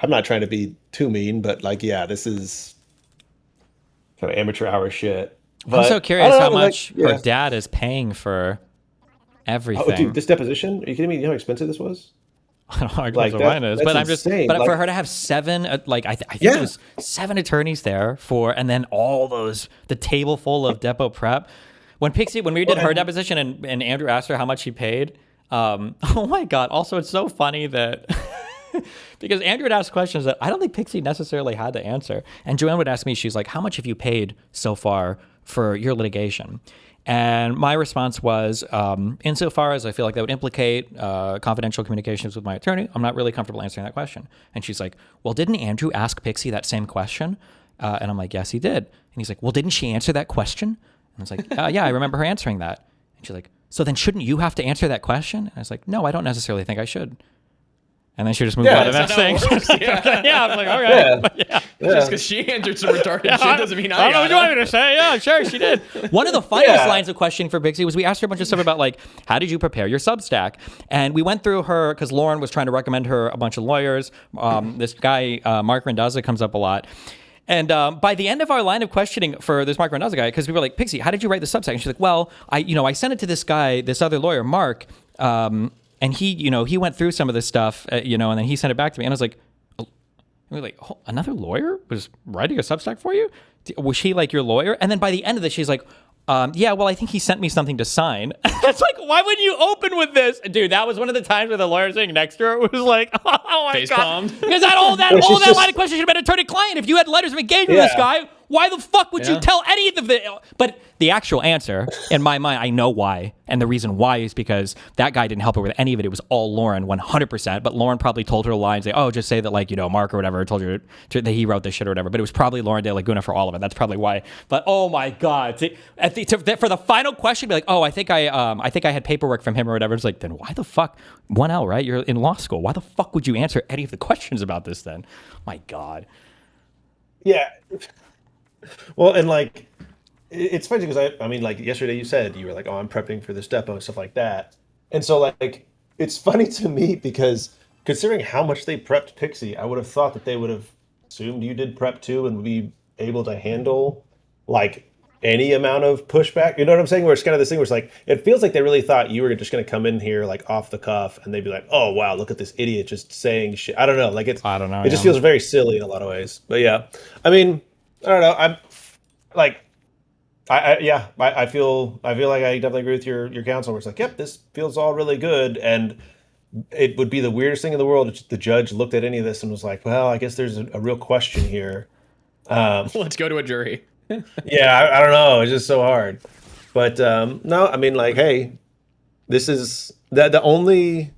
I'm not trying to be too mean, but like, yeah, this is kind of amateur hour shit. But I'm so curious how much her dad is paying for everything. Oh, dude, this deposition? Are you kidding me? You know how expensive this was? I don't know how expensive mine is, but I'm just, insane. but Like, for her to have seven, I think it was 7 attorneys there and then all the table full of depot prep. When we did her deposition and Andrew asked her how much she paid, oh my God. Also, it's so funny that because Andrew would ask questions that I don't think Pixie necessarily had to answer. And Joanne would ask me, she's like, how much have you paid so far for your litigation? And my response was, insofar as I feel like that would implicate confidential communications with my attorney, I'm not really comfortable answering that question. And she's like, well, didn't Andrew ask Pixie that same question? And I'm like, yes, he did. And he's like, well, didn't she answer that question? And I was like, yeah, I remember her answering that. And she's like, so then shouldn't you have to answer that question? And I was like, no, I don't necessarily think I should. And then she just moved on to the next thing. Yeah, I'm like, all right. Yeah. Just because she answered some retarded shit doesn't mean I don't know what you want me to say. Yeah, sure, she did. One of the funniest lines of questioning for Pixie was we asked her a bunch of stuff about like, how did you prepare your Substack? And we went through her, because Lauren was trying to recommend her a bunch of lawyers. This guy, Mark Randazza, comes up a lot. And by the end of our line of questioning for this Mark Randazza guy, because we were like, Pixie, how did you write the Substack? And she's like, well, I sent it to this guy, this other lawyer, Mark, and he went through some of this stuff, and then he sent it back to me. And I was like, oh, another lawyer was writing a Substack for you? Was she like your lawyer? And then by the end of this, she's like, yeah, well, I think he sent me something to sign. It's like, why wouldn't you open with this? Dude, that was one of the times where the lawyer sitting next to her was like, oh my Face God. palmed. Because all that line of questions should have been attorney-client. If you had letters of engagement with this guy, why the fuck would you tell any of the... But the actual answer, in my mind, I know why. And the reason why is because that guy didn't help her with any of it. It was all Lauren, 100%. But Lauren probably told her a line, say, oh, just say that, like, Mark or whatever told you that he wrote this shit or whatever. But it was probably Lauren De Laguna for all of it. That's probably why. But oh my God. For the final question, be like, oh, I think I had paperwork from him or whatever. It's like, then why the fuck? 1L, right? You're in law school. Why the fuck would you answer any of the questions about this then? My God. Yeah. Well, and like, it's funny because I mean, like yesterday you said you were like, oh, I'm prepping for this depot and stuff like that. And so like, it's funny to me because considering how much they prepped Pixie, I would have thought that they would have assumed you did prep too and would be able to handle like any amount of pushback. You know what I'm saying? Where it's kind of this thing where it's like, it feels like they really thought you were just going to come in here like off the cuff and they'd be like, oh, wow, look at this idiot just saying shit. I don't know. Like I don't know. It just feels very silly in a lot of ways. But yeah, I mean, I don't know. I'm like, I feel like I definitely agree with your counsel where it's like, yep, this feels all really good. And it would be the weirdest thing in the world if the judge looked at any of this and was like, well, I guess there's a real question here. Let's go to a jury. Yeah, I don't know. It's just so hard. But no, I mean, like, hey, this is the only.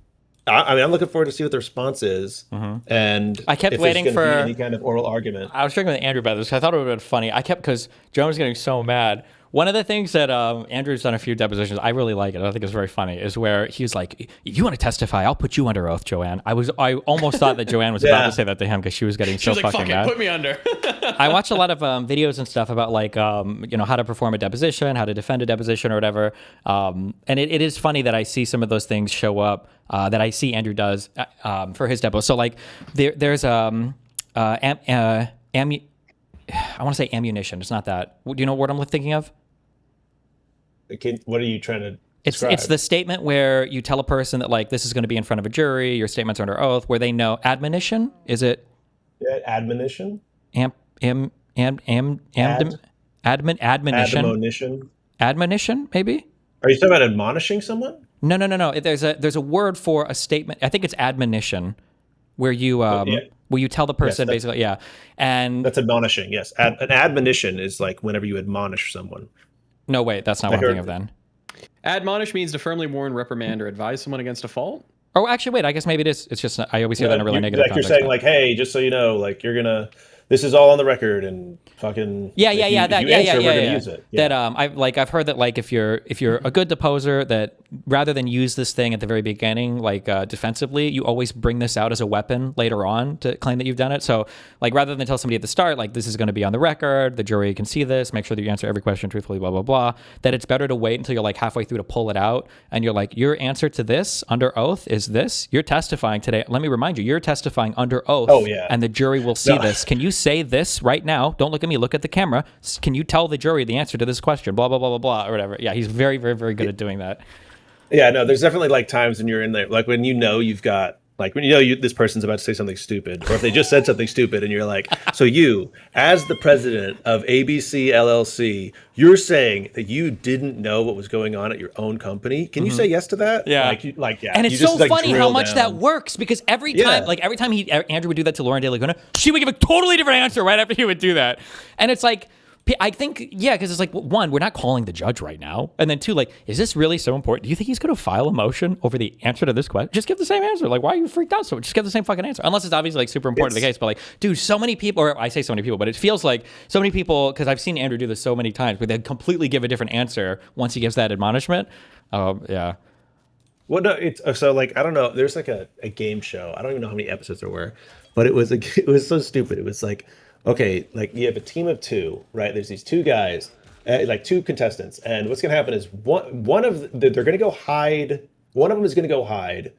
I mean, I'm looking forward to see what the response is. And I kept if waiting there's gonna for be any kind of oral argument. I was talking with Andrew about this. I thought it would have been funny. Because Joan was getting so mad. One of the things that Andrew's done a few depositions, I really like it. I think it's very funny. Is where he was like, "If you want to testify, I'll put you under oath, Joanne." I almost thought that Joanne was about to say that to him because she was getting so fucking fuck mad. It, put me under. I watch a lot of videos and stuff about like how to perform a deposition, how to defend a deposition or whatever. And it is funny that I see some of those things show up that I see Andrew does for his depo. So like there's I want to say ammunition. It's not that. Do you know what I'm thinking of? What are you trying to describe? It's the statement where you tell a person that like this is going to be in front of a jury. Your statements are under oath, where they know admonition. Is it? Yeah, admonition. Admonition. Admonition, maybe. Are you talking about admonishing someone? No. There's a word for a statement. I think it's admonition, where you where you tell the person basically, and that's admonishing. Yes, an admonition is like whenever you admonish someone. No, wait, that's not what I'm thinking of then. Admonish means to firmly warn, reprimand, or advise someone against a fault. Oh, actually, wait, I guess maybe it is. It's just, I always hear that in a really negative context. You're saying like, hey, just so you know, like this is all on the record and fucking we're gonna use it. That I've heard that like if you're a good deposer, that rather than use this thing at the very beginning like defensively, you always bring this out as a weapon later on to claim that you've done it. So like rather than tell somebody at the start like this is going to be on the record, the jury can see this, make sure that you answer every question truthfully, blah blah blah, that it's better to wait until you're like halfway through to pull it out and you're like, your answer to this under oath is this. You're testifying today. Let me remind you, you're testifying under oath. Oh yeah. And the jury will see this. Can you say this right now? Don't look at me, look at the camera. Can you tell the jury the answer to this question? Blah blah blah blah blah or whatever. Yeah, he's very very very good at doing that. Yeah, no, there's definitely like times when you're in there, like when you've got like when this person's about to say something stupid, or if they just said something stupid, and you're like, so you, as the president of ABC LLC, you're saying that you didn't know what was going on at your own company. Can you say yes to that? Yeah, And it's so funny how much that works because every time Andrew would do that to Lauren Daly Laguna, she would give a totally different answer right after he would do that, and it's like. I think, because it's like, one, we're not calling the judge right now. And then two, like, is this really so important? Do you think he's going to file a motion over the answer to this question? Just give the same answer. Like, why are you freaked out so much? Just give the same fucking answer. Unless it's obviously, like, super important to the case. But, like, dude, so many people, or I say so many people, but it feels like so many people, because I've seen Andrew do this so many times, where they completely give a different answer once he gives that admonishment. Yeah. Well, no, it's so like I don't know. There's like a game show. I don't even know how many episodes there were, but it was so stupid. It was like, okay, like you have a team of two, right? There's these two guys, like two contestants, and what's gonna happen is one of they're gonna go hide. One of them is gonna go hide,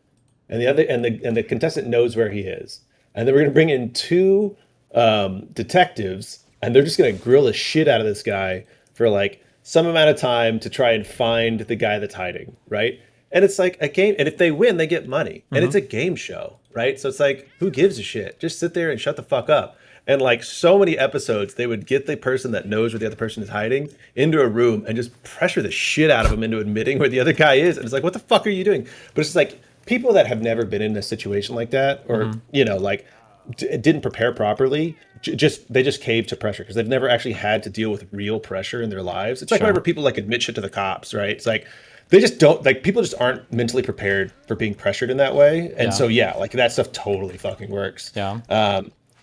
and the other and the contestant knows where he is, and then we're gonna bring in two detectives, and they're just gonna grill the shit out of this guy for like some amount of time to try and find the guy that's hiding, right? And it's like a game, and if they win, they get money. And it's a game show, right? So it's like, who gives a shit? Just sit there and shut the fuck up. And like so many episodes, they would get the person that knows where the other person is hiding into a room and just pressure the shit out of them into admitting where the other guy is. And it's like, what the fuck are you doing? But it's like people that have never been in a situation like that, or, like didn't prepare properly, they just cave to pressure because they've never actually had to deal with real pressure in their lives. It's like whenever people like admit shit to the cops, right? It's like, they just don't, like, people just aren't mentally prepared for being pressured in that way. And so, like, that stuff totally fucking works. Yeah.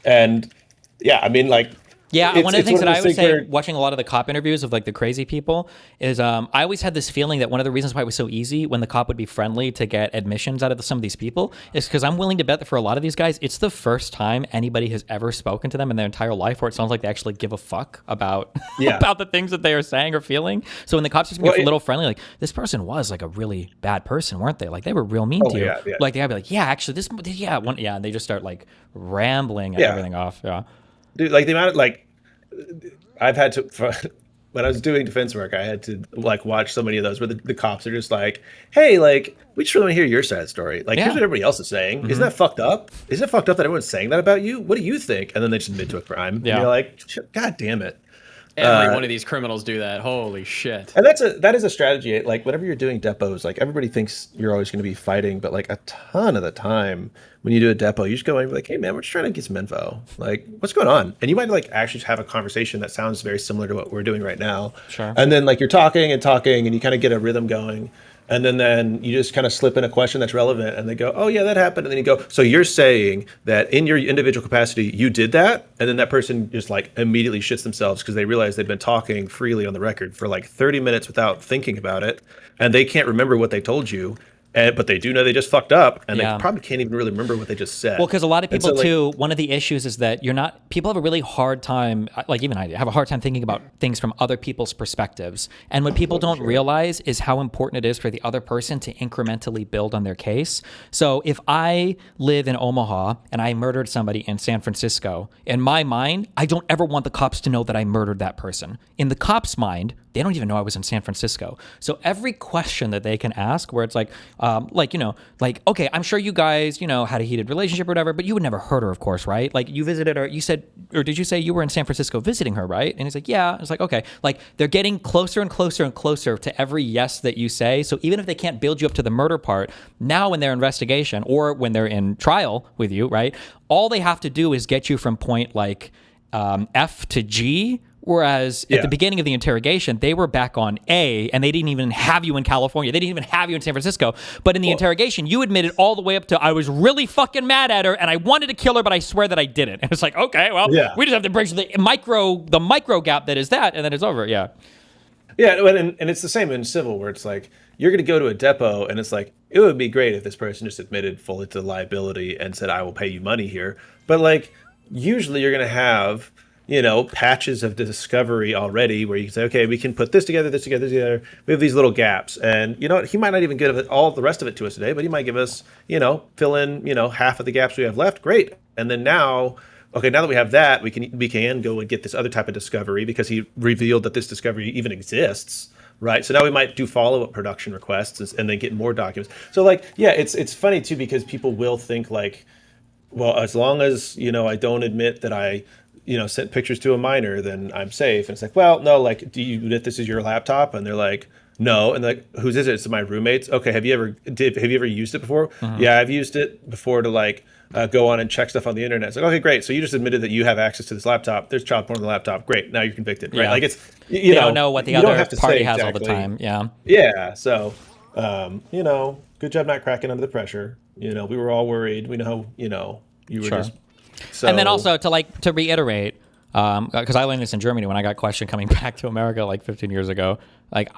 And, yeah, I mean, like... Yeah, one of the things that I always say, watching a lot of the cop interviews of, like, the crazy people, is I always had this feeling that one of the reasons why it was so easy when the cop would be friendly to get admissions out of some of these people is because I'm willing to bet that for a lot of these guys, it's the first time anybody has ever spoken to them in their entire life where it sounds like they actually give a fuck about, about the things that they are saying or feeling. So when the cops just get a little friendly, like, this person was, like, a really bad person, weren't they? Like, they were real mean to you. Yeah. Like, they'd be like, actually, and they just start, like, rambling everything off. Yeah. Dude, like, the amount of, like... I've had to when I was doing defense work, I had to like watch so many of those where the cops are just like, "Hey, like, we just really want to hear your side of the story. Like, here's what everybody else is saying. Isn't that fucked up? Isn't it fucked up that everyone's saying that about you? What do you think?" And then they just admit to a crime. Yeah. And you're like, "God damn it." Every one of these criminals do that. Holy shit. And that is a strategy. Like whenever you're doing depots, like everybody thinks you're always going to be fighting, but like a ton of the time when you do a depot, you just go in and be like, "Hey man, we're just trying to get some info. Like, what's going on?" And you might like actually have a conversation that sounds very similar to what we're doing right now. Sure. And then like you're talking and talking and you kind of get a rhythm going. And then you just kind of slip in a question that's relevant and they go, "Oh yeah, that happened." And then you go, "So you're saying that in your individual capacity, you did that?" And then that person just like immediately shits themselves because they realize they've been talking freely on the record for like 30 minutes without thinking about it. And they can't remember what they told you. But they do know they just fucked up, and they probably can't even really remember what they just said. Well, because a lot of people so, like, too, one of the issues is that people have a really hard time, like even I have a hard time thinking about things from other people's perspectives. And what people don't realize is how important it is for the other person to incrementally build on their case. So if I live in Omaha and I murdered somebody in San Francisco, in my mind, I don't ever want the cops to know that I murdered that person. In the cops' mind, they don't even know I was in San Francisco. So every question that they can ask where it's like, okay, I'm sure you guys, had a heated relationship or whatever, but you would never hurt her, of course, right? Like you visited her, did you say you were in San Francisco visiting her, right? And he's like, yeah. It's like, okay, like they're getting closer and closer and closer to every yes that you say. So even if they can't build you up to the murder part, now in their investigation or when they're in trial with you, right? All they have to do is get you from point like F to G. Whereas at the beginning of the interrogation, they were back on A and they didn't even have you in California. They didn't even have you in San Francisco. But in the interrogation, you admitted all the way up to, I was really fucking mad at her and I wanted to kill her, but I swear that I didn't. And it's like, okay, well, we just have to bridge the micro gap that is that, and then it's over. Yeah. Yeah, and it's the same in civil where it's like, you're going to go to a depot and it's like, it would be great if this person just admitted fully to the liability and said, I will pay you money here. But like, usually you're going to have, patches of discovery already where you can say, okay, we can put this together. We have these little gaps. And you know what? He might not even give all the rest of it to us today, but he might give us, fill in, half of the gaps we have left. Great. And then now that we have that, we can go and get this other type of discovery because he revealed that this discovery even exists. Right. So now we might do follow-up production requests and then get more documents. So like, yeah, it's funny too, because people will think like, well, as long as, I don't admit that I, sent pictures to a minor, then I'm safe. And it's like, well, no, like, do you admit this is your laptop? And they're like, no. And they're like, whose is it? It's my roommate's. Okay. Have you ever used it before? Yeah, I've used it before to like go on and check stuff on the internet. It's like, okay, great. So you just admitted that you have access to this laptop. There's child porn on the laptop. Great. Now you're convicted. Right. Yeah. Like it's, they don't know what the other party has all the time. Yeah. Yeah. So, good job not cracking under the pressure. We were all worried. We know, you were just. So, and then also to reiterate, because I learned this in Germany when I got questioned coming back to America like 15 years ago. Like,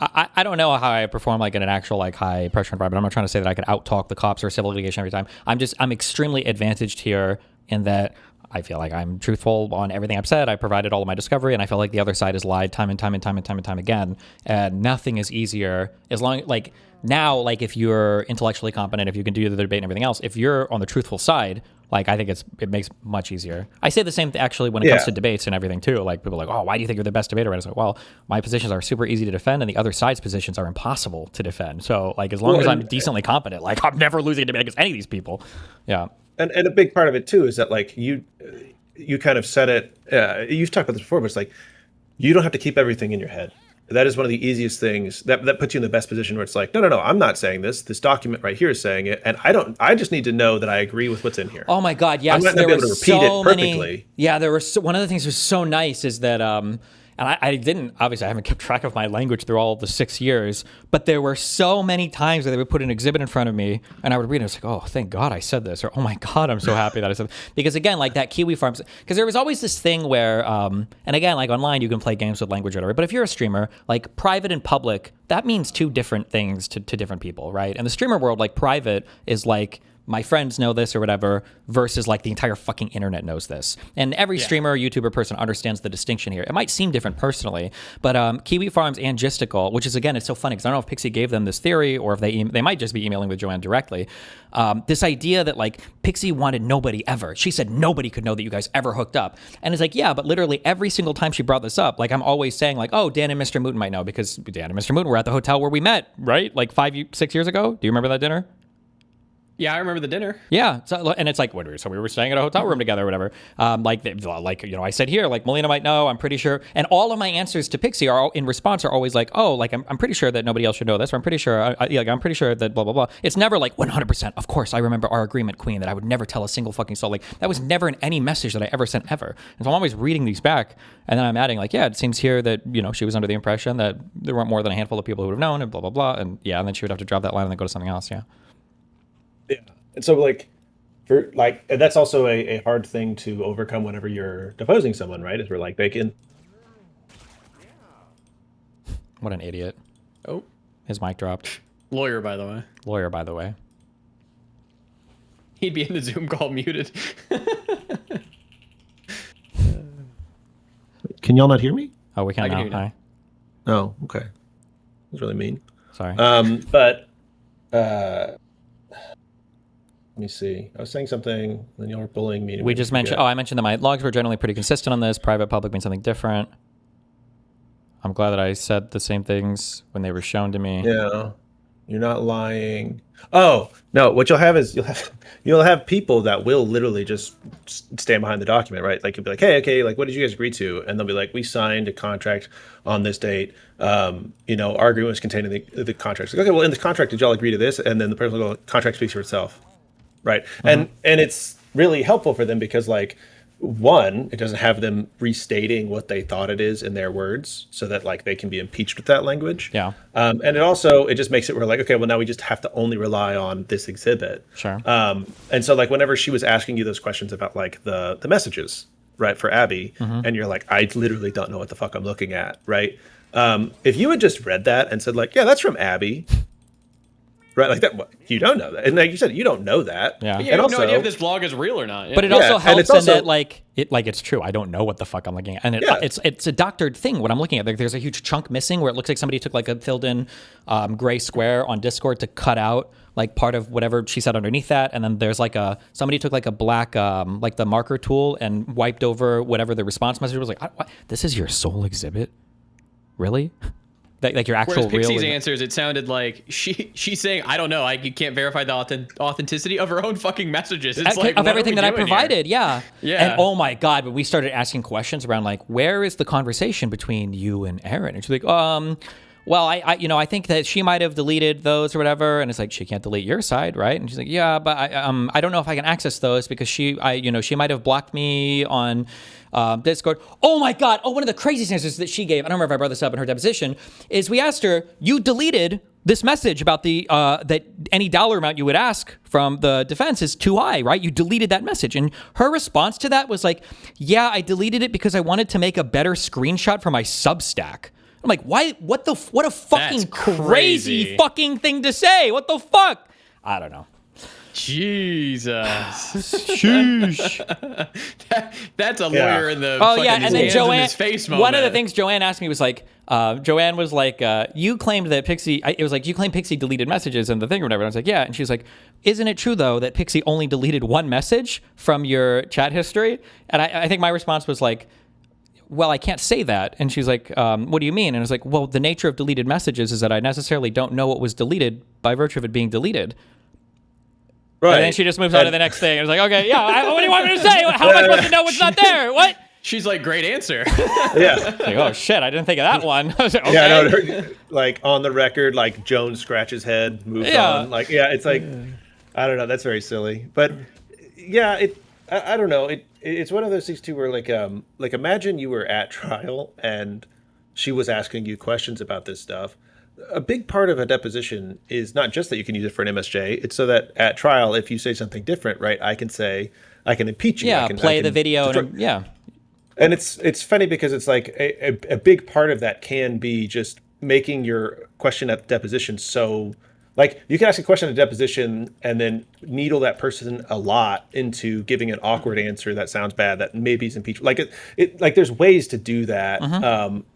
I don't know how I perform like in an actual like high pressure environment. I'm not trying to say that I could out talk the cops or civil litigation every time. I'm extremely advantaged here in that I feel like I'm truthful on everything I've said. I provided all of my discovery, and I feel like the other side has lied time and time again. And nothing is easier as long like now, like if you're intellectually competent, if you can do the debate and everything else, if you're on the truthful side, like I think it makes much easier. I say the same actually when it comes to debates and everything too. Like people are like, oh, why do you think you're the best debater? And it's like, well, my positions are super easy to defend, and the other side's positions are impossible to defend. So like as long as I'm decently competent, like I'm never losing a debate against any of these people. Yeah. And a big part of it too is that like you kind of said it. You've talked about this before, but it's like you don't have to keep everything in your head. That is one of the easiest things that puts you in the best position where it's like, no, I'm not saying this. This document right here is saying it. And I just need to know that I agree with what's in here. Oh my God. Yes. I'm not going to be able to repeat it perfectly. One of the things that was so nice is that, and I didn't, obviously I haven't kept track of my language through all of the 6 years, but there were so many times that they would put an exhibit in front of me and I would read it. I was like, oh, thank God I said this. Or, oh my God, I'm so happy that I said this. Because again, like that Kiwi Farms, because there was always this thing where, and again, like online, you can play games with language or whatever, but if you're a streamer, like private and public, that means two different things to different people, right? In the streamer world, like private is like my friends know this or whatever, versus like the entire fucking internet knows this. And every streamer or YouTuber person understands the distinction here. It might seem different personally, but Kiwi Farms and Gisticle, which is, again, it's so funny because I don't know if Pixie gave them this theory or if they might just be emailing with Joanne directly. This idea that like Pixie wanted nobody ever. She said nobody could know that you guys ever hooked up. And it's like, yeah, but literally every single time she brought this up, like I'm always saying like, oh, Dan and Mr. Mooten might know because Dan and Mr. Mooten were at the hotel where we met, right? Like 6 years ago. Do you remember that dinner? Yeah, I remember the dinner. Yeah, so, and it's like, so we were staying at a hotel room together or whatever. I said here, like Melina might know, I'm pretty sure. And all of my answers to Pixie are in response are always like, oh, like I'm pretty sure that nobody else should know this, or I'm pretty sure, I'm pretty sure that blah blah blah. It's never like 100%. Of course, I remember our agreement, Queen, that I would never tell a single fucking soul. Like that was never in any message that I ever sent ever. And so I'm always reading these back, and then I'm adding like, yeah, it seems here that she was under the impression that there weren't more than a handful of people who would have known, and blah blah blah, and and then she would have to drop that line and then go to something else. Yeah. And so and that's also a hard thing to overcome whenever you're deposing someone, right? Is we're like they can. What an idiot! Oh, his mic dropped. Lawyer, by the way. He'd be in the Zoom call muted. Can y'all not hear me? Oh, we can now. Hi. Oh, okay. That's really mean. Sorry. Let me see. I was saying something, then you were bullying me. We just mentioned. I mentioned that my logs were generally pretty consistent on this. Private, public means something different. I'm glad that I said the same things when they were shown to me. Yeah, you're not lying. Oh no, what you'll have is you'll have people that will literally just stand behind the document, right? Like you'll be like, hey, okay, like what did you guys agree to? And they'll be like, we signed a contract on this date. Our agreement was contained in the contract. Like, okay, well, in the contract, did y'all agree to this? And then the person will go, contract speaks for itself. Right. Mm-hmm. And it's really helpful for them because like one, it doesn't have them restating what they thought it is in their words so that like they can be impeached with that language. Yeah. And it just makes it where like, okay, well now we just have to only rely on this exhibit. Sure. And so like whenever she was asking you those questions about like the messages, right, for Abby, and you're like, I literally don't know what the fuck I'm looking at. Right. If you had just read that and said like, yeah, that's from Abby. Right, like that. You don't know that, and like you said, you don't know that. Yeah, you have no idea if this vlog is real or not. Yeah. But it also helps in that it's true. I don't know what the fuck I'm looking at, and it's a doctored thing. What I'm looking at, like, there's a huge chunk missing where it looks like somebody took like a filled-in gray square on Discord to cut out like part of whatever she said underneath that, and then there's like somebody took like a black like the marker tool and wiped over whatever the response message was. Like, what? This is your sole exhibit, really? Like your actual. Whereas Pixie's answers, it sounded like she's saying, I don't know, you can't verify the authenticity of her own fucking messages. It's like of everything that I provided. Here? Yeah. And oh my god, when we started asking questions around like, where is the conversation between you and Aaron? And she's like, well, I think that she might have deleted those or whatever. And it's like, she can't delete your side, right? And she's like, yeah, but I don't know if I can access those because she might have blocked me on Discord. Oh my God. Oh, one of the craziest answers that she gave, I don't remember if I brought this up in her deposition, is we asked her, you deleted this message about that any dollar amount you would ask from the defense is too high, right? You deleted that message. And her response to that was like, yeah, I deleted it because I wanted to make a better screenshot for my Substack. I'm like, why? What a fucking crazy fucking thing to say. What the fuck? I don't know. Jesus. Sheesh. That's a lawyer in the and then Joanne, in his face moment. One of the things Joanne asked me was like, Joanne was like, you claimed that Pixie, it was like, you claimed Pixie deleted messages and the thing or whatever. And I was like, yeah. And she was like, isn't it true though that Pixie only deleted one message from your chat history? And I think my response was like, well, I can't say that. And she's like, what do you mean? And I was like, well, the nature of deleted messages is that I necessarily don't know what was deleted by virtue of it being deleted. Right. And then she just moves on to the next thing. I was like, okay, yeah, what do you want me to say? How am I supposed to know what's not there? What? She's like, great answer. Yeah. Like, oh, shit, I didn't think of that one. I was like, okay. Yeah, no, like on the record, like Jones scratches head, moves on. Like, yeah, it's like, I don't know. That's very silly. But yeah, I don't know. It's one of those things too where like imagine you were at trial and she was asking you questions about this stuff. A big part of a deposition is not just that you can use it for an MSJ. It's so that at trial, if you say something different, right, I can impeach you. Yeah, I can play the video. And it's funny because it's like a big part of that can be just making your question at the deposition so Like, you can ask a question in a deposition and then needle that person a lot into giving an awkward answer that sounds bad, that maybe is impeachable. Like, like there's ways to do that,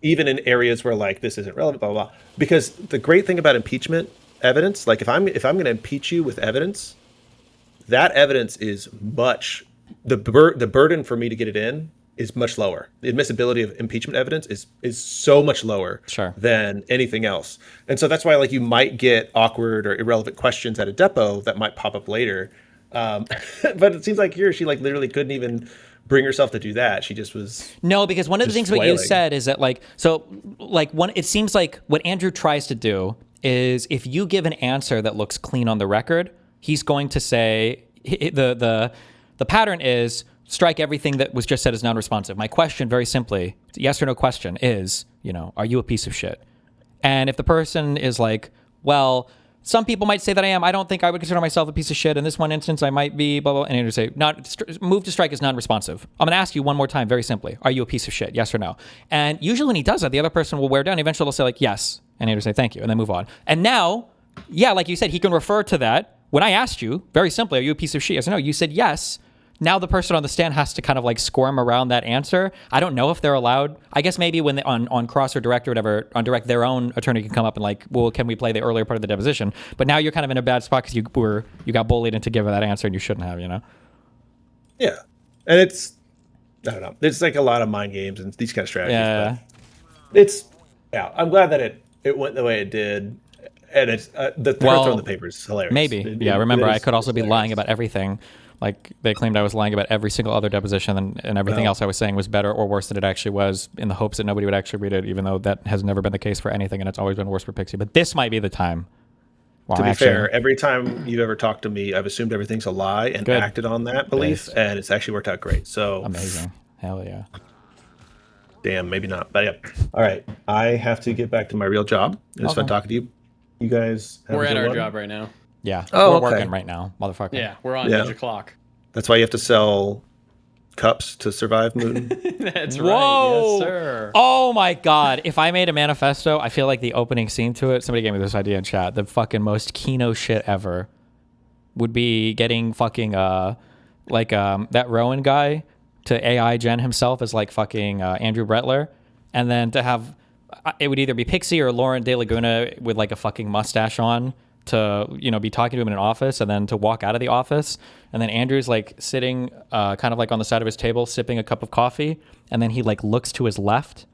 even in areas where, like, this isn't relevant, blah, blah, blah. Because the great thing about impeachment evidence, like, if I'm going to impeach you with evidence, that evidence is much, the burden for me to get it in is much lower. The admissibility of impeachment evidence is so much lower than anything else. And so that's why, like, you might get awkward or irrelevant questions at a depo that might pop up later. But it seems like here she like literally couldn't even bring herself to do that. She just was No, because one of the things what you said is that it seems like what Andrew tries to do is if you give an answer that looks clean on the record, he's going to say the pattern is strike everything that was just said as non-responsive. My question, very simply, yes or no question, is, are you a piece of shit? And if the person is like, well, some people might say that I am. I don't think I would consider myself a piece of shit. In this one instance, I might be, blah, blah, and Andrew say, move to strike is non-responsive. I'm going to ask you one more time, very simply, are you a piece of shit? Yes or no? And usually when he does that, the other person will wear down. Eventually they'll say like, yes. And Andrew say, thank you, and then move on. And now, yeah, like you said, he can refer to that. When I asked you, very simply, are you a piece of shit? Yes or no? You said yes. Now the person on the stand has to kind of like squirm around that answer. I don't know if they're allowed. I guess maybe when on cross or direct or whatever, on direct, their own attorney can come up and like, well, can we play the earlier part of the deposition? But now you're kind of in a bad spot because you got bullied into giving that answer and you shouldn't have, Yeah, and it's, I don't know. There's like a lot of mind games and these kind of strategies. Yeah. But I'm glad that it went the way it did. And it's the throwing the papers is hilarious. Maybe. Remember, I could also be lying about everything. Like, they claimed I was lying about every single other deposition and everything else I was saying was better or worse than it actually was, in the hopes that nobody would actually read it, even though that has never been the case for anything, and it's always been worse for Pixie. But this might be the time. To be fair, every time you've ever talked to me, I've assumed everything's a lie and acted on that belief, and it's actually worked out great. So amazing. Hell yeah. Damn, maybe not. But yeah. All right. I have to get back to my real job. It was fun talking to you. You guys have We're a at good our one? job right now. Yeah. Oh, we're working right now, motherfucker. Yeah, we're on Ninja Clock. That's why you have to sell cups to survive, Moon. That's Whoa. right. Yes, sir. Oh my God. If I made a manifesto, I feel like the opening scene to it, somebody gave me this idea in chat, the fucking most Kino shit ever would be getting fucking, that Rowan guy to AI gen himself as like fucking Andrew Brettler. And then to have, it would either be Pixie or Lauren De Laguna with like a fucking mustache on to, be talking to him in an office and then to walk out of the office. And then Andrew's like sitting kind of like on the side of his table, sipping a cup of coffee. And then he like looks to his left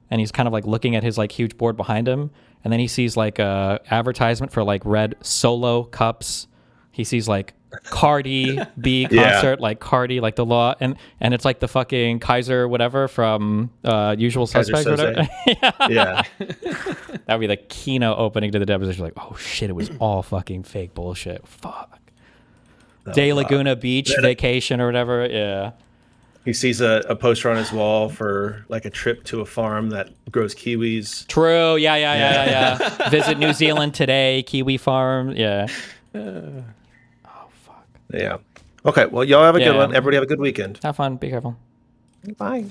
and he's kind of like looking at his like huge board behind him. And then he sees like a advertisement for like red Solo cups. He sees like Cardi B concert, like Cardi, like the law. And it's like the fucking Kaiser whatever from Usual Suspects or whatever. Yeah. That would be the Kino opening to the deposition. Like, oh shit, it was all fucking fake bullshit. Fuck. De Laguna Beach vacation or whatever. Yeah. He sees a poster on his wall for like a trip to a farm that grows kiwis. True. Yeah. Visit New Zealand today, Kiwi farm. Yeah. Yeah. Okay. Well, y'all have a good one. Everybody have a good weekend. Have fun. Be careful. Bye.